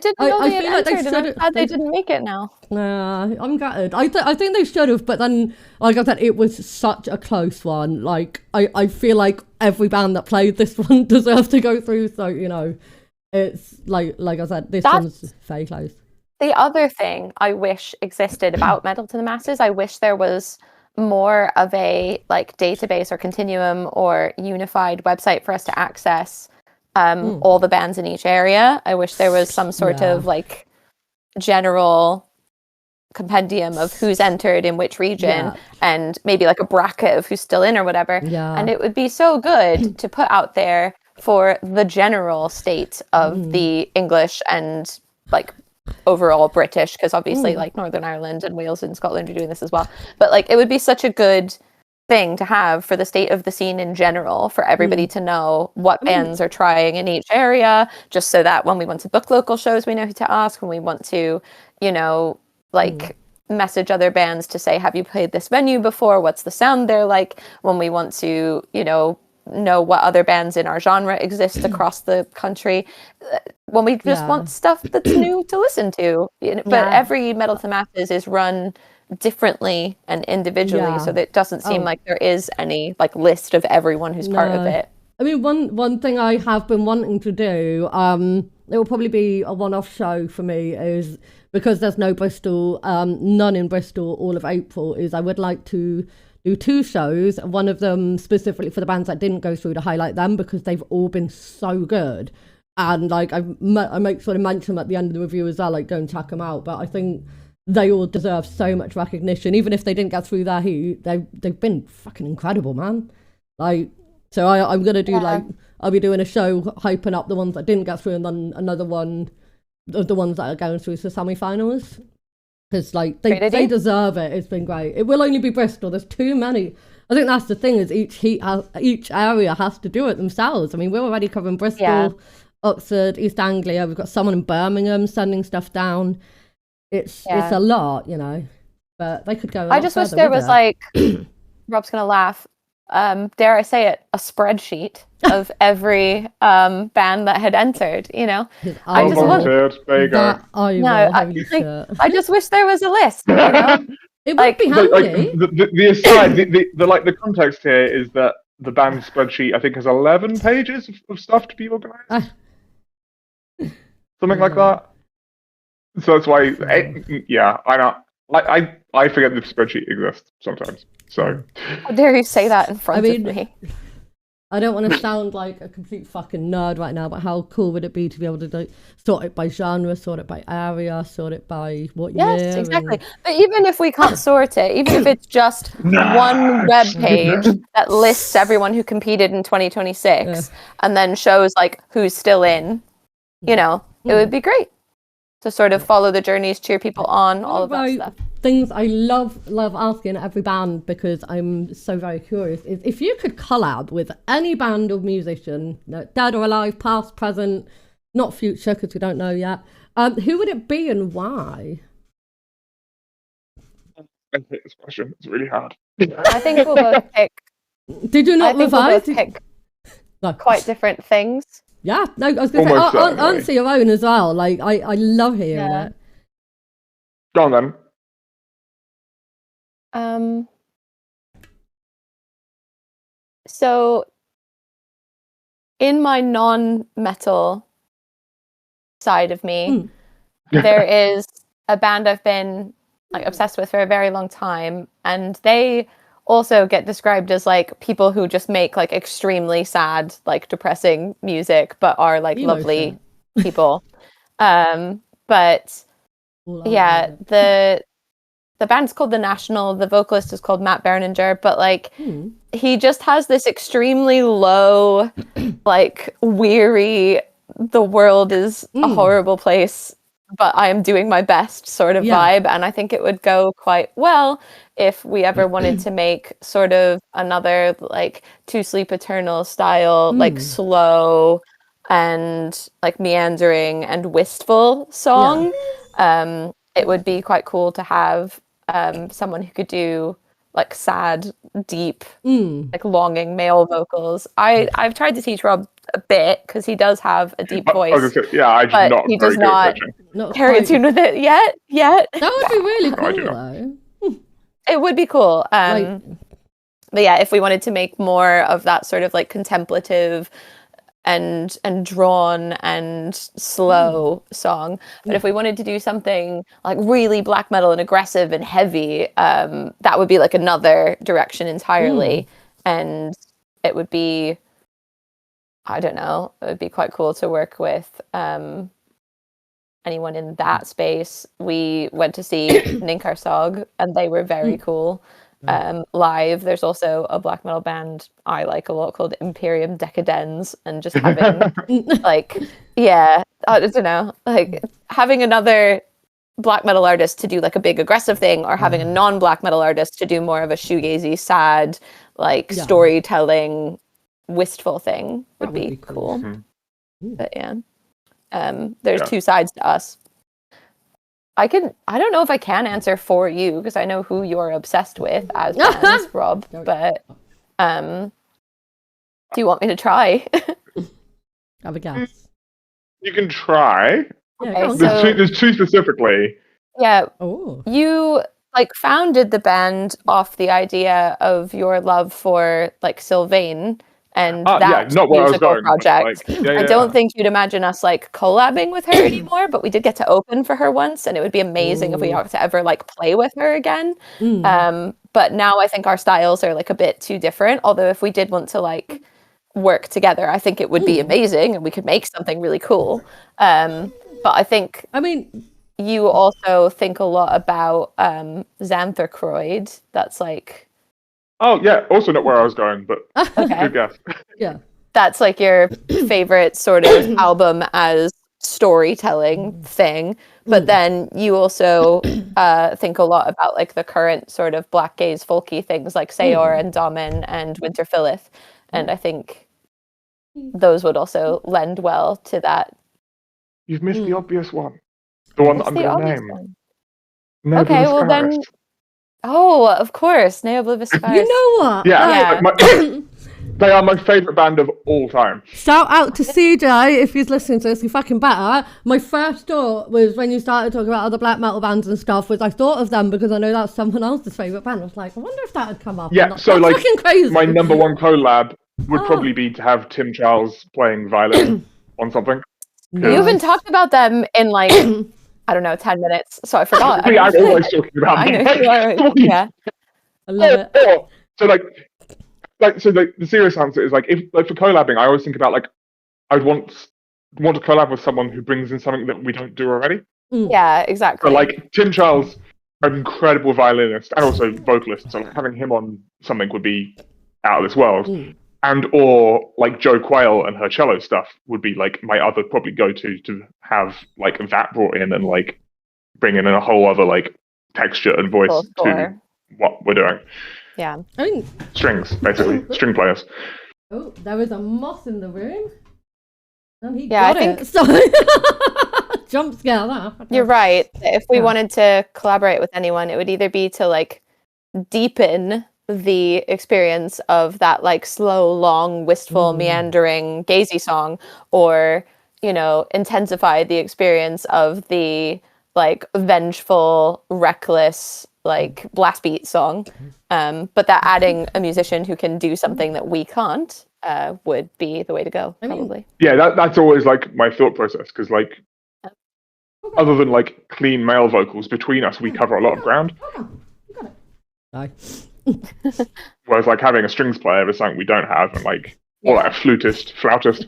didn't know I they had feel like they entered, and I'm should've- glad they didn't make it now. Nah, I'm gutted. I think they should have, but then, like I said, it was such a close one. Like, I feel like every band that played this one deserves to go through. So, you know, it's like I said, this one's very close. The other thing I wish existed about Metal to the Masses, I wish there was more of a like database or continuum or unified website for us to access all the bands in each area. I wish there was some sort of like general compendium of who's entered in which region and maybe like a bracket of who's still in or whatever. And it would be so good to put out there for the general state of the English and like overall British, because obviously like Northern Ireland and Wales and Scotland are doing this as well. But like it would be such a good thing to have for the state of the scene in general, for everybody to know what bands are trying in each area, just so that when we want to book local shows, we know who to ask. When we want to, you know, like message other bands to say, have you played this venue before? What's the sound there like? When we want to, you know what other bands in our genre exist across the country. When we just want stuff that's new to listen to. But every Metal to the Masses is run differently and individually, so that it doesn't seem like there is any like list of everyone who's part of it. I mean, one thing I have been wanting to do, it will probably be a one-off show for me, is because there's no Bristol, none in Bristol all of April, is I would like to do 2 shows, one of them specifically for the bands that didn't go through, to highlight them, because they've all been so good. And like I make sort of mention at the end of the review as well, like go and check them out. But I think they all deserve so much recognition, even if they didn't get through their heat. They've been fucking incredible, man. Like, so I'm gonna do like, I'll be doing a show hyping up the ones that didn't get through, and then another one of the ones that are going through to semi-finals, because like they deserve it. It's been great. It will only be Bristol. There's too many. I think that's the thing, is each area has to do it themselves. I mean, we're already covering Bristol, Oxford, East Anglia. We've got someone in Birmingham sending stuff down. It's a lot, you know, but they could go. I just wish there was like, Rob's gonna laugh. Dare I say it, a spreadsheet of every band that had entered. You know, I just want. There you go. I just wish there was a list. You know? It would be handy. The aside, the context here is that the band spreadsheet I think has 11 pages of stuff to be organised, something like that. So that's why, I know. I forget the spreadsheet exists sometimes. So how dare you say that in front of me? I don't want to sound like a complete fucking nerd right now, but how cool would it be to be able to like, sort it by genre, sort it by area, sort it by what year? Yes, exactly. But even if we can't sort it, even if it's just one web page that lists everyone who competed in 2026 and then shows like who's still in, you know, it would be great to sort of follow the journeys, cheer people on, all of that stuff. Things I love asking every band, because I'm so very curious, is if you could collab with any band or musician, dead or alive, past, present, not future, because we don't know yet, who would it be and why? I hate this question. It's really hard. I think we'll both pick. Did you not revise? We'll both pick quite different things. Yeah, no, I was going to say, answer your own as well. Like, I love hearing it. Go on then. So, in my non-metal side of me, there is a band I've been like obsessed with for a very long time, and they also get described as like people who just make like extremely sad, like depressing music, but are like lovely people. But yeah, the band's called The National. The vocalist is called Matt Berninger, but like he just has this extremely low, like weary, the world is a horrible place, but I am doing my best sort of vibe. And I think it would go quite well if we ever wanted to make sort of another like To Sleep Eternal style, like slow and like meandering and wistful song. It would be quite cool to have someone who could do like sad, deep, like longing male vocals. I've tried to teach Rob a bit because he does have a deep I voice. was gonna say, yeah, I'm but not he very does good not at pitching. Not carry a quite. tune with it yet. That would be really No, I cool do though. It would be cool. Like- But yeah, if we wanted to make more of that sort of like contemplative and drawn and slow song, but if we wanted to do something like really black metal and aggressive and heavy, that would be like another direction entirely, and it would be, I don't know, it would be quite cool to work with anyone in that space. We went to see Ninkarsog and they were very cool. Live, there's also a black metal band I like a lot called Imperium Decadens, and just having like, yeah, I don't know, like having another black metal artist to do like a big aggressive thing, or having a non-black metal artist to do more of a shoegazy, sad, like storytelling, wistful thing would be cool. But yeah, there's two sides to us. I don't know if I can answer for you because I know who you're obsessed with as bands, Rob, but do you want me to try? Have a guess. You can try. Yeah, Okay, There's two specifically. Yeah, oh. you like founded the band off the idea of your love for like Sylvain and that not where I was musical going. project. I I don't think you'd imagine us like collabing with her anymore, but we did get to open for her once, and it would be amazing if we got to ever like play with her again. But now I think our styles are like a bit too different. Although if we did want to like work together, I think it would be amazing, and we could make something really cool. But I think, I mean, you also think a lot about Xanthocroid. That's like, Oh yeah, also not where I was going, but okay. good guess. Yeah. That's like your favorite sort of album as storytelling thing. But then you also think a lot about like the current sort of black gaze folky things like Sayor and Damen and Winter Philith. And I think those would also lend well to that. You've missed the obvious one. The one that What's I'm the going to obvious name. one? No, Okay, well then. Oh, of course, Neoblivious Scars. You know what? Yeah, they are my favourite band of all time. Shout out to CJ if he's listening to this. You fucking better. My first thought was when you started talking about other black metal bands and stuff. Was I thought of them because I know that's someone else's favourite band. I was like, I wonder if that had come up. Yeah, so that's like fucking crazy. my number one collab would probably be to have Tim Charles playing violin on something. You haven't talked about them in like I don't know 10 minutes, so I forgot. I'm always talking about I them. know you are. Yeah. I love it. So the serious answer is like, if like for collabing, I always think about like I'd want to collab with someone who brings in something that we don't do already. Yeah, exactly. So like Tim Charles, an incredible violinist and also vocalist, so like, having him on something would be out of this world. And or like Jo Quayle and her cello stuff would be like my other probably go-to to have like that brought in and like bring in a whole other like texture and voice to what we're doing. Yeah. I mean, strings, basically. String players. Oh, there is a moth in the room. And he Yeah, got I think it. So jump scare that. you're right. If we wanted to collaborate with anyone, it would either be to like deepen the experience of that like slow, long, wistful, meandering, gazy song, or, you know, intensify the experience of the like vengeful, reckless, like blast beat song. But that adding a musician who can do something that we can't would be the way to go, probably. Yeah, that's always like my thought process, because like other than like clean male vocals between us, we cover a lot of ground. Whereas like having a strings player is something we don't have, and like or like a flautist,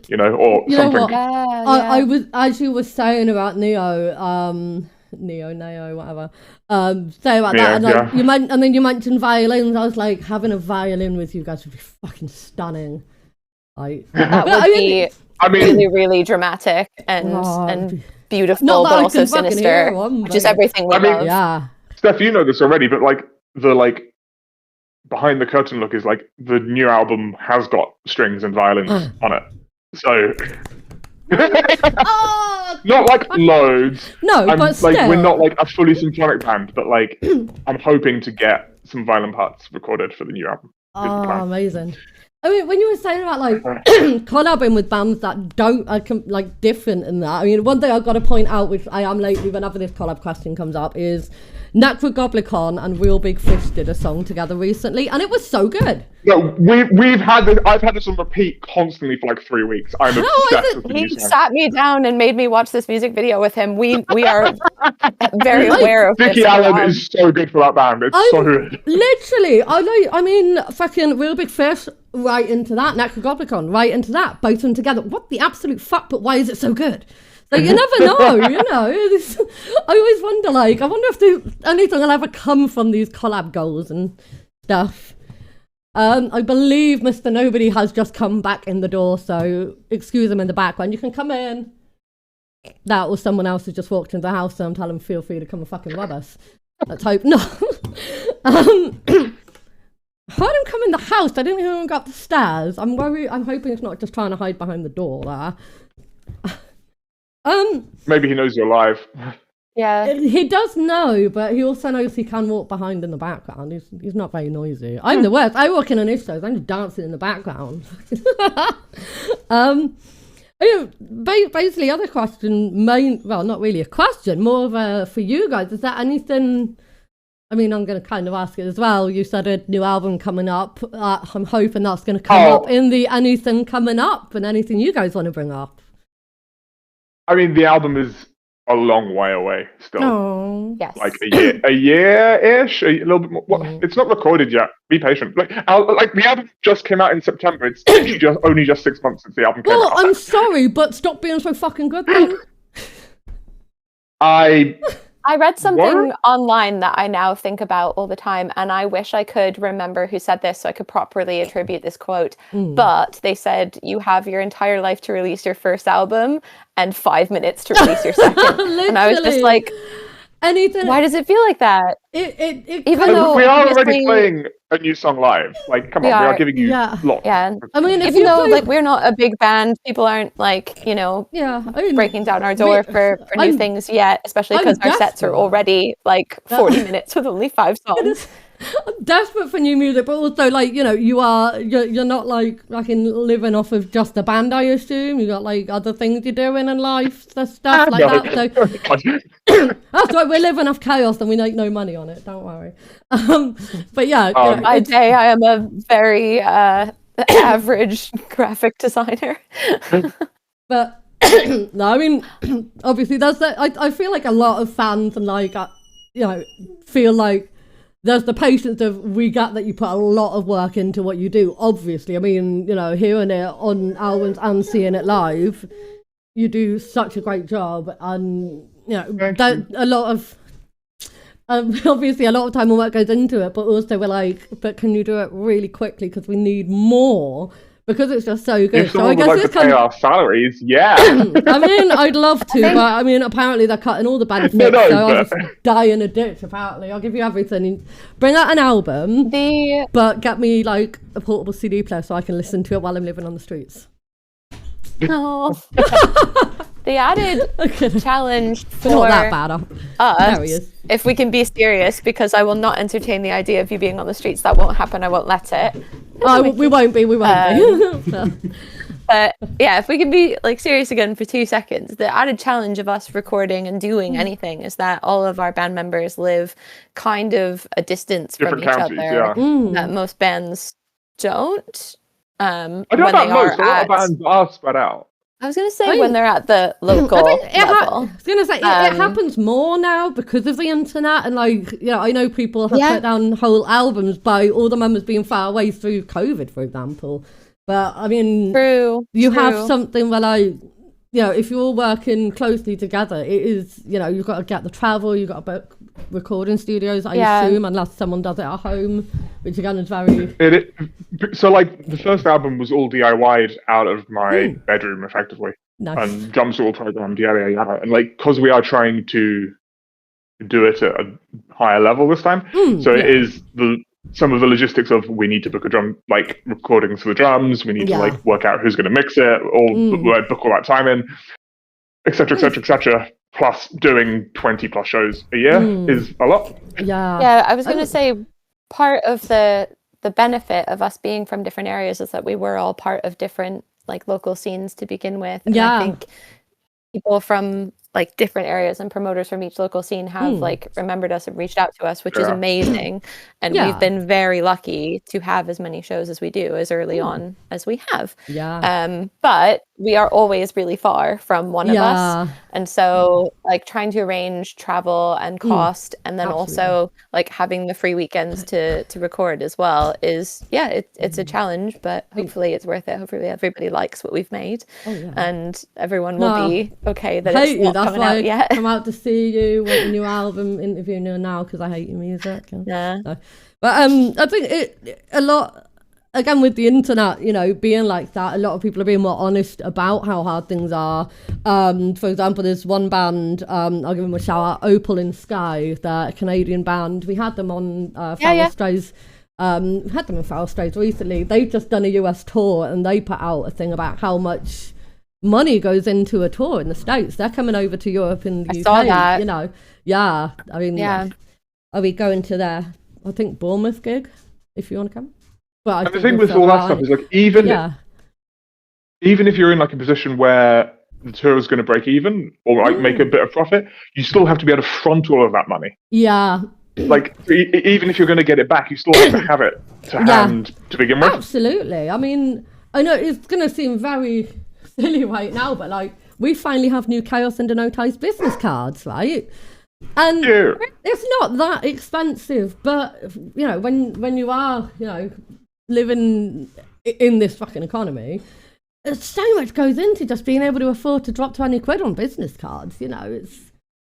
you know, or You something. know what? I was, as you were saying about Neo, whatever. Say about that, and like, and then you mentioned violins. I was like, having a violin with you guys would be fucking stunning. That would be really, really dramatic and beautiful, but also sinister, which is everything we love. Yeah, Steph, you know this already, but like the like behind the curtain look is like the new album has got strings and violins on it, so. Not like loads. No, but still. Like, we're not like a fully symphonic band, but like I'm hoping to get some violin parts recorded for the new album. Oh, amazing. I mean, when you were saying about like collabing with bands that don't like different in that, I mean, one thing I've got to point out, which I am lately whenever this collab question comes up, is Necrogoblicon and Real Big Fish did a song together recently, and it was so good. No, we've had this. I've had this on repeat constantly for like 3 weeks. I'm obsessed with the He new song. sat me down and made me watch this music video with him. We are very aware of Vicky this. Allen is so good for that band. It's so good. Literally, I mean, fucking Real Big Fish, right into that. Necrogoblicon, right into that. Both of them together. What the absolute fuck? But why is it so good? Like, you never know, you know. I always wonder, like, I wonder if anything will ever come from these collab goals and stuff. I believe Mr. Nobody has just come back in the door, so excuse him in the background. You can come in. That or someone else has just walked into the house, so I'm telling him feel free to come and fucking rob us. Let's hope not. Heard him come in the house. I didn't hear him go up the stairs. I'm worried. I'm hoping it's not just trying to hide behind the door there. Maybe he knows you're alive. Yeah. He does know, but he also knows he can walk behind in the background. He's not very noisy. I'm the worst. I walk in on his shows, I'm just dancing in the background. Basically, other question, well, not really a question, more of a for you guys. Is there anything? I mean, I'm going to kind of ask it as well. You said a new album coming up. I'm hoping that's going to come up in the anything coming up, and anything you guys want to bring up. I mean, the album is a long way away still. Oh, yes. Like a year-ish, a little bit more. Well, it's not recorded yet. Be patient. Like the album just came out in September. It's only just 6 months since the album came out. Well, I'm sorry, but stop being so fucking good then. I read something online that I now think about all the time, and I wish I could remember who said this so I could properly attribute this quote. But they said, you have your entire life to release your first album and 5 minutes to release your second. And I was just like, anything. Why does it feel like that? Even though we are already playing a new song live. Like, come on, we are giving you lots. Yeah. I mean, even though like we're not a big band, people aren't like, you know, breaking down our door for new things yet, especially because our sets are already like 40 minutes with only 5 songs. I'm desperate for new music, but also like, you know, you're not like living off of just a band, I assume. You got like other things you're doing in life, stuff like that. So that's why we're living off chaos and we make no money on it. Don't worry. But yeah, I'd say I am a very average graphic designer. But no, I mean, obviously there's that. I feel like a lot of fans and like you know feel like there's the patience of we get that you put a lot of work into what you do. Obviously, I mean, you know, hearing it on albums and seeing it live, you do such a great job, and you know, a lot of obviously a lot of time and work goes into it. But also we're like, but can you do it really quickly because we need more. Because it's just so good. If someone would like to pay our salaries, yeah. I mean, I'd love to, but I mean, apparently they're cutting all the benefits, so I'll just die in a ditch, apparently. I'll give you everything. Bring out an album, but get me, like, a portable CD player so I can listen to it while I'm living on the streets. Oh. The added challenge for not that bad. us, if we can be serious, because I will not entertain the idea of you being on the streets. That won't happen. I won't let it. We won't be. But yeah, if we can be like serious again for 2 seconds, the added challenge of us recording and doing anything is that all of our band members live kind of a distance from each other that most bands don't. I don't know about most. A lot of bands are spread out. I was going to say when they're at the local level. I was going to say it happens more now because of the internet, and like, you know, I know people have put down whole albums by all the members being far away through COVID, for example. But I mean, you have something where like, you know, if you're all working closely together, it is, you know, you've got to get the travel, you've got to book recording studios, I assume, unless someone does it at home, which again is very... So, like, the first album was all DIY'd out of my bedroom, effectively. Nice. And drums are all programmed, yada, yada. And, like, because we are trying to do it at a higher level this time, it is some of the logistics of we need to book a drum, like, recordings for the drums, we need to, like, work out who's going to mix it, book all that time in, etc., etc., etc. Plus doing 20 plus shows a year is a lot. Yeah, I was going to say part of the the benefit of us being from different areas is that we were all part of different like local scenes to begin with. And I think people from like different areas and promoters from each local scene have like remembered us and reached out to us, which is amazing. And we've been very lucky to have as many shows as we do as early on as we have. But we are always really far from one of us. And so like trying to arrange travel and cost and then also like having the free weekends to record as well is it's a challenge, but hopefully it's worth it. Hopefully everybody likes what we've made and everyone will be okay that it's not coming out yet. Come out to see you, want a new album, interviewing you now because I hate your music. But I think a lot again with the internet, you know, being like that, a lot of people are being more honest about how hard things are. For example, there's one band, I'll give them a shout out, Opal in Sky, they're a Canadian band. We had them on Feral Strays. We had them in Feral Strays recently. They've just done a US tour and they put out a thing about how much money goes into a tour in the States. They're coming over to Europe and the UK. Saw that. You know, I mean, are we going to their, I think, Bournemouth gig, if you want to come? But and the thing with all that stuff is like, even if you're in like a position where the tour is going to break even or like make a bit of profit, you still have to be able to front all of that money. Like even if you're going to get it back, you still have to have it to hand to begin with. Absolutely. I mean, I know it's going to seem very silly right now, but like we finally have new Chaos and No Ties business cards, right? And it's not that expensive, but you know, when you are, you know, living in this fucking economy, so much goes into just being able to afford to drop 20 quid on business cards. You know,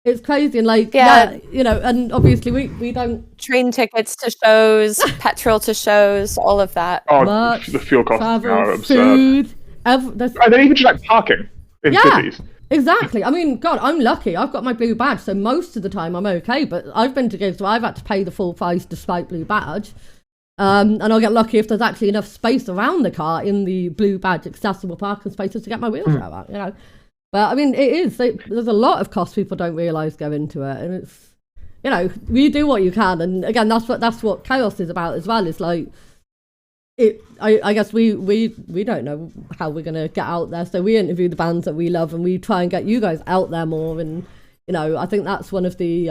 it's crazy. And like, you know, and obviously we don't... Train tickets to shows, petrol to shows, all of that. Merch, the fuel costs travel, are absurd. Food, and then even just like parking in cities. Exactly. I mean, God, I'm lucky. I've got my blue badge, so most of the time I'm okay. But I've been to gigs where I've had to pay the full price despite blue badge. And I'll get lucky if there's actually enough space around the car in the blue badge accessible parking spaces to get my wheelchair out, you know. But I mean, there's a lot of costs people don't realise go into it, and it's, you know, you do what you can, and again, that's what Chaos is about as well. It's like I guess we don't know how we're gonna get out there, so we interview the bands that we love, and we try and get you guys out there more. And you know, I think that's one of the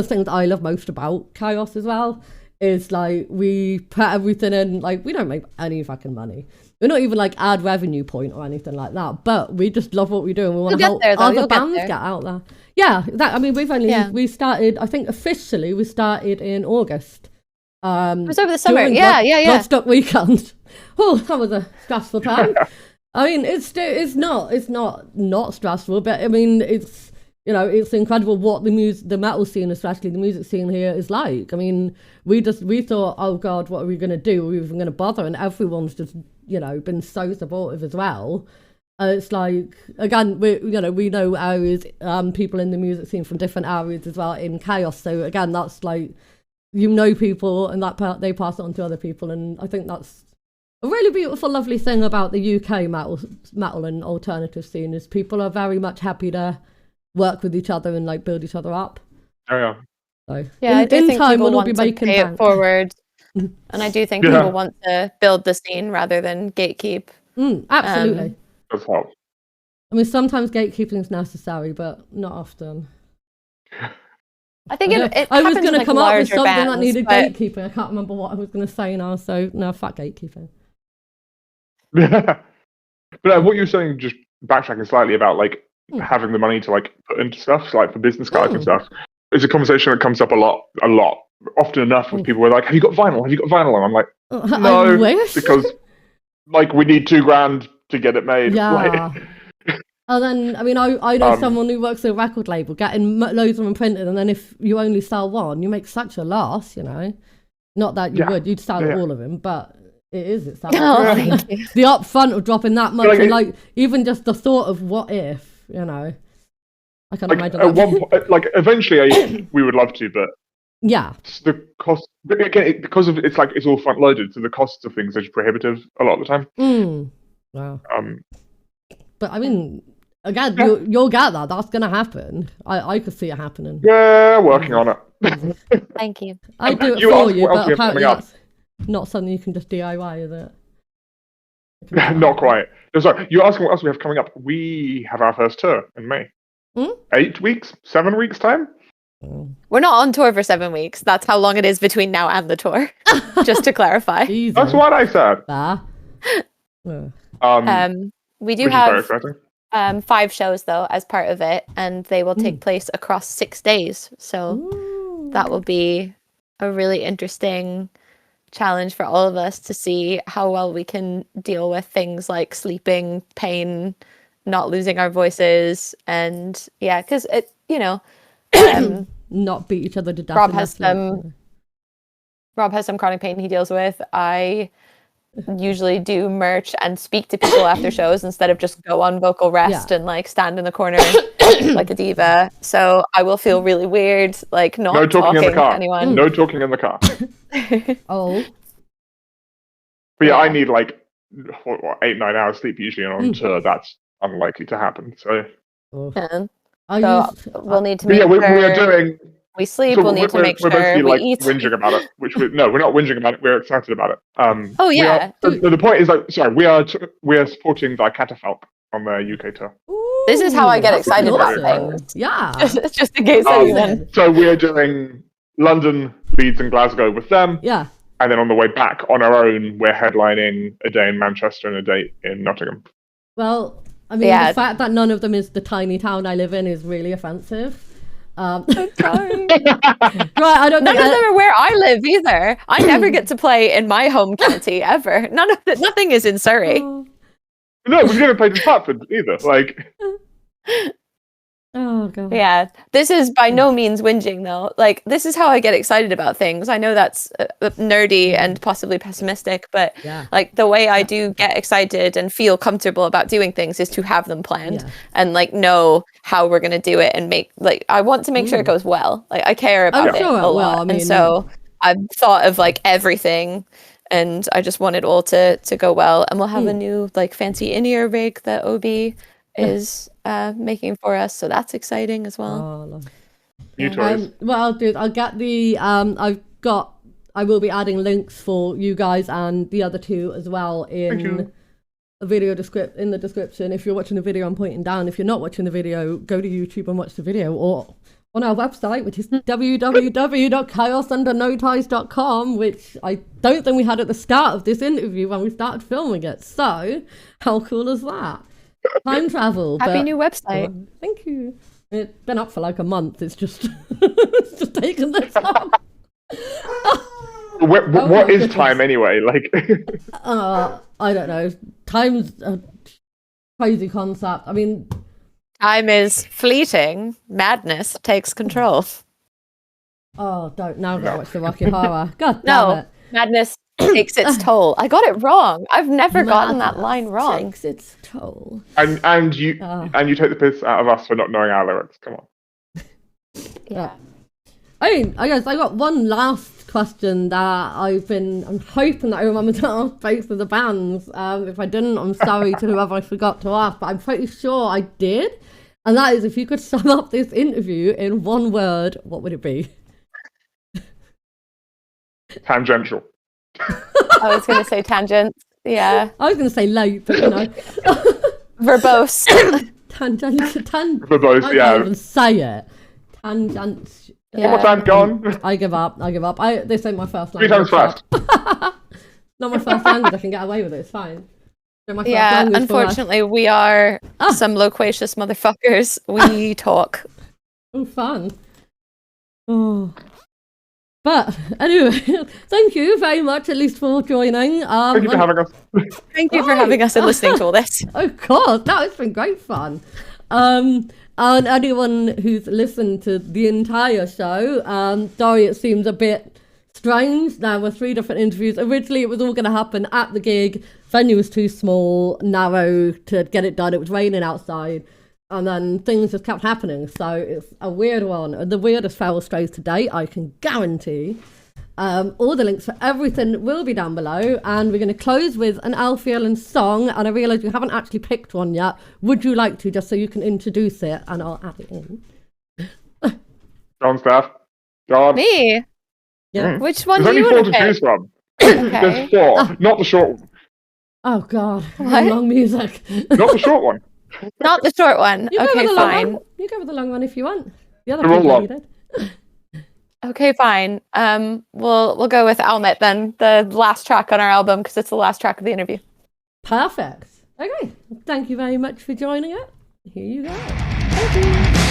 things I love most about Chaos as well. Is like we put everything in, like we don't make any fucking money. We're not even like ad revenue point or anything like that, but we just love what we do and we want to help other bands get out there. Yeah, I mean we started, I think officially we started in August. It was over the summer. Bloodstock weekend. Oh, that was a stressful time. I mean, it's not stressful, but I mean it's, you know, it's incredible what the metal scene, especially the music scene here, is like. I mean, we thought, oh God, what are we going to do? Are we even going to bother? And everyone's just, you know, been so supportive as well. It's like, again, we know areas, people in the music scene from different areas as well in Chaos. So again, that's like, you know, people and they pass it on to other people. And I think that's a really beautiful, lovely thing about the UK metal and alternative scene is people are very much happy to work with each other and like build each other up. So I do think time people we'll want be to making pay it forward, and I do think people want to build the scene rather than gatekeep. Absolutely. That's help. I mean, sometimes gatekeeping is necessary, but not often. I think I was going to come up with something bands, that needed gatekeeping. I can't remember what I was going to say now, so no, fuck gatekeeping. But what you were saying, just backtracking slightly about like having the money to like put into stuff, like for business cards and stuff, is a conversation that comes up a lot, often enough with people who are like, have you got vinyl? And I'm like, no, because like we need $2,000 to get it made. And then, I mean, I know someone who works at a record label getting loads of them printed, and then if you only sell one, you make such a loss, you know. Not that you'd sell all of them, but it's that. Thank you. The upfront of dropping that much, and like even just the thought of what if, you know. I can't imagine at one point, like eventually we would love to, but the cost again because of it's all front loaded, so the costs of things are just prohibitive a lot of the time. Wow. But I mean, again, you'll get that. That's gonna happen. I could see it happening. Yeah, working on it. Thank you. I do it for you, but apparently not something you can just DIY, is it? Not quite. No, sorry, you're asking what else we have coming up. We have our first tour in May. 8 weeks, 7 weeks time. We're not on tour for 7 weeks. That's how long it is between now and the tour. Just to clarify. Jesus. That's what I said. We do have 5 shows though as part of it, and they will take place across 6 days. So that will be a really interesting challenge for all of us to see how well we can deal with things like sleeping, pain, not losing our voices, and yeah, because it, you know, not beat each other to death. Rob has some chronic pain he deals with. I usually do merch and speak to people after shows instead of just go on vocal rest and like stand in the corner like a diva. So I will feel really weird, like not talking in the car. to anyone. No talking in the car. Oh. But yeah, I need like 8-9 hours sleep usually, and on tour that's unlikely to happen. So we'll need to make sure we're doing. We sleep. We'll need to make sure we like eat. Whinging about it, no, we're not whinging about it. We're excited about it. Oh yeah. The point is like, sorry, we are supporting the Catafalque on their UK tour. This is how I get excited about things. Yeah. just in case anyone. So we're doing London, Leeds, and Glasgow with them. Yeah. And then on the way back on our own, we're headlining a day in Manchester and a day in Nottingham. Well, I mean, the fact that none of them is the tiny town I live in is really offensive. Right, I don't. None of them are where I live either. I never get to play in my home county ever. Nothing is in Surrey. No, we've never played in Hertford either. Like. Oh god. Yeah, this is by no means whinging though. Like, this is how I get excited about things. I know that's nerdy and possibly pessimistic, but like the way I do get excited and feel comfortable about doing things is to have them planned and like know how we're gonna do it and make like I want to make sure it goes well. Like I care about it a lot, I mean, and so I've thought of like everything. And I just want it all to go well. And we'll have a new like fancy in-ear rig that Obi is making for us, so that's exciting as well. Well, dude, I'll get the I will be adding links for you guys and the other two as well in a video in the description. If you're watching the video, I'm pointing down. If you're not watching the video, go to YouTube and watch the video, or on our website, which is www.chaosundernowties.com, which I don't think we had at the start of this interview when we started filming it. So how cool is that? Time travel. Happy new website. Thank you. It's been up for like a month. It's just it's just taken this up. What is time anyway? Like I don't know. Time's a crazy concept. I mean, time is fleeting. Madness takes control. Oh, don't now go watch the Rocky Horror. God damn it. Madness takes its toll. I got it wrong. I've never gotten that line wrong. Takes its toll. And you take the piss out of us for not knowing our lyrics. Come on. Yeah. I mean, I guess I got one last question that I'm hoping that I remember to ask both of the bands. If I didn't, I'm sorry to whoever I forgot to ask, but I'm pretty sure I did. And that is, if you could sum up this interview in one word, what would it be? Tangential. I was going to say tangent. Yeah. I was going to say late, but you know. Verbose. Tangent. Verbose, I can't even say it. Tangent. One more time, gone. I give up. This ain't my first 3 language. times fast. Not my first language. I can get away with it. It's fine. Yeah, unfortunately, we are some loquacious motherfuckers. We talk. Oh, fun. Oh. But anyway, thank you very much, at least for joining. Thank you for having us. Thank you for having us and listening to all this. Of course, it's been great fun. And anyone who's listened to the entire show, sorry, it seems a bit strange. There were 3 different interviews. Originally, it was all going to happen at the gig. Venue was too small, narrow to get it done. It was raining outside. And then things just kept happening. So it's a weird one. The weirdest fail strays to date, I can guarantee. All the links for everything will be down below. And we're going to close with an Æl Fierlen song. And I realise you haven't actually picked one yet. Would you like to, just so you can introduce it? And I'll add it in. John, Steph. John. Me? Yeah. Which one There's do you only 4 want to to choose pick? from. There's 4, not the short one. Oh God, What? long music. Not the short one. Not the short one. You go with Okay, the long fine. one. You go with the long one if you want. The other They're all two long. did. Okay, fine. We'll go with Almet then, the last track on our album, because it's the last track of the interview. Perfect. Okay. Thank you very much for joining it. Here you go. Thank you.